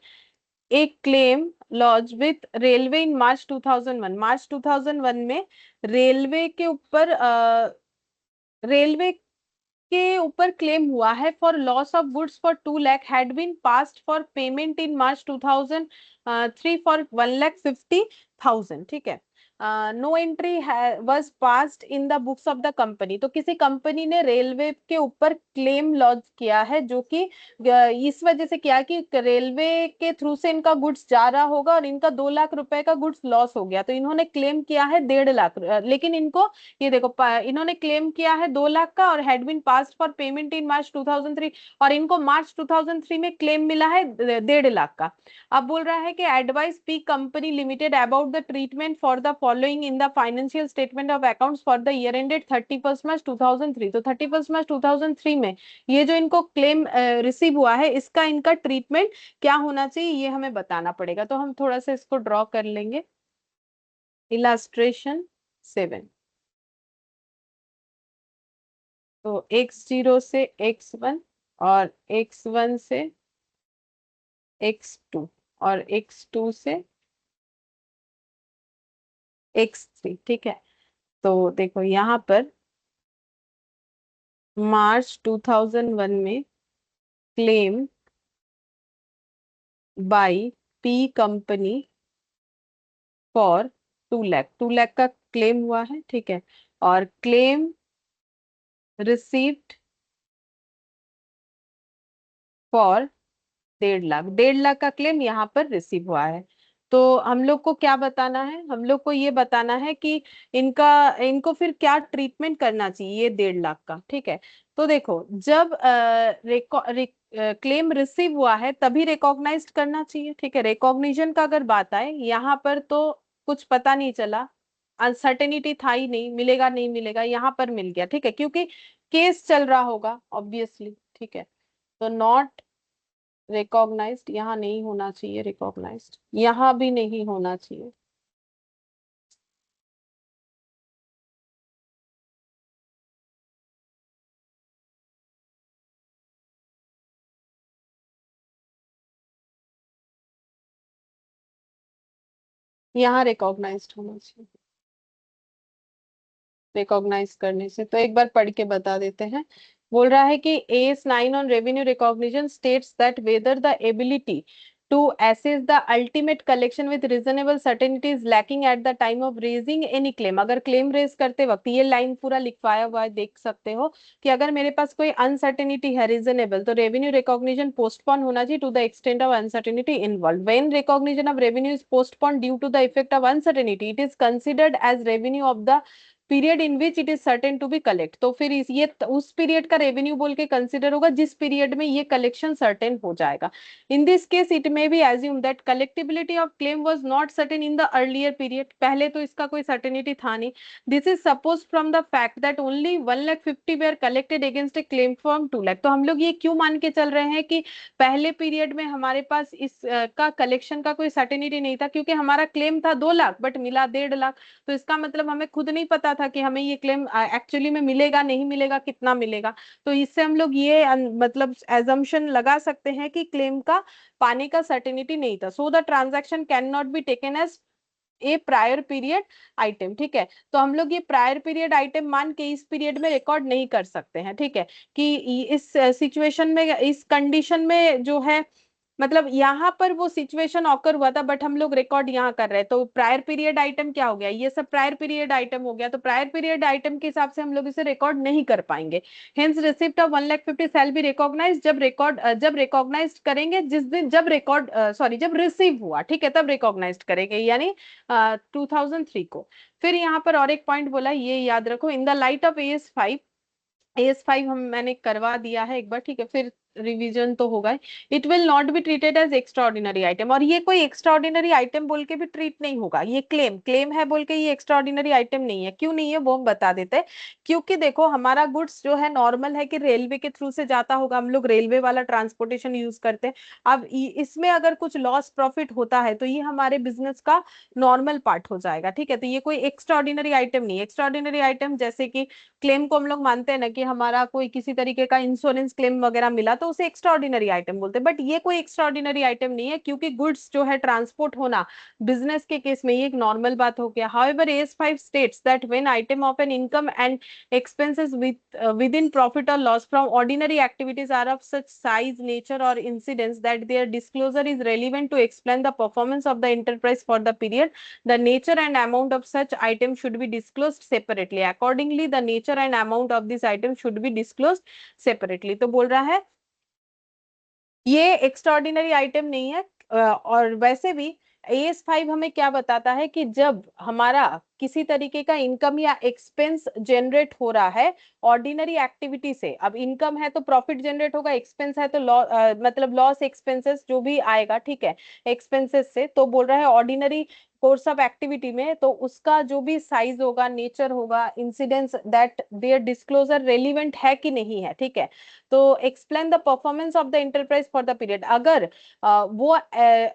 एक क्लेम लॉन्च विथ रेलवे इन मार्च 2001, मार्च 2001 में रेलवे के ऊपर रेलवे के ऊपर क्लेम हुआ है for loss of goods for 2 lakh had been passed for payment in March 2003 for 1,50,000, ठीक है। No entry was passed in the books of the company, तो किसी कंपनी ने रेलवे के ऊपर क्लेम लॉन्च किया है, जो कि इस वजह से किया कि रेलवे के थ्रू से इनका गुड्स जा रहा होगा और इनका 2 लाख रुपए का गुड्स लॉस हो गया, तो इन्होंने क्लेम किया है 1.5 लाख। लेकिन इनको ये देखो इन्होंने क्लेम किया है 2 लाख का और had been passed for payment in March 2003, और इनको मार्च 2003 में क्लेम मिला है 1.5 लाख का। अब बोल रहा है कि advice P company limited about the treatment for the following in the financial statement of accounts for the year ended 31 मार्च 2003। तो 31 मार्च 2003 में ये जो इनको क्लेम रिसीव हुआ है, इसका इनका ट्रीटमेंट क्या होना चाहिए ये हमें बताना पड़ेगा। तो हम थोड़ा सा इसको ड्रॉ कर लेंगे। इलास्ट्रेशन 7। तो x0 से x1 और x1 से x2 और x2 से x3, ठीक है। तो देखो यहाँ पर मार्च 2001 में claim by P company for 2 lakh, 2 lakh का क्लेम हुआ है, ठीक है। और claim received for 1.5 lakh, 1.5 lakh का क्लेम यहाँ पर रिसीव हुआ है। तो हम लोग को क्या बताना है, हम लोग को ये बताना है कि इनका इनको फिर क्या ट्रीटमेंट करना चाहिए ये 1.5 लाख का, ठीक है। तो देखो जब क्लेम रिसीव हुआ है तभी रिकॉग्नाइज्ड करना चाहिए, ठीक है। रिकॉग्निशन का अगर बात आए यहाँ पर तो कुछ पता नहीं चला, अनसर्टेनिटी था ही नहीं, मिलेगा नहीं मिलेगा, यहाँ पर मिल गया, ठीक है, क्योंकि केस चल रहा होगा ऑब्वियसली, ठीक है। तो नॉट रिकॉग्नाइज्ड यहाँ नहीं होना चाहिए, रिकॉग्नाइज्ड यहाँ भी नहीं होना चाहिए। यहाँ रिकॉग्नाइज्ड होना चाहिए। रिकॉग्नाइज करने से तो एक बार पढ़ के बता देते हैं। बोल रहा है कि AS9 on revenue recognition states that whether the ability to assess the ultimate collection with reasonable certainty is lacking at the time of raising any claim। अगर क्लेम रेज करते वक्त, ये लाइन पूरा लिखवाया हुआ है देख सकते हो, कि अगर मेरे पास कोई अनसर्टेनिटी है रीजनेबल, तो रेवेन्यू रिकॉग्निशन पोस्टपोन होना चाहिए to the extent of uncertainty involve. When recognition of revenue is postpone due to the effect of uncertainty, it is considered as revenue of the period in which it is certain to be collect. तो फिर ये उस period का revenue बोल के consider होगा जिस period में ये कलेक्शन सर्टेन हो जाएगा। In this case it may be assume that collectibility of claim was not certain in the earlier period, पहले तो इसका कोई सर्टेनिटी था नहीं। This is suppose from the fact that only 1,50,000 were collected against a claim for 2 lakh. तो हम लोग ये क्यों मान के चल रहे हैं कि पहले पीरियड में हमारे पास इस का कलेक्शन का कोई सर्टेनिटी नहीं था, क्योंकि हमारा क्लेम था 2 लाख बट मिला 1.5 लाख। तो इसका मतलब हमें खुद नहीं पता था कि हमें ये क्लेम एक्चुअली में मिलेगा नहीं मिलेगा, कितना मिलेगा। तो इससे हम लोग ये मतलब एजम्पशन लगा सकते हैं कि क्लेम का पाने का सर्टेनिटी नहीं था। So the transaction can not be taken as a prior period item, ठीक है। तो हम लोग ये प्रायर पीरियड आइटम मान के इस पीरियड में रिकॉर्ड नहीं कर सकते हैं, ठीक है। कि इस सिचुएशन में, इस कंडीशन में जो है, मतलब यहाँ पर वो सिचुएशन ऑकर हुआ था बट हम लोग रिकॉर्ड यहाँ कर रहे हैं, तो प्रायर पीरियड आइटम क्या हो गया, ये सब प्रायर पीरियड आइटम हो गया। तो प्रायर पीरियड आइटम के हिसाब से हम लोग इसे रिकॉर्ड नहीं कर पाएंगे। Hence receipt of 1,50,000 shall be recognise, जब रिकॉग्नाइज करेंगे जिस दिन, जब रिकॉर्ड सॉरी जब रिसीव हुआ, ठीक है, तब रिकॉग्नाइज करेंगे, यानी 2003 को। फिर यहाँ पर और एक पॉइंट बोला, ये याद रखो, in the light of AS5 हम मैंने करवा दिया है एक बार, ठीक है, फिर रिवीजन तो होगा। It will not be treated as extraordinary item, और ये कोई एक्स्ट्राऑर्डिनरी आइटम बोल के भी ट्रीट नहीं होगा। ये क्लेम है बोल के ये एक्स्ट्राऑर्डिनरी आइटम नहीं है। क्यों नहीं है वो हम बता देते हैं। क्योंकि देखो हमारा गुड्स जो है नॉर्मल है कि रेलवे के थ्रू से जाता होगा, हम लोग रेलवे वाला ट्रांसपोर्टेशन यूज करते हैं। अब इसमें अगर कुछ लॉस प्रॉफिट होता है तो ये हमारे बिजनेस का नॉर्मल पार्ट हो जाएगा, ठीक है। तो ये कोई एक्स्ट्राऑर्डिनरी आइटम नहीं है। एक्स्ट्राऑर्डिनरी आइटम जैसे कि क्लेम को हम लोग मानते हैं ना कि हमारा कोई किसी तरीके का इंश्योरेंस क्लेम वगैरह मिला, तो उसे एक्स्ट्रा ऑर्डिनरी आइटम बोलते हैं, बट ये कोई एक्स्ट्रा ऑर्डिनरी आइटम नहीं है, क्योंकि गुड्स जो है ट्रांसपोर्ट होना बिजनेस के केस में ये एक नॉर्मल बात हो गया। However AS5 states that when item of an income and expenses within profit or loss from ordinary activities are of such size, nature, or incidence that their disclosure is relevant to explain the performance of the enterprise for the period. The nature and amount of such item should be disclosed separately. Accordingly, the nature and amount of this item should be disclosed separately. तो बोल रहा है ये extraordinary item नहीं है। और वैसे भी AS5 हमें क्या बताता है कि जब हमारा किसी तरीके का इनकम या एक्सपेंस जनरेट हो रहा है ऑर्डिनरी एक्टिविटी से, अब इनकम है तो प्रॉफिट जनरेट होगा, एक्सपेंस है तो मतलब लॉस एक्सपेंसेस जो भी आएगा, ठीक है, एक्सपेंसेस से, तो बोल रहा है ऑर्डिनरी कोर्स ऑफ एक्टिविटी में तो उसका जो भी साइज होगा, नेचर होगा, incidence, that there disclosure relevant है कि नहीं है, ठीक है। तो explain the performance of the enterprise for the period, अगर वो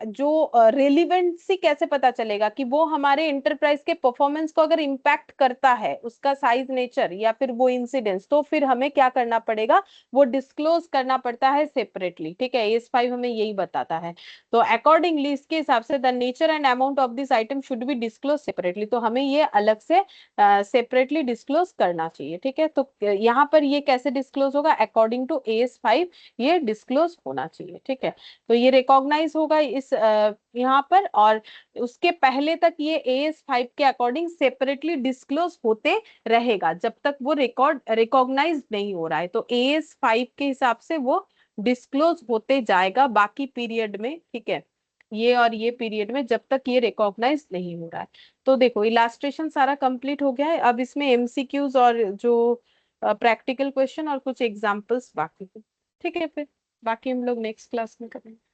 जो रेलिवेंसी कैसे पता चलेगा कि वो हमारे इंटरप्राइज के परफॉर्मेंस को अगर इम्पैक्ट करता है, उसका साइज, नेचर या फिर वो इंसिडेंस, तो फिर हमें क्या करना पड़ेगा, वो डिस्क्लोज करना पड़ता है सेपरेटली, ठीक है। AS5 हमें यही बताता है। तो अकॉर्डिंगली इसके हिसाब से the nature and amount of this item should be disclose separately, तो हमें ये अलग से सेपरेटली डिस्क्लोज करना चाहिए, ठीक है। तो यहाँ पर ये कैसे डिस्क्लोज होगा, अकॉर्डिंग टू AS5 ये डिस्क्लोज होना चाहिए, ठीक है। तो ये रिकॉग्नाइज होगा इस यहाँ पर, और उसके पहले तक ये AS5 के अकॉर्डिंग सेपरेटली डिस्क्लोज होते रहेगा जब तक वो रिकॉग्नाइज नहीं हो रहा है। तो AS5 के हिसाब से वो डिस्क्लोज होते जाएगा बाकी पीरियड में, ठीक है, ये और ये पीरियड में, जब तक ये रिकॉग्नाइज नहीं हो रहा है। तो देखो इलास्ट्रेशन सारा कंप्लीट हो गया है, अब इसमें MCQs और जो प्रैक्टिकल क्वेश्चन और कुछ एग्जांपल्स बाकी है, ठीक है। फिर बाकी हम लोग नेक्स्ट क्लास में करेंगे।